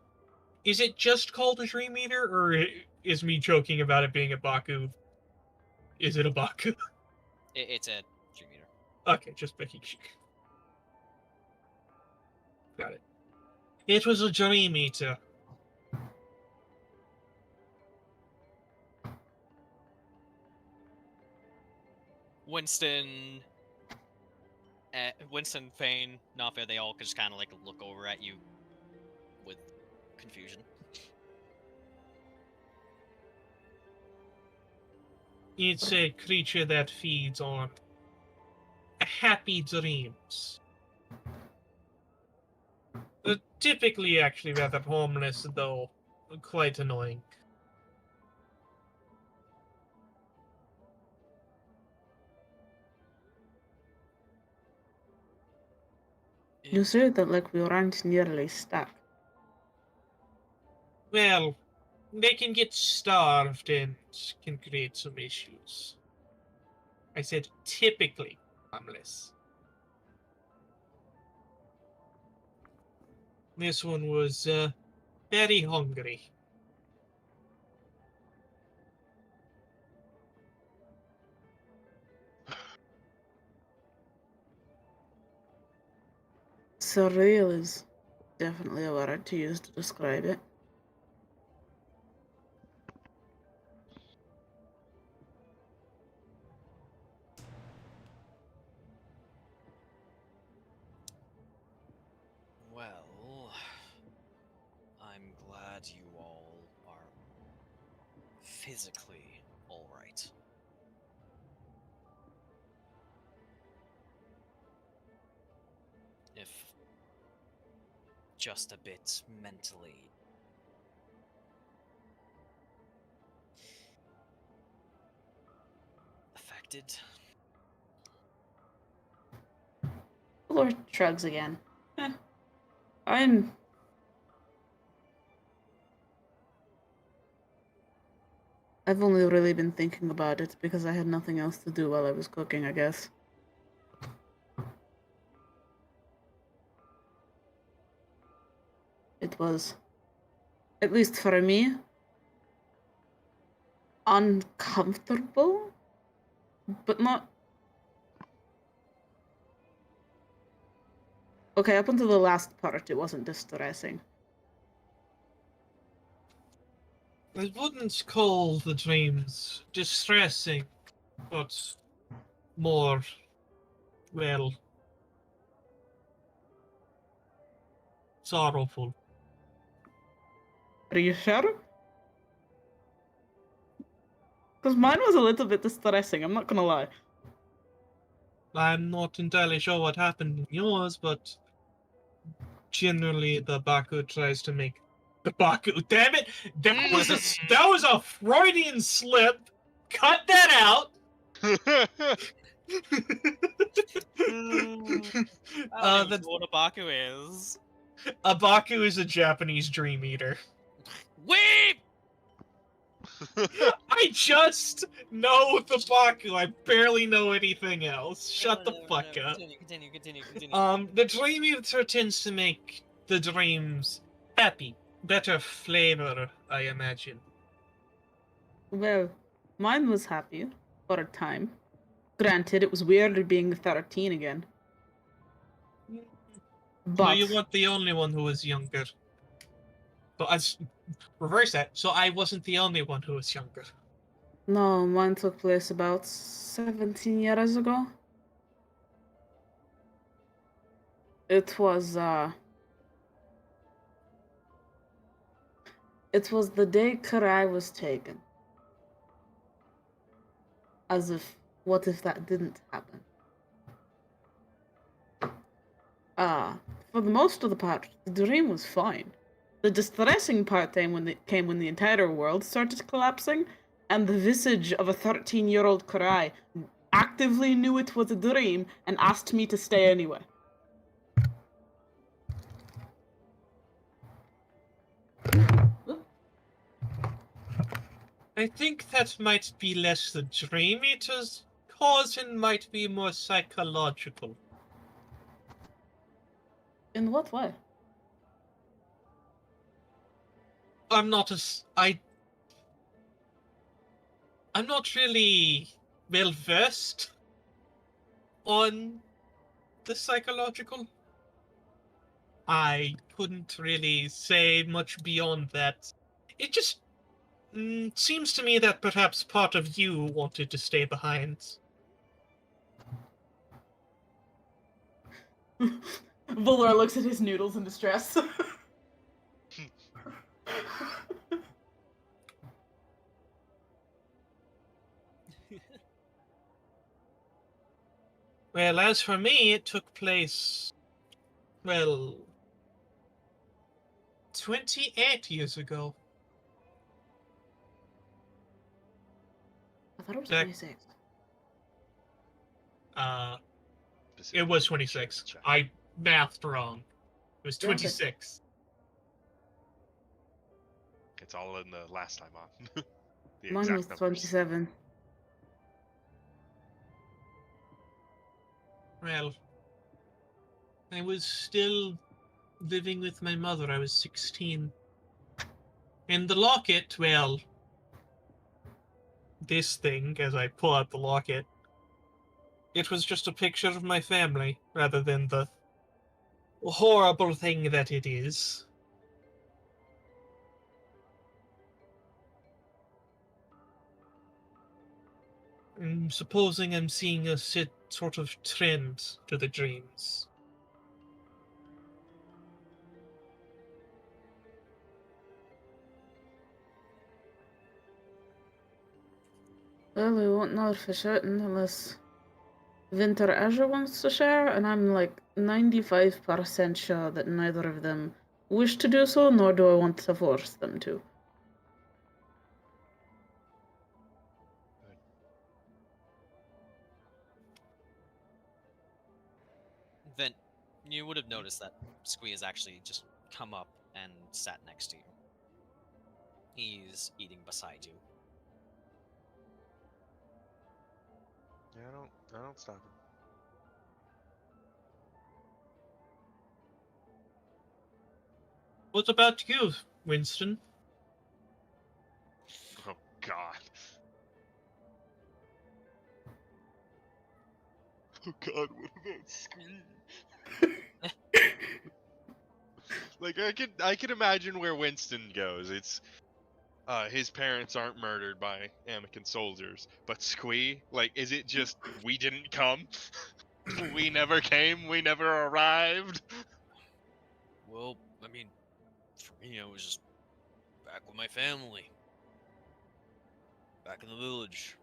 Is it just called a Dream Eater, or is me joking about it being a Baku? Is it a Baku? It's a Dream Eater. Okay, just making sure. Got it. It was a Dream Eater. Winston, Fane, Nafa, they all just kind of like look over at you with confusion. It's a creature that feeds on happy dreams. Typically, actually, rather harmless, though quite annoying. You said that like we weren't nearly stuck. Well, they can get starved and can create some issues. I said typically harmless. This one was very hungry. Surreal is definitely a word to use to describe it. Well, I'm glad you all are physically all right. If just a bit mentally affected. Lord shrugs again. I've only really been thinking about it because I had nothing else to do while I was cooking, I guess. It was, at least for me, uncomfortable, but not... Okay, up until the last part, it wasn't distressing. I wouldn't call the dreams distressing, but more, well, sorrowful. Are you sure? Because mine was a little bit distressing, I'm not gonna lie. I'm not entirely sure what happened in yours, but generally the Baku tries to make the Baku. Damn it! That was a Freudian slip. Cut that out. That's what a Baku is. A Baku is a Japanese dream eater. Weep! I just know the Baku. I barely know anything else. Shut the fuck up. Continue. The dream eater tends to make the dreams happy, better flavor, I imagine. Well, mine was happy for a time. Granted, it was weird being 13 again. So But you weren't the only one who was younger. But as reverse that, so I wasn't the only one who was younger. no, mine took place about 17 years ago. It was the day Karai was taken. As if, what if that didn't happen? For the most of the part, the dream was fine. The distressing part came when the entire world started collapsing, and the visage of a 13-year-old Karai actively knew it was a dream and asked me to stay anyway. I think that might be less the dream eater's cause and might be more psychological. In what way? I'm not as I'm not really well versed on the psychological. I couldn't really say much beyond that. It just seems to me that perhaps part of you wanted to stay behind. Valor looks at his noodles in distress. Well, as for me, it took place, well, 28 years ago. I thought it was That- 26. It was 26. I mathed wrong. It was Yeah, okay. 26. It's all in the last time on. The Mine exact was numbers. 27. Well, I was still living with my mother. I was 16. And the locket, well, this thing, as I pull out the locket, it was just a picture of my family, rather than the horrible thing that it is. I'm supposing I'm seeing a sort of trend to the dreams. Well, we won't know for certain unless Vint or Azure wants to share, and I'm like 95% sure that neither of them wish to do so, nor do I want to force them to. Vint, you would have noticed that Squee has actually just come up and sat next to you. He's eating beside you. Yeah, I don't stop him. What about you, Winston? Oh God. Oh God, what about Squee? Like I could imagine where Winston goes. It's his parents aren't murdered by Anakin soldiers, but Squee, like, is it just we didn't come? We never came, we never arrived? Well, I mean, for me, I was just back with my family. Back in the village.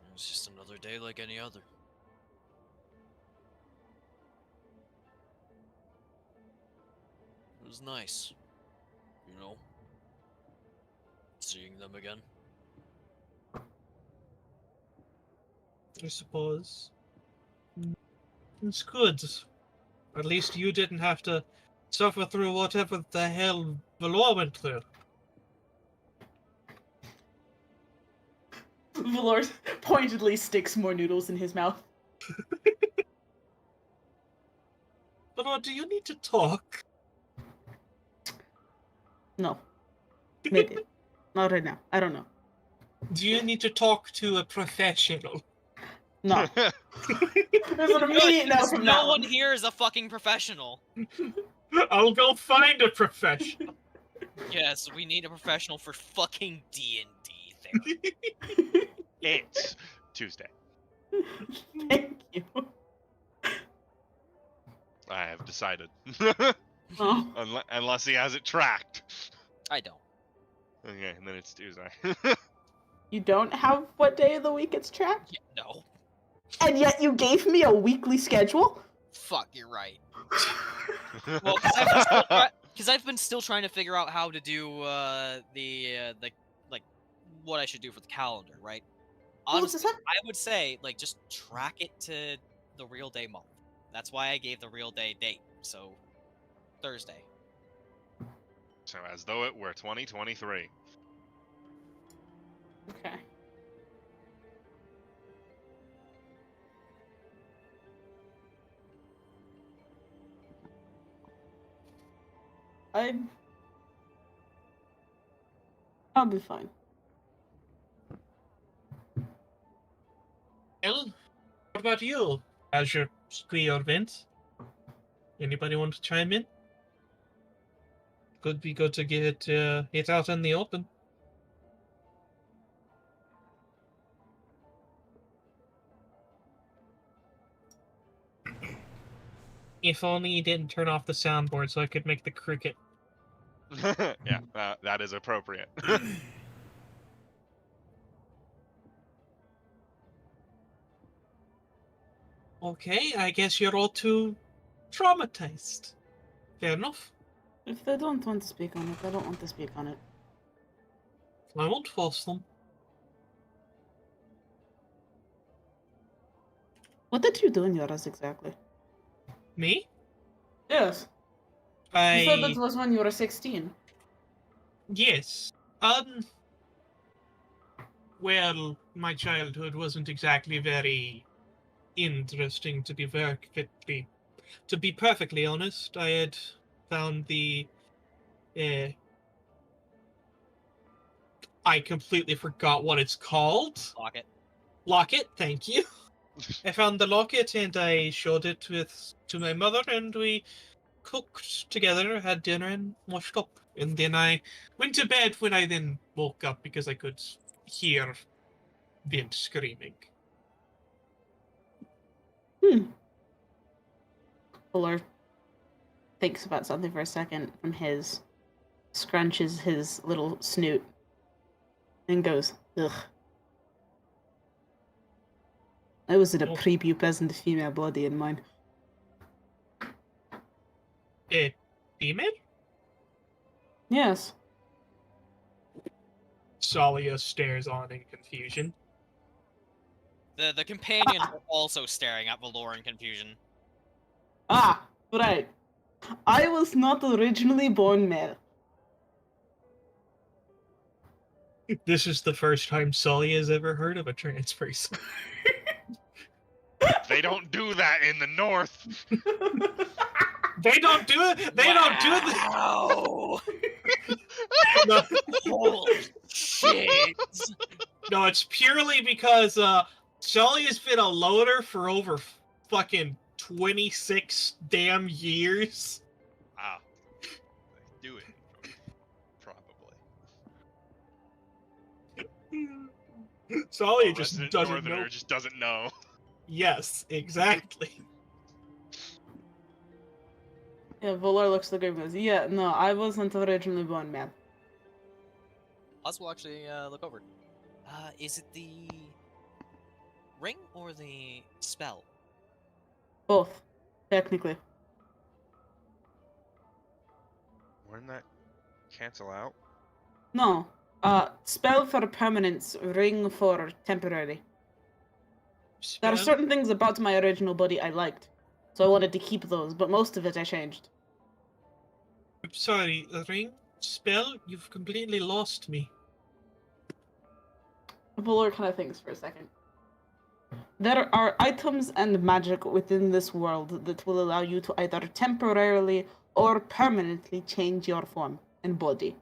It was just another day like any other. It was nice. You know? Seeing them again. I suppose. It's good. At least you didn't have to suffer through whatever the hell Valor went through. Valor pointedly sticks more noodles in his mouth. Valor, do you need to talk? No. Maybe. Not right now. I don't know. Do you need to talk to a professional? No. There's an immediate no from no that one one. here is a fucking professional. I'll go find a professional. Yes, we need a professional for fucking D&D therapy. It's Tuesday. Thank you. I have decided. Oh. Unless he has it tracked. I don't. Okay, and then it's Tuesday. You don't have what day of the week it's tracked? Yeah, no. And yet you gave me a weekly schedule? Fuck, you're right. Well, because I've been still trying to figure out how to do the like what I should do for the calendar, right? Well, Honestly, it's a- I would say like just track it to the real day month. That's why I gave the real day date. So Thursday. So as though it were 2023. Okay. I'll be fine. Well, what about you, Azure Squee or Vint? Anybody want to chime in? Could be good to get it out in the open. If only you didn't turn off the soundboard so I could make the cricket. Yeah, that is appropriate. Okay, I guess you're all too traumatized. Fair enough. If they don't want to speak on it, I don't want to speak on it. I won't force them. What did you do in yours exactly? Me? Yes. You said that I... was when you were 16. Yes. Well, my childhood wasn't exactly very interesting, to be perfectly honest. I had found the I completely forgot what it's called. Locket. Locket, thank you. I found the locket and I showed it to my mother, and we cooked together, had dinner, and washed up. And then I went to bed when I then woke up because I could hear Vint screaming. Fuller thinks about something for a second from scrunches his little snoot, and goes, ugh. I was in a prepubescent female body in mine. Female? Yes. Tsalia stares on in confusion. The companions are also staring at Valor in confusion. Ah, right. I was not originally born male. This is the first time Tsalia has ever heard of a trans person. They don't do that in the north. They don't do it. They don't do it. Wow! No, Holy shit! no, it's purely because Tsalia been a loader for over fucking 26 damn years. Ah, they do it. Probably. Tsalia A just resident doesn't northerner know. just doesn't know. Yes, exactly. Yeah, Volar looks at the game and goes, yeah, no, I wasn't originally born male. Us will actually look over. Is it the ring or the spell? Both, technically. Wouldn't that cancel out? No. Spell for permanence, ring for temporary. There are Spell? certain things about my original body I liked, so I wanted to keep those, but most of it I changed. Sorry, ring? Spell? You've completely lost me. Volar kind of thinks for a second. There are items and magic within this world that will allow you to either temporarily or permanently change your form and body.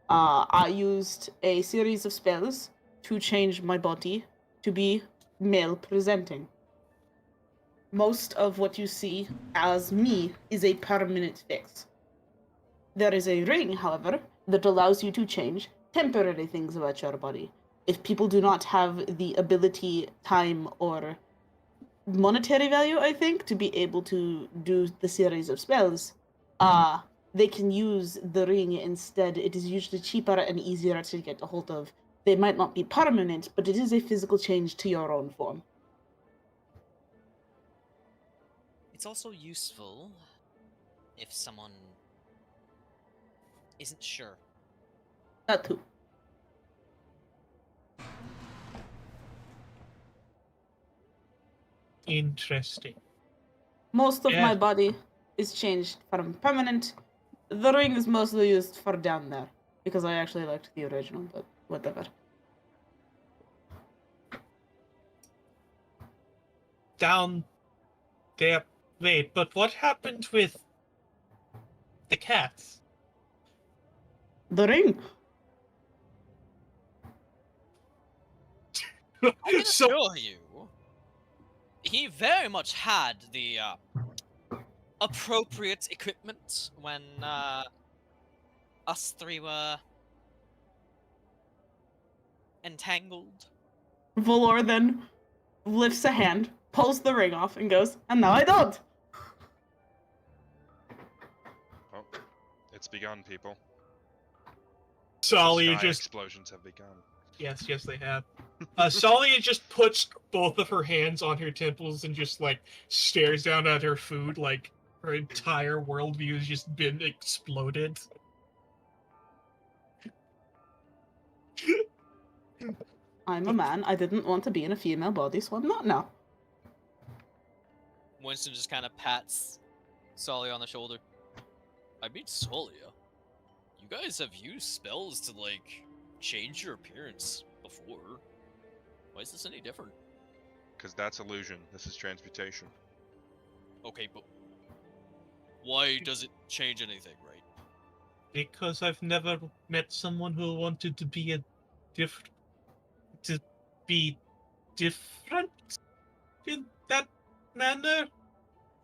I used a series of spells to change my body to be male presenting. Most of what you see as me is a permanent fix. There is a ring, however, that allows you to change temporary things about your body. If people do not have the ability, time, or monetary value, I think, to be able to do the series of spells, they can use the ring instead. It is usually cheaper and easier to get a hold of. They might not be permanent, but it is a physical change to your own form. It's also useful if someone isn't sure. That too. Interesting. Most of Yeah. my body is changed from permanent. The ring is mostly used for down there, because I actually liked the original, but whatever. Down there. Wait, but what happened with the cats? The ring? I can So assure you, he very much had the appropriate equipment when us three were entangled. Valor then lifts a hand, pulls the ring off, and goes, and now I don't. Oh, it's begun, people. Tsalia Sky just explosions have begun. yes, they have. Tsalia just puts both of her hands on her temples and just like stares down at her food like her entire worldview has just been exploded. I'm a man. I didn't want to be in a female body, so I'm not now. Winston just kind of pats Tsalia on the shoulder. I mean, Tsalia, you guys have used spells to, like, change your appearance before. Why is this any different? Because that's illusion. This is transmutation. Okay, but why does it change anything, right? Because I've never met someone who wanted to be different in that manner,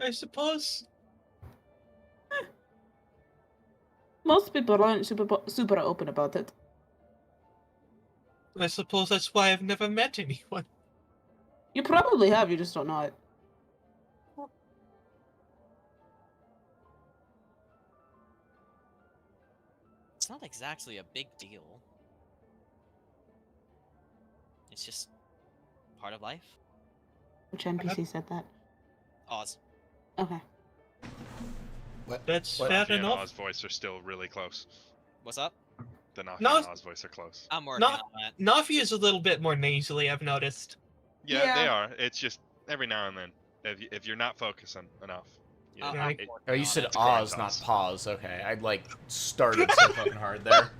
I suppose. Most people aren't super open about it. I suppose that's why I've never met anyone. You probably have, you just don't know it. It's not exactly a big deal. It's just part of life. Which NPC said that? Oz. Okay. That's What? fair Nafi and enough. Oz voice are still really close. What's up? The Nafi No, and Oz voice are close. I'm working Not- on that. Nafi is a little bit more nasally, I've noticed. Yeah, they Yeah. are. It's just every now and then. If you're not focusing enough. You know, Yeah, I'm it- working Oh, you on said it. Oz, not pause. Okay, I'd like started so fucking hard there.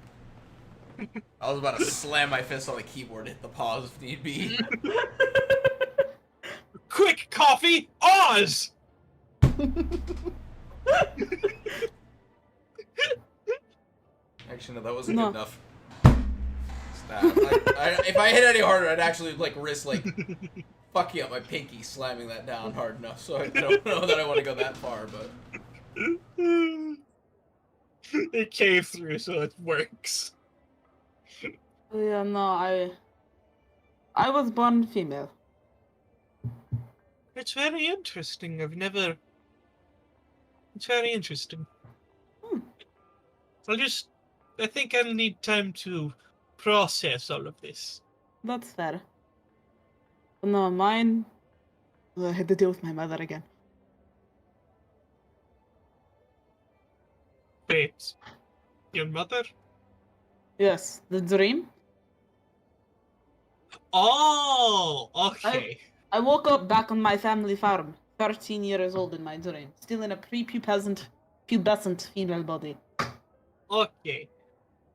I was about to slam my fist on the keyboard, hit the pause if need be. Quick, coffee, Oz! Actually, no, that wasn't No. good enough. Stop. If I hit any harder, I'd actually like risk like fucking up my pinky slamming that down hard enough. So I don't know that I want to go that far, but It came through, so it works. Yeah, no, I was born female. It's very interesting. It's very interesting. Hmm. I think I'll need time to process all of this. That's fair. No, mine. I had to deal with my mother again. Wait, your mother? Yes, the dream. Oh, okay. I woke up back on my family farm, 13 years old in my dream, still in a pubescent female body. Okay.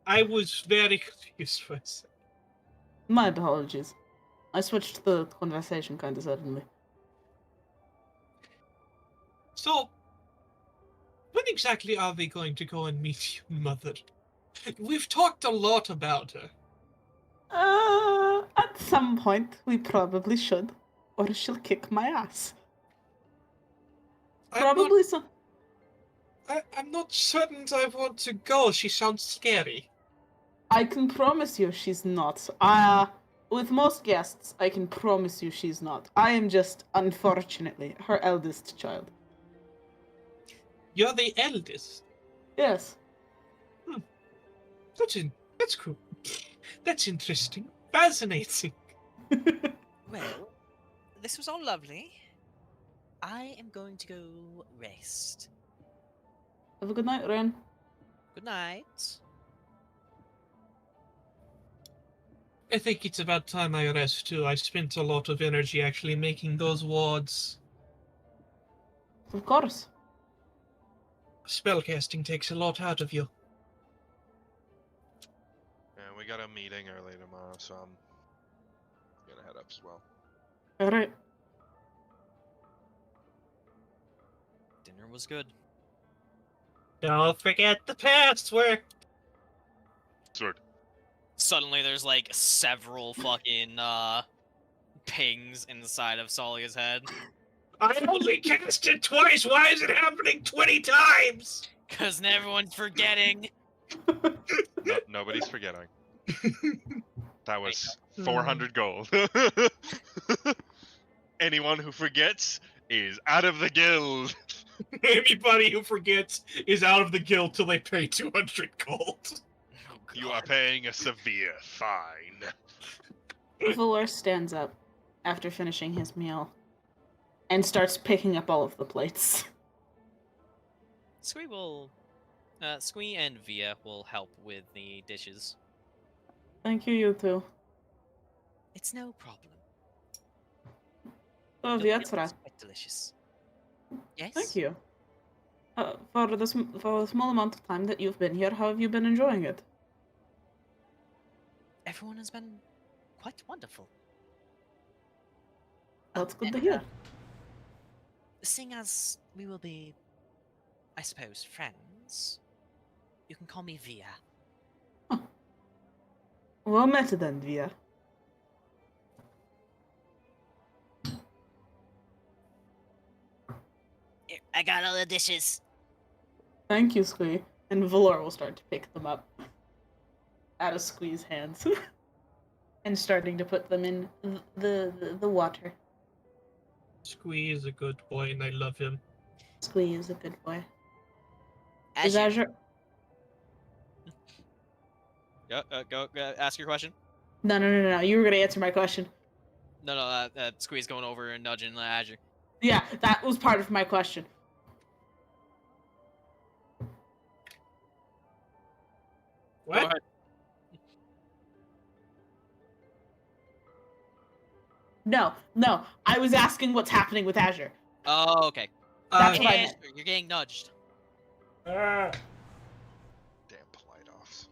I was very confused for a second. My apologies. I switched the conversation kind of suddenly. So, when exactly are we going to go and meet your mother? We've talked a lot about her. At some point, we probably should, or she'll kick my ass. Probably so. I'm not certain I want to go. She sounds scary. I can promise you she's not. With most guests, I can promise you she's not. I am just, unfortunately, her eldest child. You're the eldest. Yes. That's cool. That's interesting. Fascinating. Well, this was all lovely. I am going to go rest. Have a good night, Ren. Good night. I think it's about time I rest too. I spent a lot of energy actually making those wards. Of course. Spellcasting takes a lot out of you. And we got a meeting early tomorrow, so I'm gonna head up as well. Alright. Dinner was good. Don't forget the password. Sword. Suddenly there's like several fucking pings inside of Tsalia's head. I only cast it twice. Why is it happening 20 times? Because everyone's forgetting. No, nobody's forgetting. That was 400 gold. Anyone who forgets is out of the guild. Anybody who forgets is out of the guild till they pay 200 gold. Oh, You are God. paying a severe fine. Valor stands up after finishing his meal and starts picking up all of the plates. Squee and Via will help with the dishes. Thank you, you two. It's no problem. Oh, The meal Vietra. is quite delicious. Yes? Thank you. For the small amount of time that you've been here, how have you been enjoying it? Everyone has been quite wonderful. That's good to And, hear. Seeing as we will be, I suppose, friends, you can call me Via. Well met then, Via. Here, I got all the dishes. Thank you, Squee. And Valor will start to pick them up out of Squee's hands and starting to put them in the water. Squee is a good boy, and I love him. Squee is a good boy. Azure. Is Azure? Go, ask your question. No. You were gonna answer my question. No, Squee's going over and nudging Azure. Yeah, that was part of my question. Go What? ahead. No. I was asking what's happening with Azure. Oh, okay. That's Uh, what I Answer, meant. you're getting nudged. ah, Damn polite offs.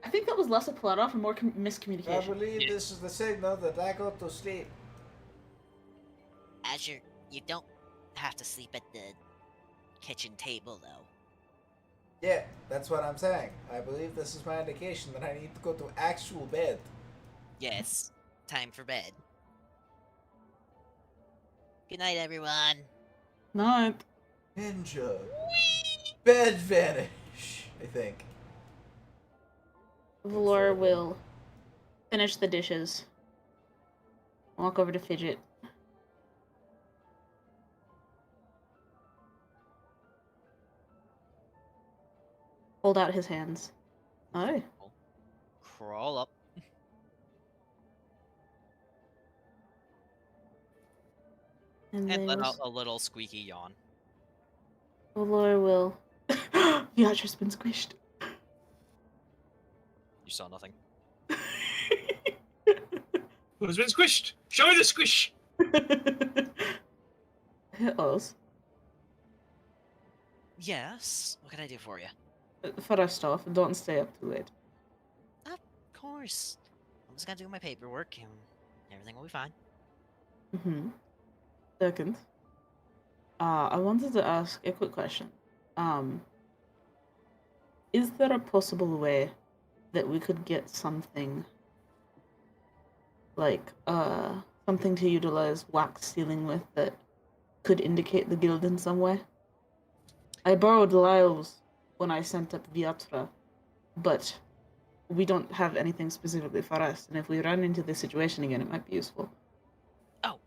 I think that was less a plot off and more miscommunication. believe this is the signal that I go to sleep. Azure, you don't have to sleep at the kitchen table, though. Yeah, that's what I'm saying. I believe this is my indication that I need to go to actual bed. Yes, time for bed. Good night, everyone. Night. Ninja. Bed vanish, I think. Valor will finish the dishes. Walk over to Fidget. Hold out his hands. Hi. Crawl up. And And let then out a little squeaky yawn. Valor will. Beatrice been squished. You saw nothing. who's been squished? Show me the squish! Hit us. Yes. What can I do for you? First off, don't stay up too late. Of course. I'm just gonna do my paperwork and everything will be fine. Mm-hmm. Second, I wanted to ask a quick question. Is there a possible way that we could get something like something to utilize wax sealing with that could indicate the guild in some way? I borrowed Lyle's when I sent up Vietra, but we don't have anything specifically for us, and if we run into this situation again, it might be useful. Oh,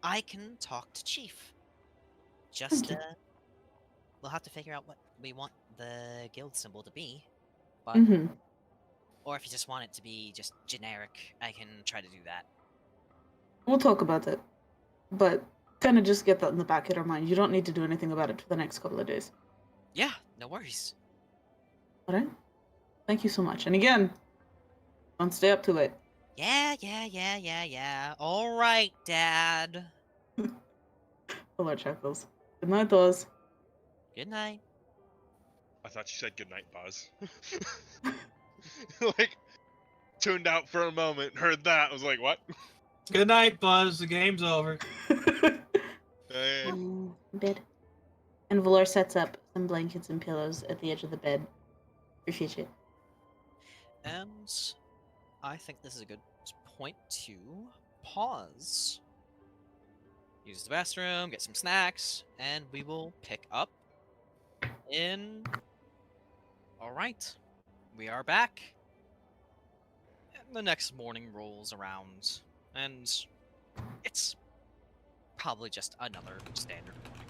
I can talk to Chief. Just, you. we'll have to figure out what we want the guild symbol to be. But, Mm-hmm. or if you just want it to be just generic, I can try to do that. We'll talk about it, but kind of just get that in the back of our mind. You don't need to do anything about it for the next couple of days. Yeah, no worries. All right? Thank you so much. And again, don't stay up too late. Yeah. All right, Dad. Hello, Chuckles. Good night, Oz. Good night. I thought you said goodnight, Buzz. Like, tuned out for a moment, heard that, was like, what? Good night, Buzz. The game's over. Hey. Bed. And Valor sets up some blankets and pillows at the edge of the bed for Fidget. I think this is a good point to pause. Use the bathroom, get some snacks, and we will pick up in... Alright, we are back. And the next morning rolls around, and it's probably just another standard morning.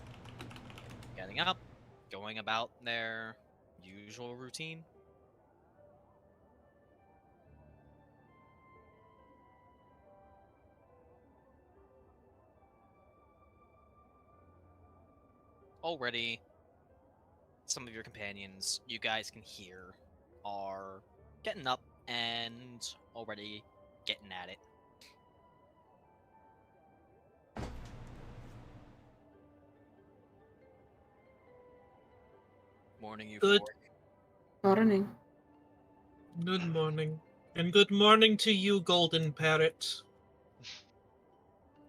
Getting up, going about their usual routine. Already, some of your companions you guys can hear are getting up and already getting at it. Morning, you Good. four. Morning. Good morning. And good morning to you, Golden Parrot.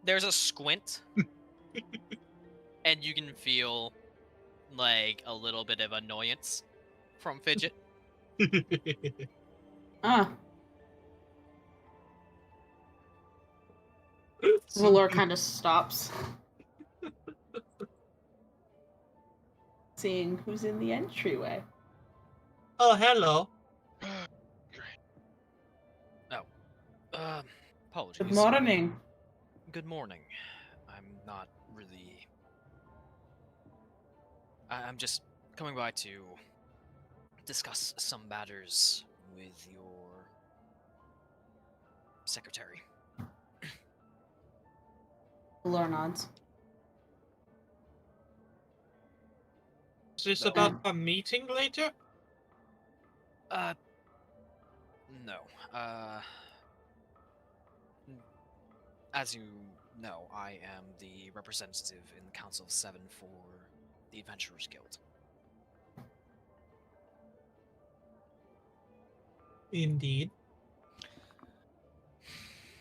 There's a squint, and you can feel like a little bit of annoyance from Fidget. Ah, So Valor kind of stops. Seeing who's in the entryway. Oh, hello. Apologies. Good morning. Good morning. I'm not really... I'm just coming by to discuss some matters with your secretary. Valor nods. Is this No. about a meeting later? No. As you know, I am the representative in the Council of Seven for the Adventurers Guild. Indeed.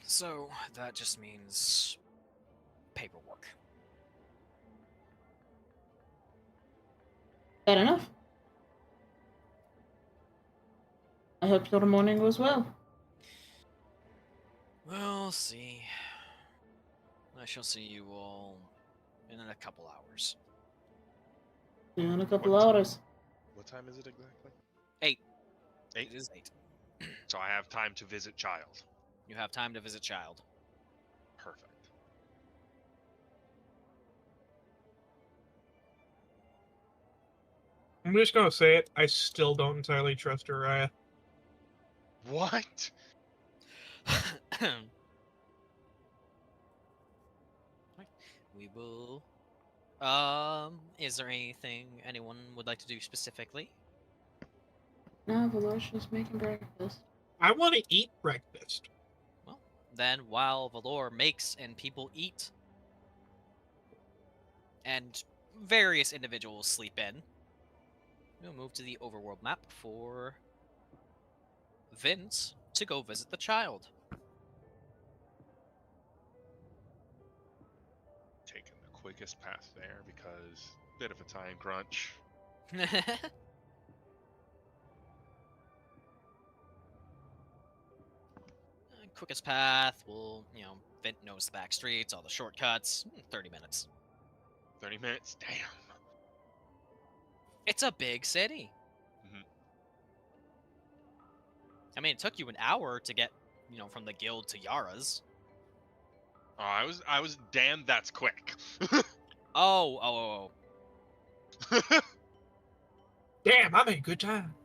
So, that just means paperwork. Fair enough. I hope your morning goes well. We'll see. I shall see you all in a couple hours. See you in a couple What? hours. What time is it exactly? 8. 8? It is 8. So I have time to visit child. You have time to visit child. Perfect. I'm just gonna say it. I still don't entirely trust Uriah. What? We will... is there anything anyone would like to do specifically? No, Valor's just making breakfast. I want to eat breakfast. Well, then while Valor makes and people eat, and various individuals sleep in, we'll move to the overworld map for Vint to go visit the child. Taking the quickest path there because bit of a time crunch. Quickest path, Vint knows the back streets, all the shortcuts, 30 minutes. 30 minutes? Damn. It's a big city. Mhm. I mean, it took you an hour to get, from the guild to Yara's. Oh, I was damn that's quick. Oh. Damn, I made good time.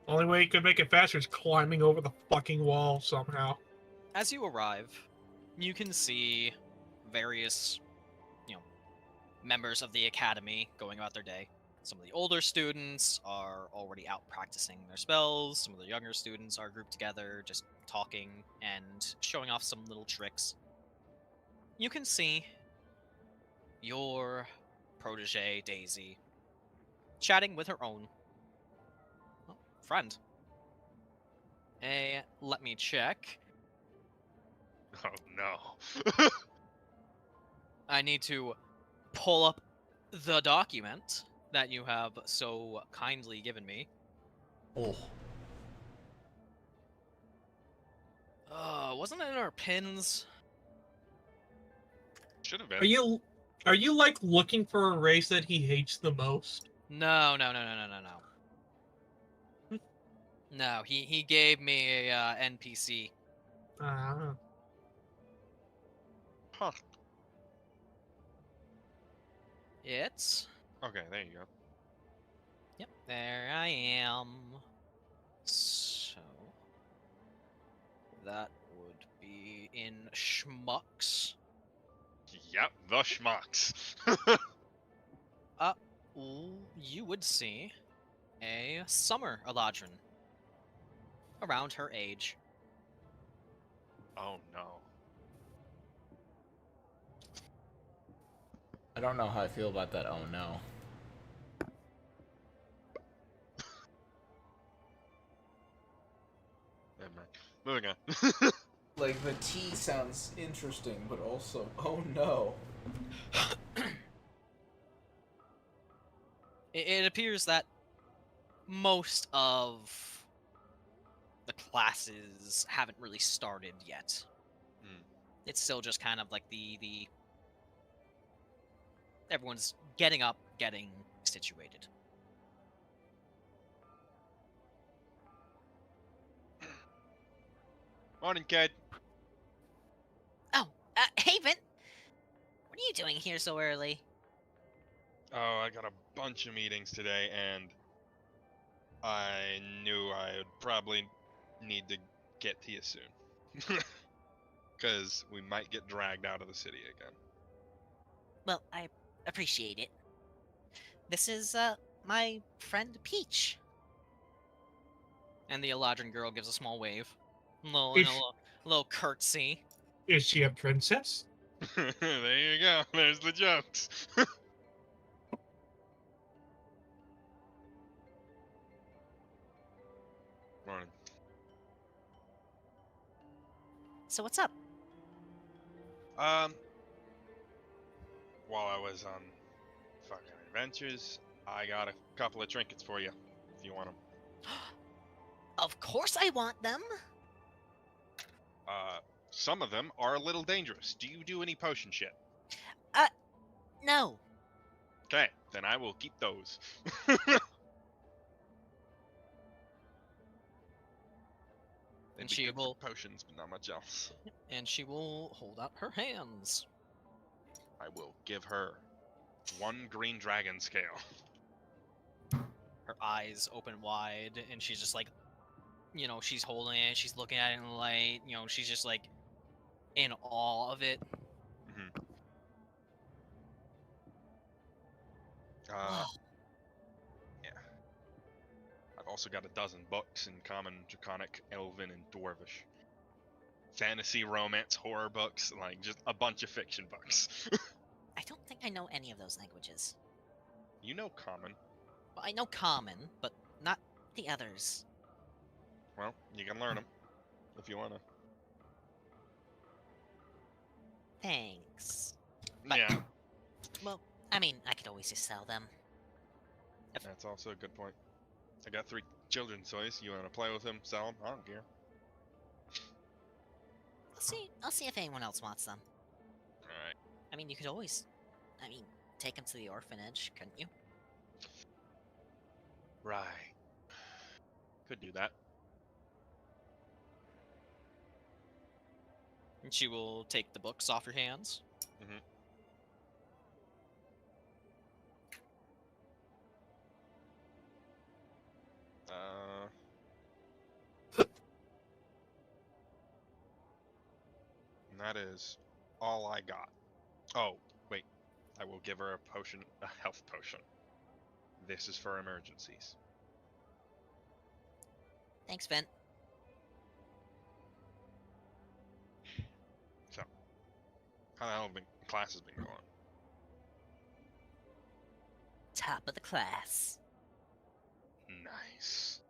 Only way you could make it faster is climbing over the fucking wall somehow. As you arrive, you can see various, members of the academy going about their day. Some of the older students are already out practicing their spells. Some of the younger students are grouped together, just talking and showing off some little tricks. You can see your protege, Daisy, chatting with her own friend. Let me check. Oh no. I need to pull up the document that you have so kindly given me. Oh. wasn't it in our pins? Should have been. Are you like looking for a race that he hates the most? No. No, he gave me a NPC. Ah. Huh. It's Okay, there you go. yep. There I am. So that would be in schmucks. Yep, the schmucks. Ooh, you would see a summer Eladrin around her age. Oh no. I don't know how I feel about that. Oh no. Never mind. Moving on. Like, the T sounds interesting, but also, oh no. It appears that most of the classes haven't really started yet. Hmm. It's still just kind of like the everyone's getting up, getting situated. Morning, kid. Oh, hey, Vint. What are you doing here so early? Oh, I got a bunch of meetings today, and I knew I would probably need to get to you soon. Because we might get dragged out of the city again. Well, I appreciate it. This is, my friend Peach. And the Eladrin girl gives a small wave. A Is- little curtsy. Is she a princess? There you go. There's the jokes. Morning. So what's up? While I was on fucking adventures, I got a couple of trinkets for you, if you want them. Of course I want them. Some of them are a little dangerous. Do you do any potion shit? No. Okay, then I will keep those. They'd And be she good for will- potions, but not much else. And she will hold out her hands. I will give her 1 green dragon scale. Her eyes open wide, and she's just like, she's holding it, she's looking at it in the light, she's just like in awe of it. Mhm. Wow. Yeah. I've also got a dozen books in Common, Draconic, Elven, and Dwarvish. Fantasy, romance, horror books, like just a bunch of fiction books. I don't think I know any of those languages. You know Common. Well, I know Common, but not the others. Well, you can learn them if you want to. Thanks. But- Yeah, Well, I mean, I could always just sell them. that's also a good point. I got 3 children's toys. You want to play with them, sell them? I don't care. I'll see if anyone else wants them. Alright. I mean, you could always, take them to the orphanage, couldn't you? Right. Could do that. And she will take the books off your hands. Mhm. And that is all I got. Oh, wait. I will give her a potion, a health potion. This is for emergencies. Thanks, Vint. So, how the hell have classes been going? Top of the class. Nice.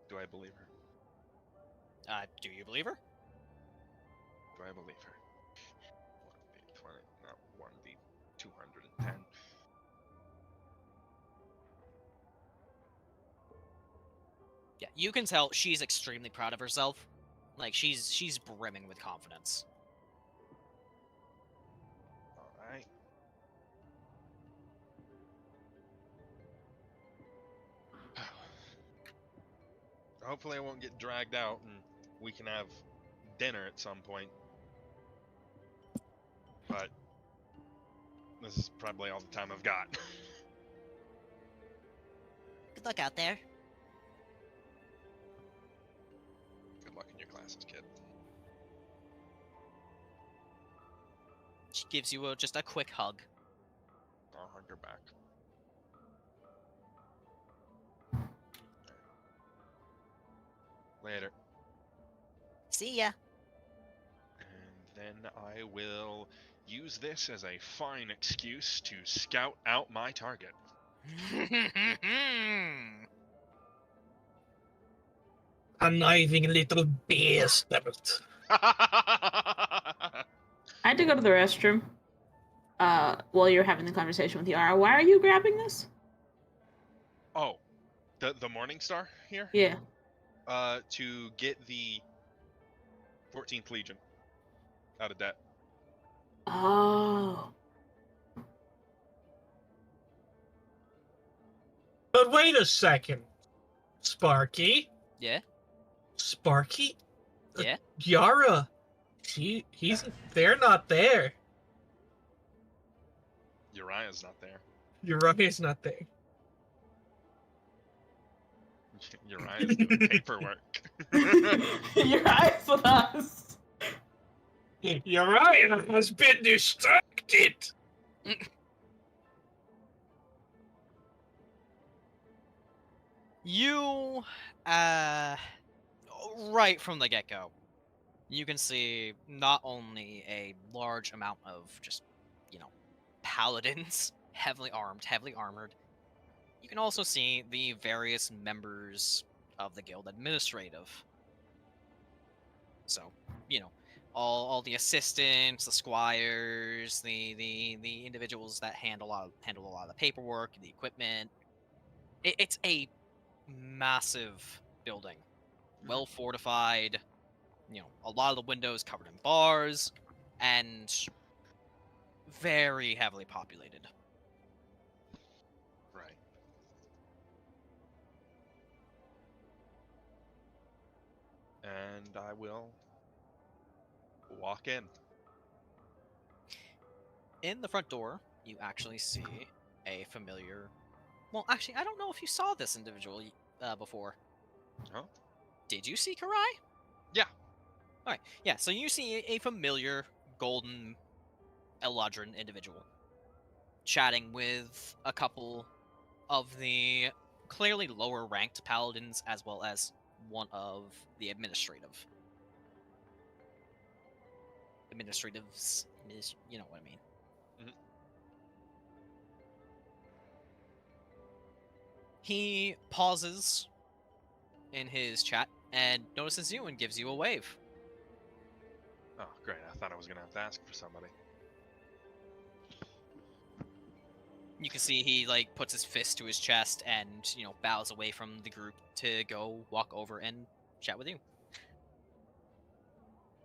Do I believe her? Do you believe her? Do I believe her? 1d20, not 1d210. Yeah, you can tell she's extremely proud of herself. Like she's brimming with confidence. All right. Hopefully I won't get dragged out and we can have dinner at some point. But this is probably all the time I've got. Good luck out there. Good luck in your classes, kid. She gives you just a quick hug. I'll hug her back. Later. See ya. And then I will use this as a fine excuse to scout out my target. Conniving little bastard. I had to go to the restroom. While you're having the conversation with Yara, why are you grabbing this? Oh, the Morning Star here? Yeah. To get the 14th Legion out of debt. Oh. But wait a second, Sparky. Yeah? Sparky? Yeah? Yara. They're not there. Uriah's not there. Uriah's not there. Uriah's doing paperwork. Your eyes with us. Uriah has been distracted. You, right from the get-go, you can see not only a large amount of just, paladins, heavily armed, heavily armored. You can also see the various members of the guild administrative. So, all the assistants, the squires, the individuals that handle a lot of the paperwork, the equipment. It's a massive building, well fortified. A lot of the windows covered in bars, and very heavily populated. Right. And I will walk in. In the front door, you actually see a familiar. Well, actually, I don't know if you saw this individual before. Huh? Did you see Karai? Yeah. All right. Yeah. So you see a familiar golden Eladrin individual chatting with a couple of the clearly lower ranked paladins, as well as one of the administratives. You know what I mean. Mhm. He pauses in his chat and notices you and gives you a wave. Oh, great. I thought I was going to have to ask for somebody. You can see he puts his fist to his chest and bows away from the group to go walk over and chat with you.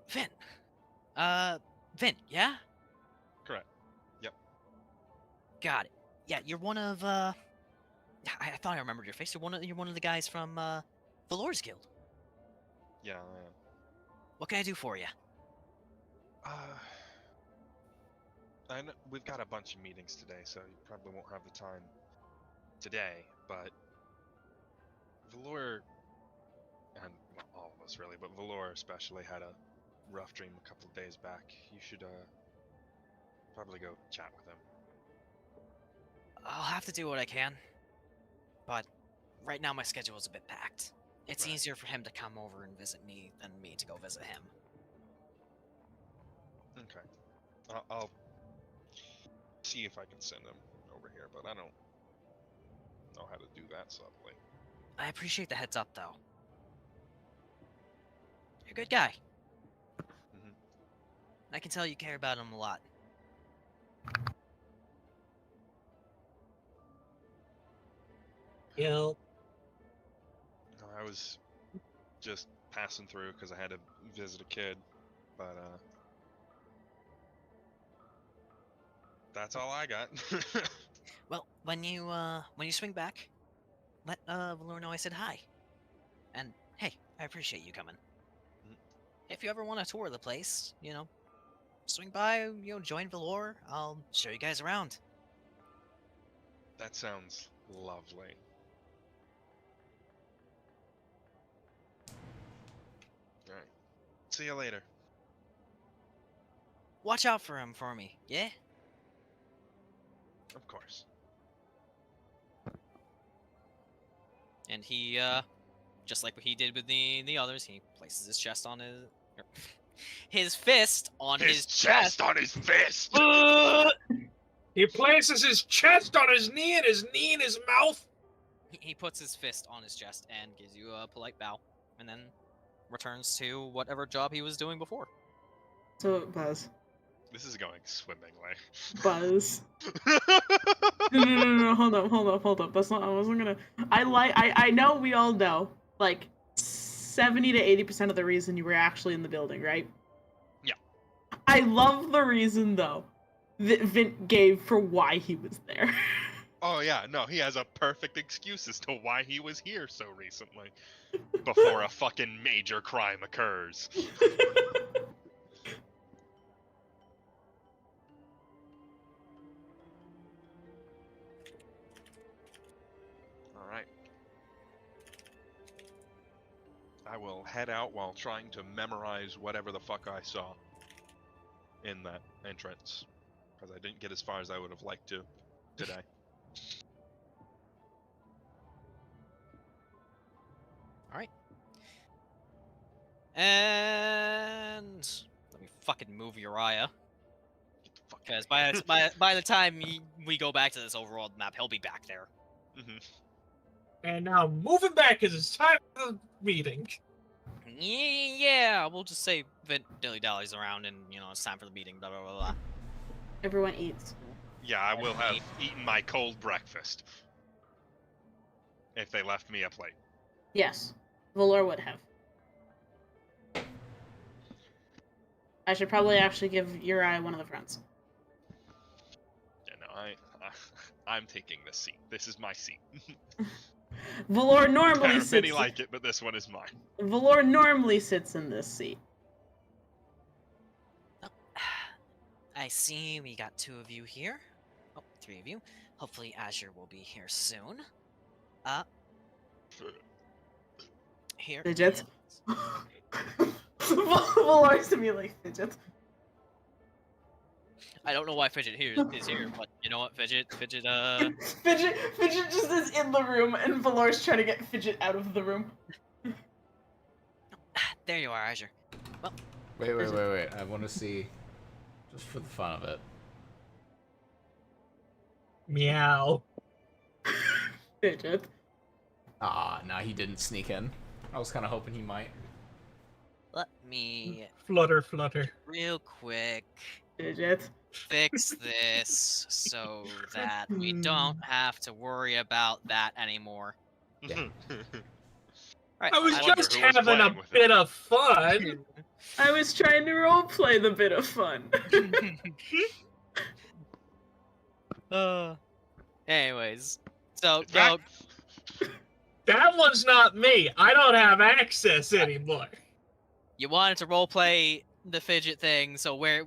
Vint. Vint, yeah? Correct. Yep. Got it. Yeah, you're one of I thought I remembered your face. You're one of the guys from Valor's Guild. Yeah, I am. What can I do for you? I know we've got a bunch of meetings today, so you probably won't have the time today, but Valor, and well, all of us really, but Valor especially had a rough dream a couple of days back. You should probably go chat with him. I'll have to do what I can, but right now my schedule is a bit packed. It's Right. easier for him to come over and visit me than me to go visit him. Okay. I'll see if I can send him over here, but I don't know how to do that subtly. I appreciate the heads up, though. You're a good guy. Mhm. I can tell you care about him a lot. Yo. I was just passing through because I had to visit a kid, but that's all I got. Well, when you swing back, let Valor know I said hi. And hey, I appreciate you coming. Mm. If you ever want to tour the place, swing by, join Valor. I'll show you guys around. That sounds lovely. Alright. See you later. Watch out for him for me, yeah? Of course. And he, just like what he did with the others, he places his chest on his fist on his chest. on his fist! He places his chest on his knee and his knee in his mouth. He puts his fist on his chest and gives you a polite bow, and then returns to whatever job he was doing before. So, Buzz. This is going swimmingly. Buzz. No, hold up. That's not, I wasn't gonna, I know we all know, like, 70 to 80% of the reason you were actually in the building, right? Yeah. I love the reason, though, that Vint gave for why he was there. Oh yeah, no, he has a perfect excuse as to why he was here so recently. Before a fucking major crime occurs. Alright. I will head out while trying to memorize whatever the fuck I saw in that entrance. Because I didn't get as far as I would have liked to today. Alright. And let me fucking move Uriah. Get the fuck Because outta by the time we go back to this overworld map, he'll be back there. here. And now moving back because it's time for the meeting. Yeah, we'll just say Vint dilly-dallies around and, it's time for the meeting, blah, blah, blah, blah. Everyone eats. Yeah, I will have eaten my cold breakfast. If they left me a plate. Yes, Valor would have. I should probably actually give Uriah one of the fronts. Yeah, no, I'm taking this seat. This is my seat. Valor There normally are many sits. like it, but this one is mine. Valor normally sits in this seat. I see we got 2 of you here. Oh, 3 of you. Hopefully Azure will be here soon. Here. Fidget. is- Valor's to me like fidget. I don't know why Fidget is here, but you know what, Fidget, Fidget just is in the room, and Valor's trying to get Fidget out of the room. There you are, Azure. Wait. I want to see, just for the fun of it. Meow. Fidget. Ah, nah, he didn't sneak in. I was kind of hoping he might. Let me Flutter, flutter. real quick Fidget. fix this so that we don't have to worry about that anymore. Yeah. Right. I was wonder just who was having a playing with it. bit of fun. I was trying to roleplay the bit of fun. Anyways, so That- That one's not me. I don't have access anymore. you wanted to roleplay the Fidget thing, so we're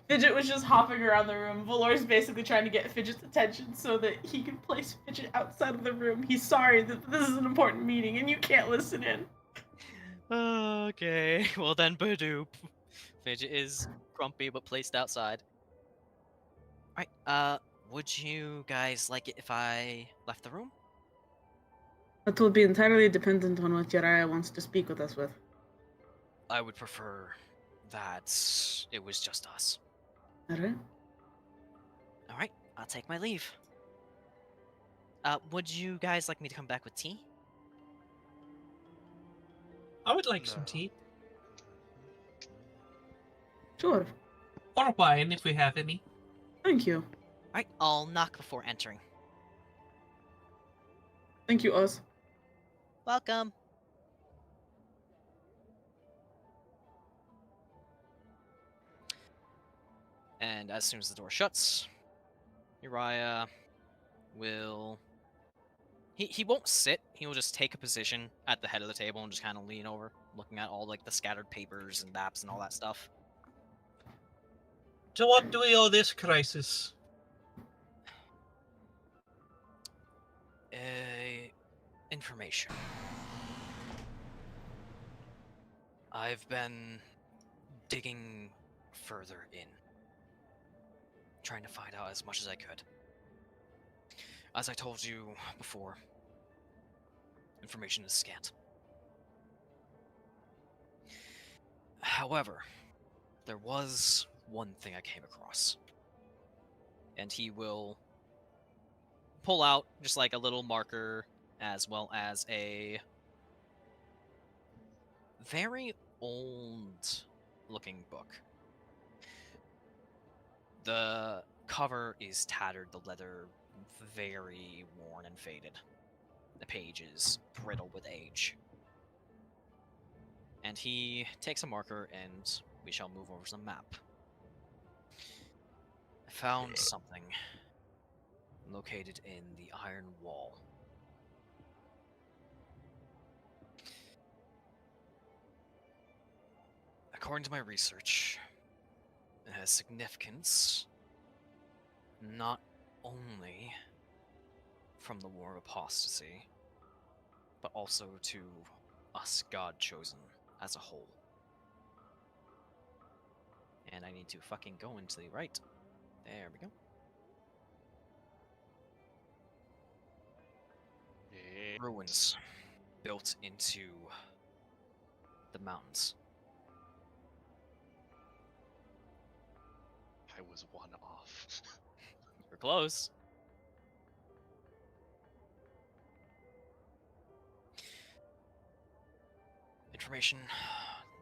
Fidget was just hopping around the room. Valor's basically trying to get Fidget's attention so that he can place Fidget outside of the room. He's sorry that this is an important meeting and you can't listen in. okay. Well then, Badoop. Fidget is grumpy but placed outside. Alright, would you guys like it if I left the room? That will be entirely dependent on what Uriah wants to speak with us with. I would prefer that it was just us. Alright? Alright, I'll take my leave. Would you guys like me to come back with tea? I would like No. some tea. Sure. Or wine if we have any. Thank you. Alright, I'll knock before entering. Thank you, Oz. Welcome. And as soon as the door shuts, Uriah will... He won't sit. He will just take a position at the head of the table and just kind of lean over, looking at all like the scattered papers and maps and all that stuff. To what do we owe this crisis? Information. I've been digging further in, trying to find out as much as I could. As I told you before, information is scant. However, there was one thing I came across. And he will pull out just like a little marker as well as a very old looking book. The cover is tattered, the leather very worn and faded. The page is brittle with age. And he takes a marker and we shall move over to the map. I found something located in the Iron Wall. According to my research, it has significance not only from the War of Apostasy, but also to us God-chosen as a whole. And I need to fucking go into the right. There we go. Yeah. Ruins built into the mountains. I was one off. You're close. Information,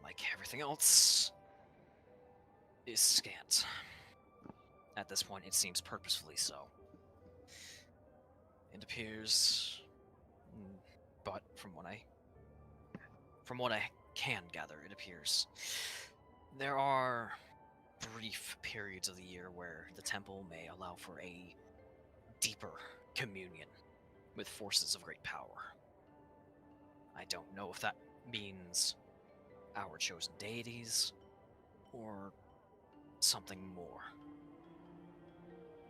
like everything else, is scant. At this point, it seems purposefully so. It appears, but from what I can gather, it appears there are brief periods of the year where the temple may allow for a deeper communion with forces of great power. I don't know if that means our chosen deities or something more.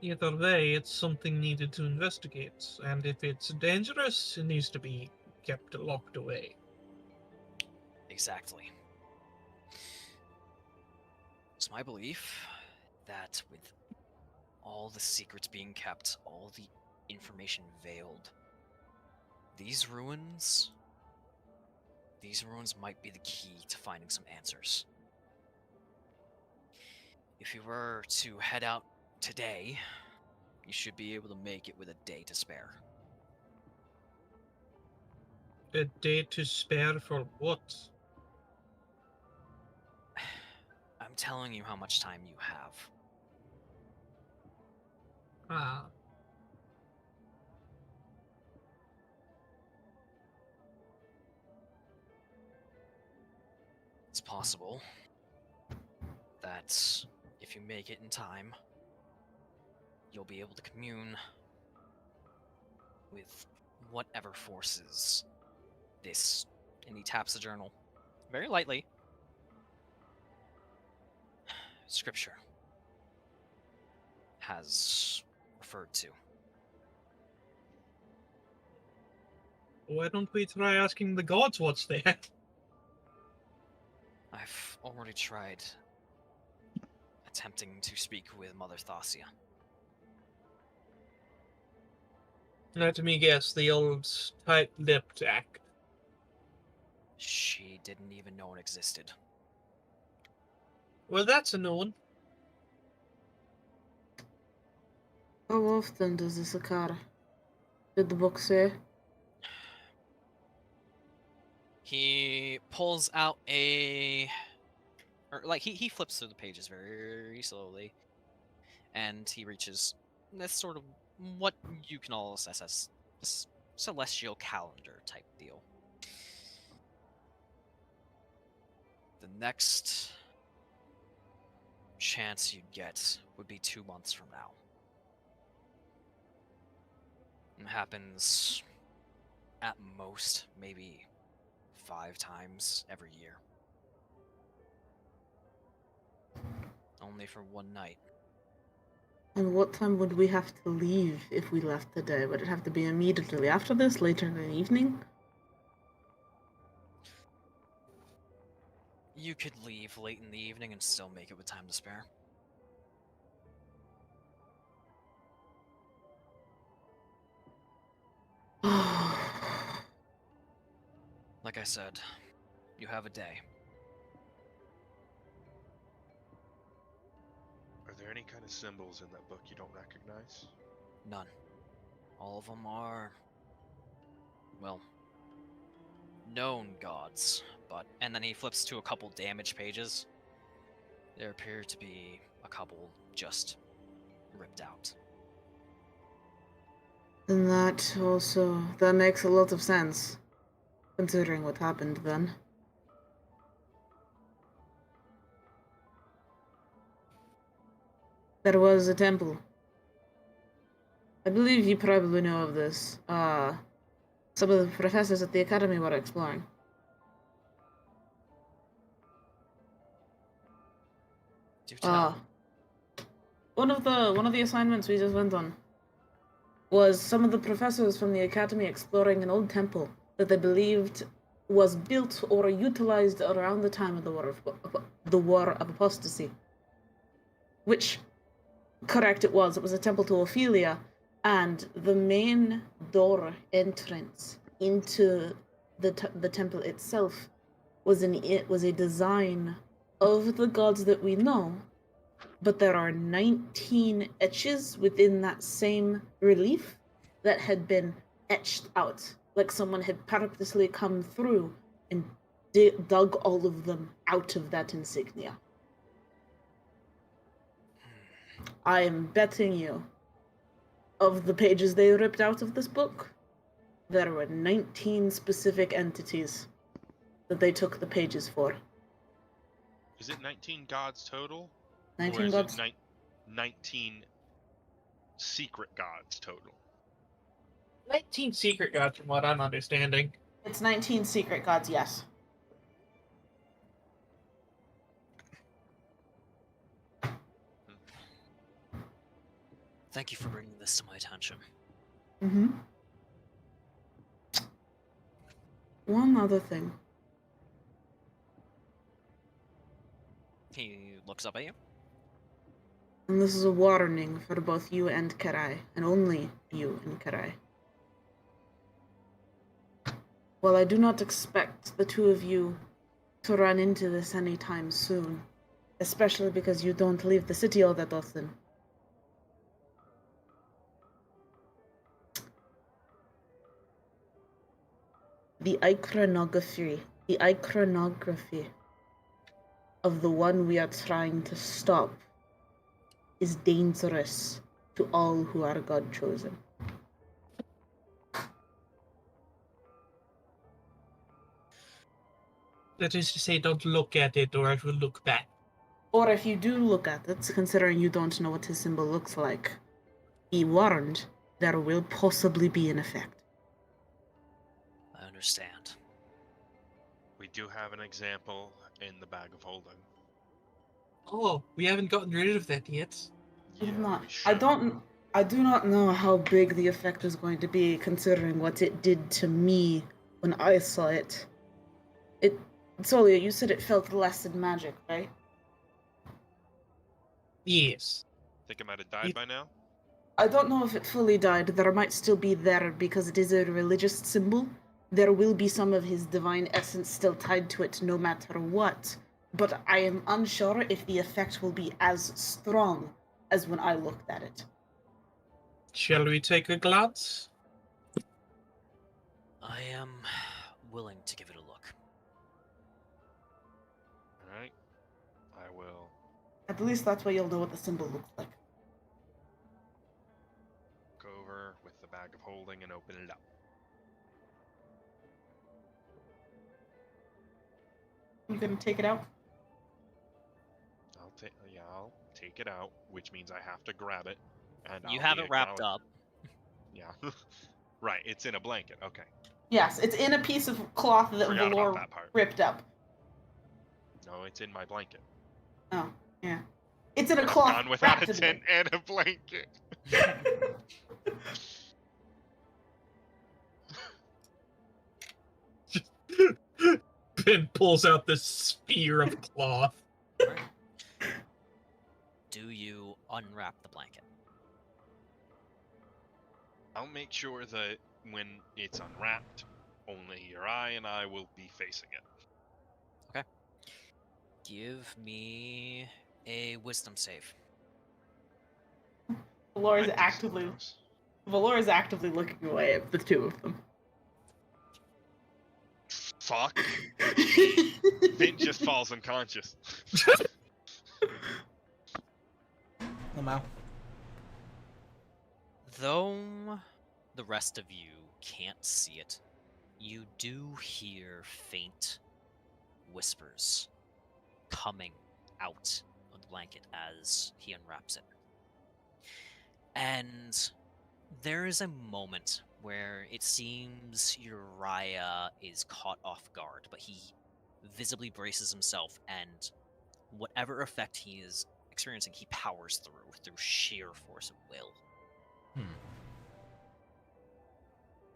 Either way, it's something needed to investigate, and if it's dangerous, it needs to be kept locked away. Exactly. It's my belief that with all the secrets being kept, all the information veiled, these ruins might be the key to finding some answers. If you were to head out today, you should be able to make it with a day to spare. A day to spare for what? I'm telling you how much time you have. Ah, It's possible that if you make it in time, you'll be able to commune with whatever forces this, and he taps the journal very lightly. Scripture has referred to. why don't we try asking the gods what's there? I've already tried attempting to speak with Mother Tsalia. Let me guess, the old tight-lipped act. She didn't even know it existed. Well, that's a known. How often does this occur? Did the book say? He pulls out he flips through the pages very slowly, and he reaches this sort of what you can all assess as celestial calendar type deal. next chance you'd get would be 2 months from now. It happens at most maybe 5 times every year. Only for one night. And what time would we have to leave if we left today? Would it have to be immediately after this, later in the evening? You could leave late in the evening and still make it with time to spare. Like I said, you have a day. Are there any kind of symbols in that book you don't recognize? None. All of them are, well, known gods, but... And then he flips to a couple damaged pages. There appear to be a couple just ripped out. And that makes a lot of sense, considering what happened then. There was a temple. I believe you probably know of this. Some of the professors at the academy were exploring. Do tell. One of the assignments we just went on was some of the professors from the academy exploring an old temple that they believed was built or utilized around the time of the War of Apostasy. Which, correct, it was a temple to Ophelia, and the main door entrance into the temple itself was a design of the gods that we know, but there are 19 etches within that same relief that had been etched out, like someone had purposely come through and dug all of them out of that insignia. I am betting you, of the pages they ripped out of this book, there were 19 specific entities that they took the pages for. Is it 19 gods total? 19 or is gods? it 19 secret gods total? 19 secret gods, from what I'm understanding. It's 19 secret gods, yes. Thank you for bringing this to my attention. Mm-hmm. One other thing. He looks up at you. And this is a warning for both you and Karai, and only you and Karai. While I do not expect the two of you to run into this anytime soon, especially because you don't leave the city all that often, the iconography of the one we are trying to stop is dangerous to all who are God-chosen. That is to say, don't look at it or it will look back. Or if you do look at it, considering you don't know what his symbol looks like, be warned, there will possibly be an effect. I understand. We do have an example in the bag of holding. Oh, we haven't gotten rid of that yet. We have Yeah, not. we should. I do not know how big the effect is going to be, considering what it did to me when I saw it. Tsalia, you said it felt less than magic, right? Yes. Think it might have died by now? I don't know if it fully died. There might still be there because it is a religious symbol. There will be some of his divine essence still tied to it no matter what. But I am unsure if the effect will be as strong as when I looked at it. Shall we take a glance? I am willing to give it a look. Alright. I will At least that's why you'll know what the symbol looks like. go over with the bag of holding and open it up. You gonna take it out? I'll take it out, which means I have to grab it, and You I'll have be it wrapped acknowledge- up. Yeah, right. It's in a blanket. Okay, Yes, it's in a piece of cloth that forgot about Valor that part. ripped up. No, it's in my blanket. Oh, yeah. It's in a I've cloth gone without wrapped a in tent and a blanket. Ben pulls out this sphere of cloth. Do you unwrap the blanket? I'll make sure that when it's unwrapped, only your eye and I will be facing it. Give me a wisdom save. Valor is Right, actively gross. Valor is actively looking away at the two of them. Fuck. Vint just falls unconscious. Lamau. Though the rest of you can't see it, you do hear faint whispers coming out of the blanket as he unwraps it. And there is a moment where it seems Uriah is caught off guard, but he visibly braces himself, and whatever effect he is experiencing, he powers through sheer force of will.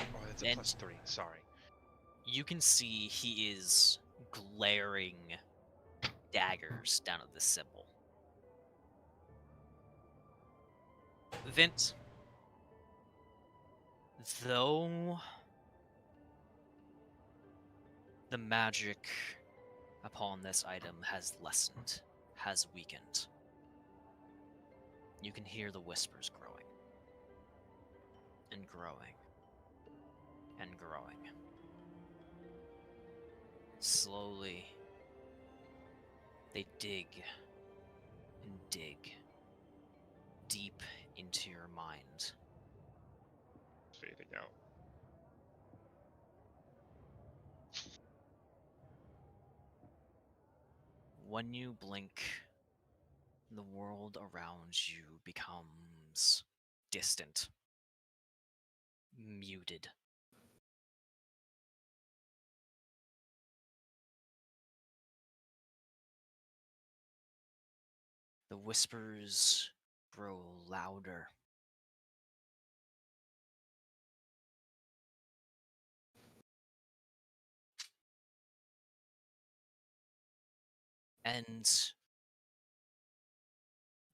Oh, that's a And- +3. Sorry. You can see he is glaring daggers down at the symbol. Vint, though the magic upon this item has lessened, has weakened, you can hear the whispers growing and growing and growing. Slowly, they dig and dig deep into your mind. Fading out. When you blink, the world around you becomes distant, muted. The whispers grow louder. And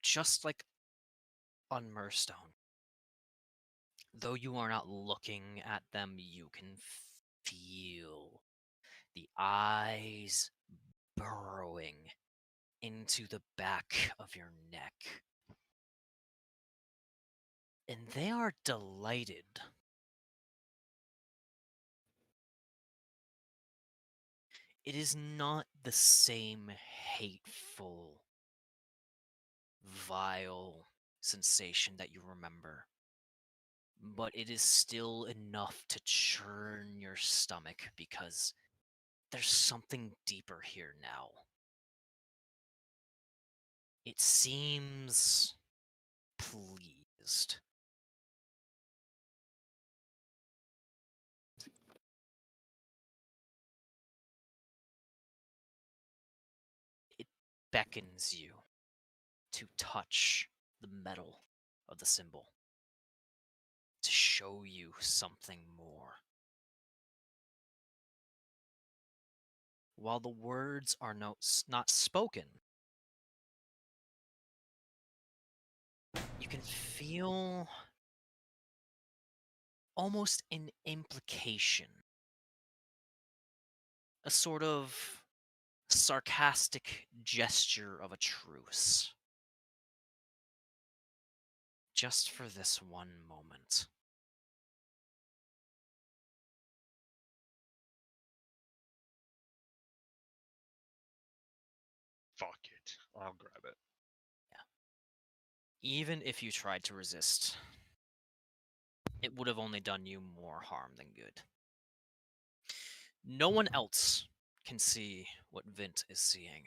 just like on Murstone, though you are not looking at them, you can feel the eyes burrowing into the back of your neck. And they are delighted. It is not the same hateful, vile sensation that you remember, but it is still enough to churn your stomach because there's something deeper here now. It seems pleased. It beckons you to touch the metal of the symbol, to show you something more. While the words are not spoken, you can feel almost an implication, a sort of sarcastic gesture of a truce. Just for this one moment. Fuck it. I'll grab it. Even if you tried to resist, it would have only done you more harm than good. No one else can see what Vint is seeing.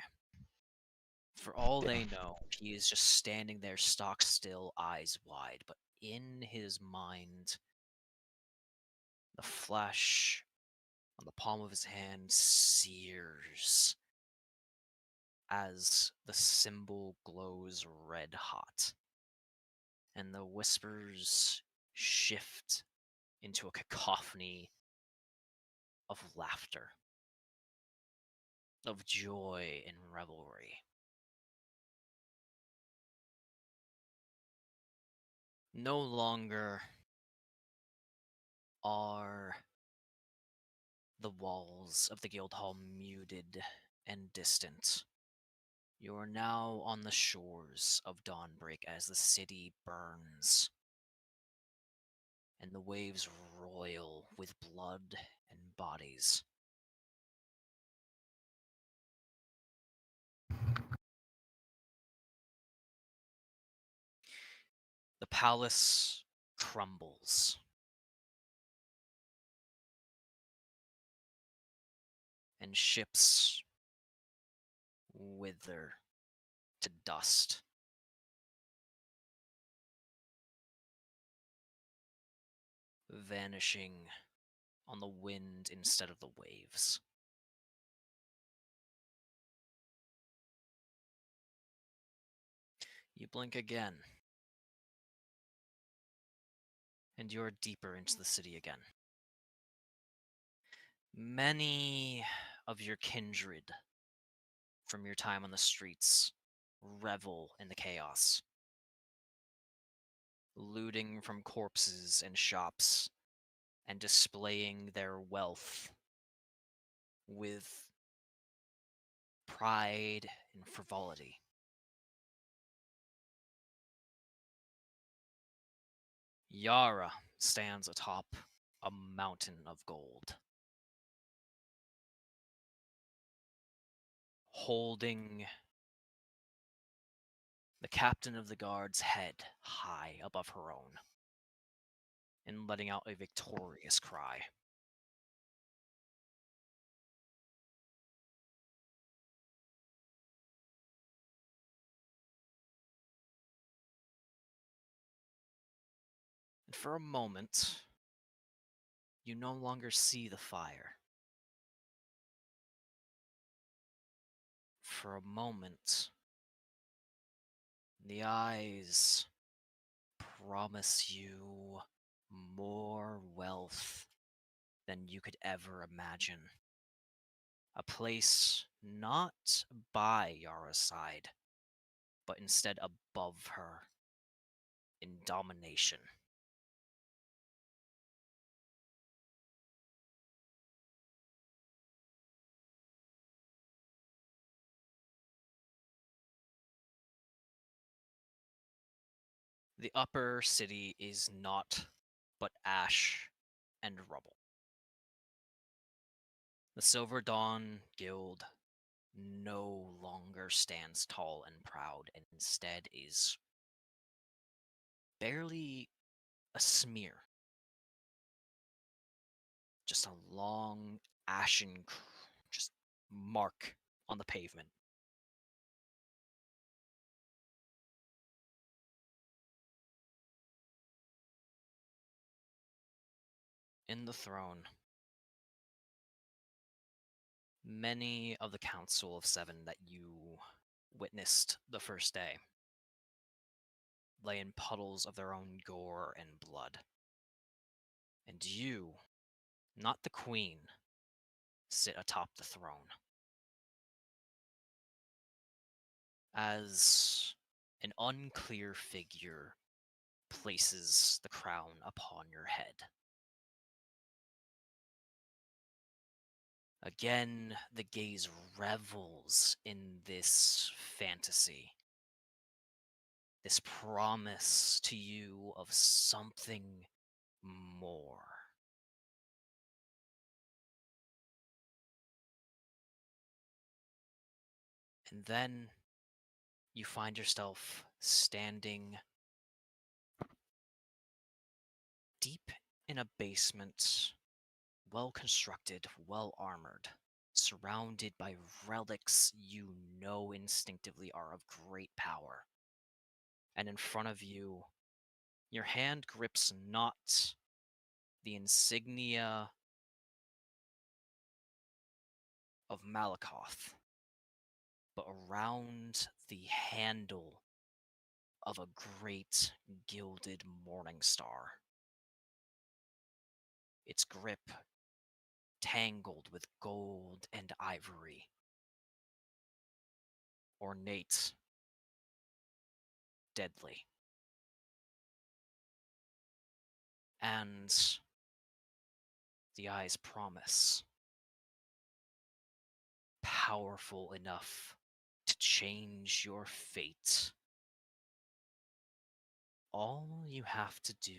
For all they know, he is just standing there, stock still, eyes wide, but in his mind, the flesh on the palm of his hand sears as the symbol glows red hot, and the whispers shift into a cacophony of laughter, of joy and revelry. No longer are the walls of the guild hall muted and distant. You are now on the shores of Dawnbreak as the city burns, and the waves roil with blood and bodies. The palace crumbles, and ships wither to dust. Vanishing on the wind instead of the waves. You blink again, and you're deeper into the city again. Many of your kindred from your time on the streets revel in the chaos, looting from corpses and shops and displaying their wealth with pride and frivolity. Yara stands atop a mountain of gold, holding the captain of the guard's head high above her own, and letting out a victorious cry. And for a moment, you no longer see the fire. For a moment, the eyes promise you more wealth than you could ever imagine. A place not by Yara's side, but instead above her in domination. The upper city is naught but ash and rubble. The Silver Dawn Guild no longer stands tall and proud, and instead is barely a smear. Just a long, ashen, just mark on the pavement. In the throne, many of the Council of Seven that you witnessed the first day lay in puddles of their own gore and blood. And you, not the Queen, sit atop the throne. As an unclear figure places the crown upon your head. Again, the gaze revels in this fantasy, this promise to you of something more. And then you find yourself standing deep in a basement, well constructed, well armored, surrounded by relics you know instinctively are of great power. And in front of you, your hand grips not the insignia of Malakoth, but around the handle of a great gilded morning star. Its grip tangled with gold and ivory. Ornate, deadly. And the eyes promise powerful enough to change your fate. All you have to do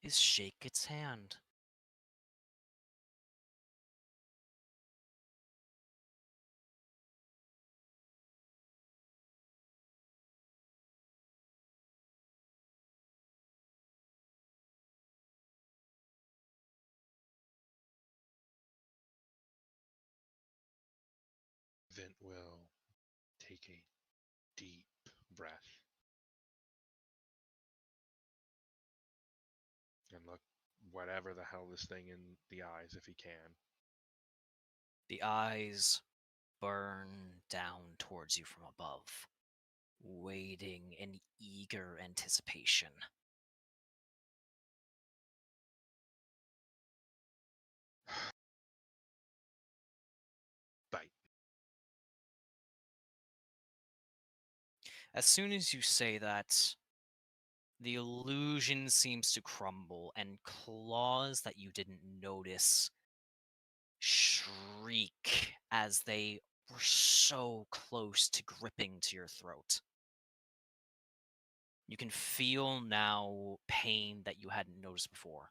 is shake its hand. Vint will take a deep breath and look whatever the hell this thing in the eyes if he can. The eyes burn down towards you from above, waiting in eager anticipation. Bite. As soon as you say that, the illusion seems to crumble, and claws that you didn't notice shriek as they were so close to gripping to your throat. You can feel now pain that you hadn't noticed before,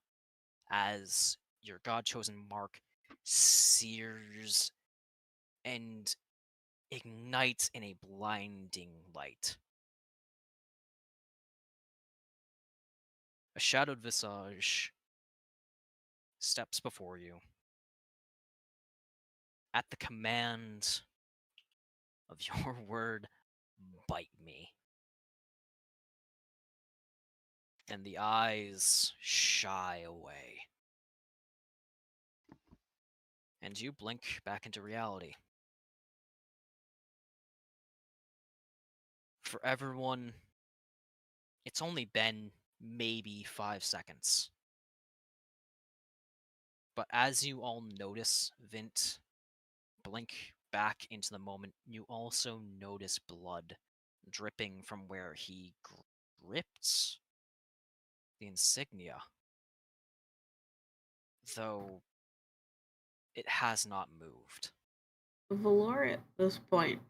as your god-chosen mark sears and ignites in a blinding light. A shadowed visage steps before you. At the command of your word, bite me. And the eyes shy away. And you blink back into reality. For everyone, it's only been maybe 5 seconds. But as you all notice Vint blink back into the moment, you also notice blood dripping from where he gripped the insignia. Though it has not moved. Valor at this point,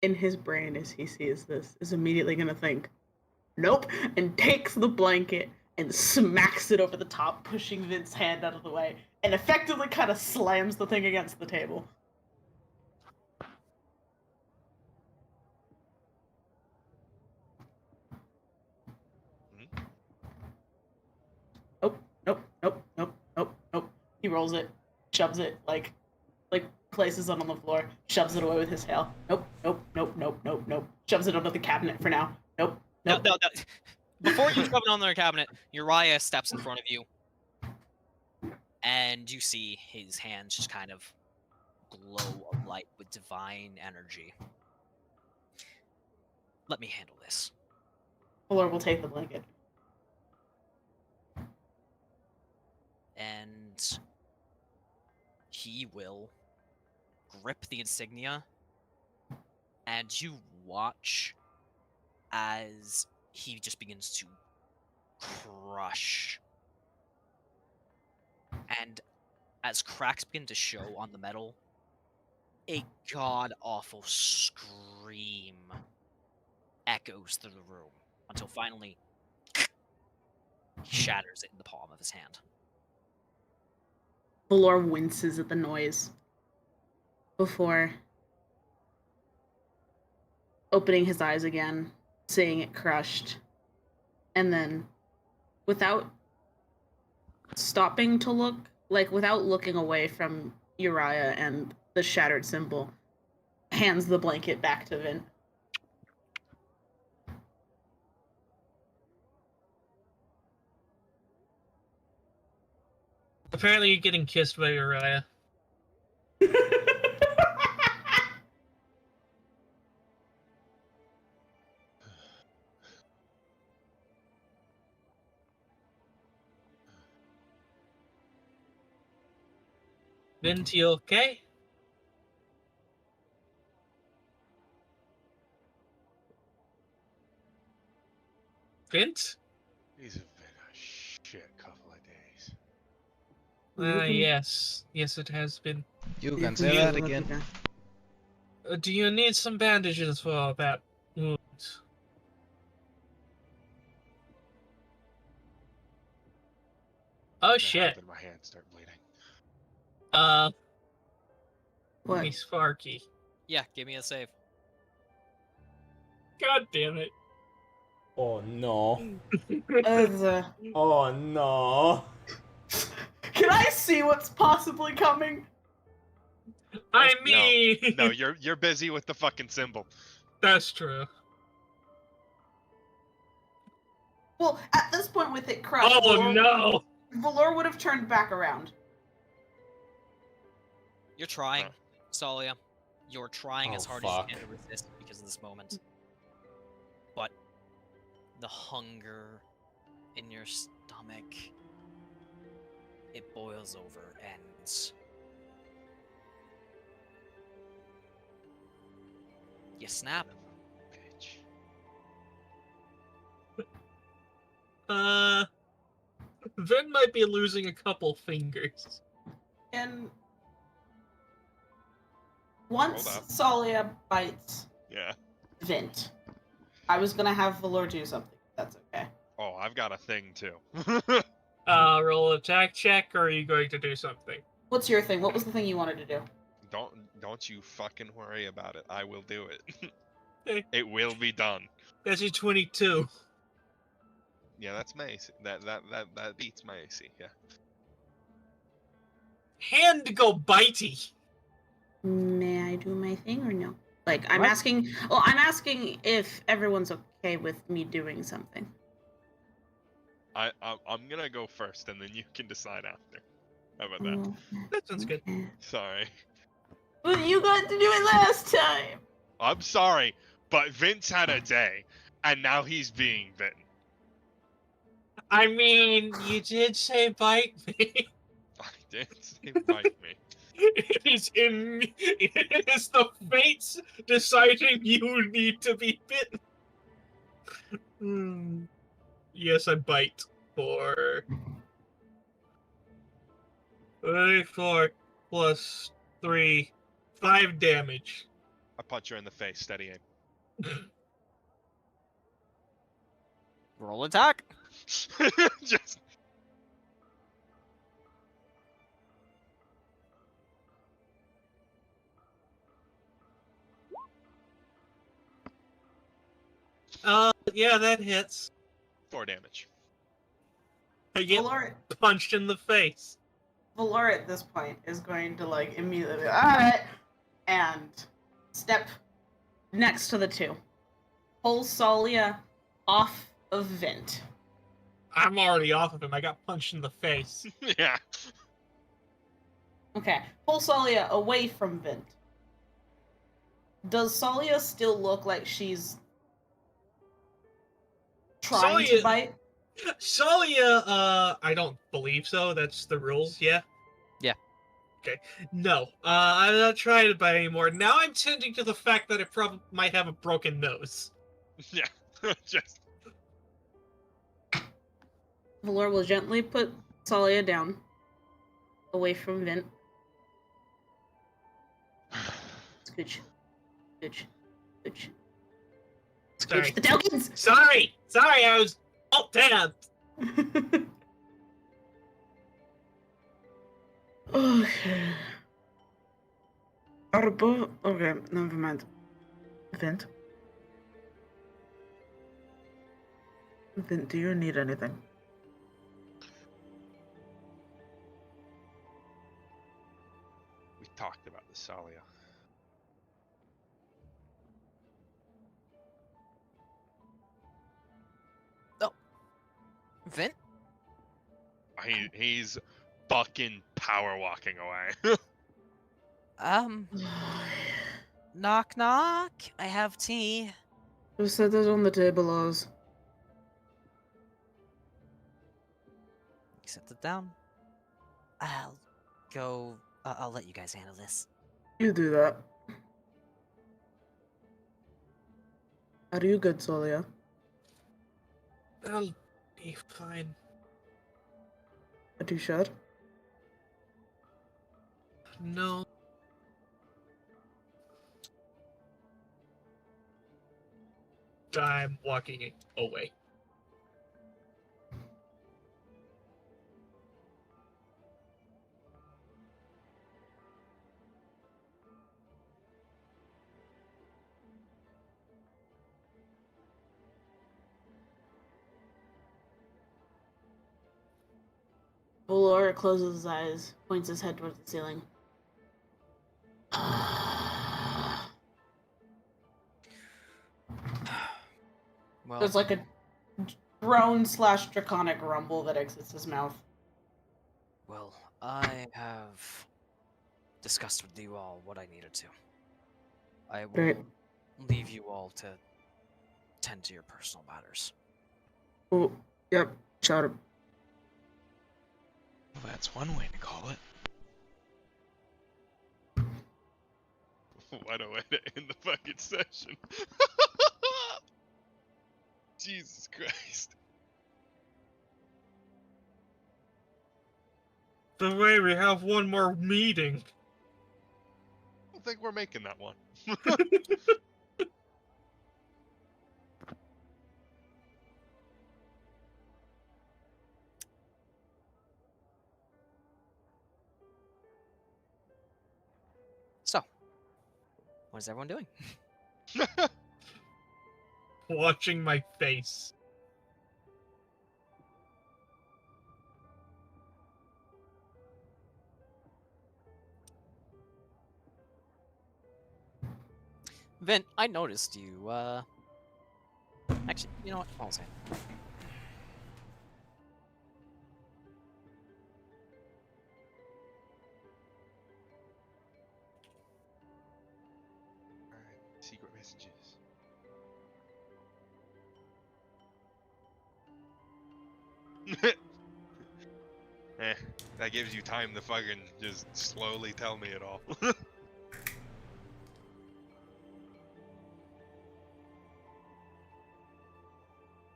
in his brain as he sees this, is immediately going to think, nope, and takes the blanket and smacks it over the top, pushing Vint's hand out of the way, and effectively kind of slams the thing against the table. Nope, nope, nope, nope, nope, nope. He rolls it, shoves it, like places it on the floor, shoves it away with his tail. Nope, nope, nope, nope, nope, nope. Shoves it under the cabinet for now. Nope, nope. No. Before you shove it on their cabinet, Uriah steps in front of you, and you see his hands just kind of glow of light with divine energy. Let me handle this. Valor will take the blanket. And he will grip the insignia, and you watch as he just begins to crush. And as cracks begin to show on the metal, a god-awful scream echoes through the room until finally he shatters it in the palm of his hand. Valor winces at the noise before opening his eyes again, seeing it crushed, and then, without stopping to look like without looking away from Uriah and the shattered symbol, hands the blanket back to Vint. Apparently you're getting kissed by Uriah. Vint, you okay? Vint? He's been a shit couple of days. Yes. Yes, it has been. You can say that again. Do you need some bandages for that wound? Oh, shit. My hands start bleeding. What? Hey, Sparky. Yeah, give me a save. God damn it. Oh no. Can Oh no. I see what's possibly coming? I mean... No, you're busy with the fucking symbol. That's true. Well, at this point with it crushed, Oh, no! Valor would have turned back around. You're trying, Huh. Tsalia. You're trying as Oh, hard as fuck. you can to resist because of this moment. But the hunger in your stomach, it boils over and you snap. Bitch. Vin might be losing a couple fingers. And once Hold up. Tsalia bites Yeah. Vint, I was gonna have Valor do something. That's okay. Oh, I've got a thing too. Roll attack check, or are you going to do something? What's your thing? What was the thing you wanted to do? Don't you fucking worry about it. I will do it. Hey. It will be done. That's your 22. Yeah, that's my AC. That beats my AC. Yeah. Hand go bitey. May I do my thing or no? Like, I'm What? asking. Well, I'm asking if everyone's okay with me doing something. I'm gonna go first, and then you can decide after. How about that? Oh, That sounds good. okay. Sorry. But you got to do it last time. I'm sorry, but Vince had a day, and now he's being bitten. I mean, you did say bite me. I didn't say bite me. It is the fates deciding you need to be bitten. Yes, I bite for 34 plus 3, 5 damage. I punch her in the face, steady aim. Roll attack. Just Yeah, that hits. 4 damage. I get Valor punched in the face. Valor at this point is going to like immediately alright and step next to the two. Pull Tsalia off of Vint. I'm already off of him. I got punched in the face. Yeah. Okay. Pull Tsalia away from Vint. Does Tsalia still look like she's trying to Tsalia- bite? Tsalia, I don't believe so. That's the rules, yeah? Yeah. Okay. No, I'm not trying to bite anymore. Now I'm tending to the fact that it probably might have a broken nose. Yeah. Just Valor will gently put Tsalia down, away from Vint. Scooch. Scooch. Scooch. Sorry. Scooch the tokens! Sorry, I was alt-tabbed. Okay. Arbo. Okay, never mind. Vint. Vint, do you need anything? We talked about the Tsalia. Vint? He's fucking power walking away. Knock knock. I have tea. Who said that on the table, Oz? You set it down. I'll go. I'll let you guys handle this. You do that. Are you good, Tsalia? I'll be fine. Are you sure? No. I'm walking away. Valor closes his eyes, points his head towards the ceiling. Well, There's like a drone / draconic rumble that exits his mouth. well, I have discussed with you all what I needed to. I will Great. leave you all to tend to your personal matters. Oh, yep, sure. Well, that's one way to call it. What a way to end the fucking session. Jesus Christ. The way we have one more meeting. I don't think we're making that one. So, what is everyone doing? Watching my face. Vint, I noticed you, actually, you know what? I'll say it. Alright, secret messages. That gives you time to fucking just slowly tell me it all.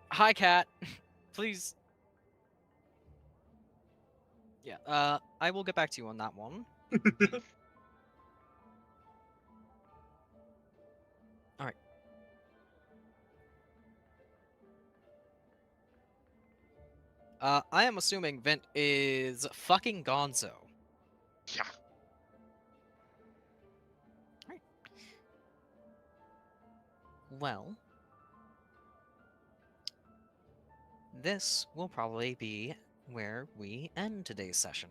Hi, cat. Please. Yeah, I will get back to you on that one. Alright. I am assuming Vint is fucking gonzo. Yeah. Well, this will probably be where we end today's session.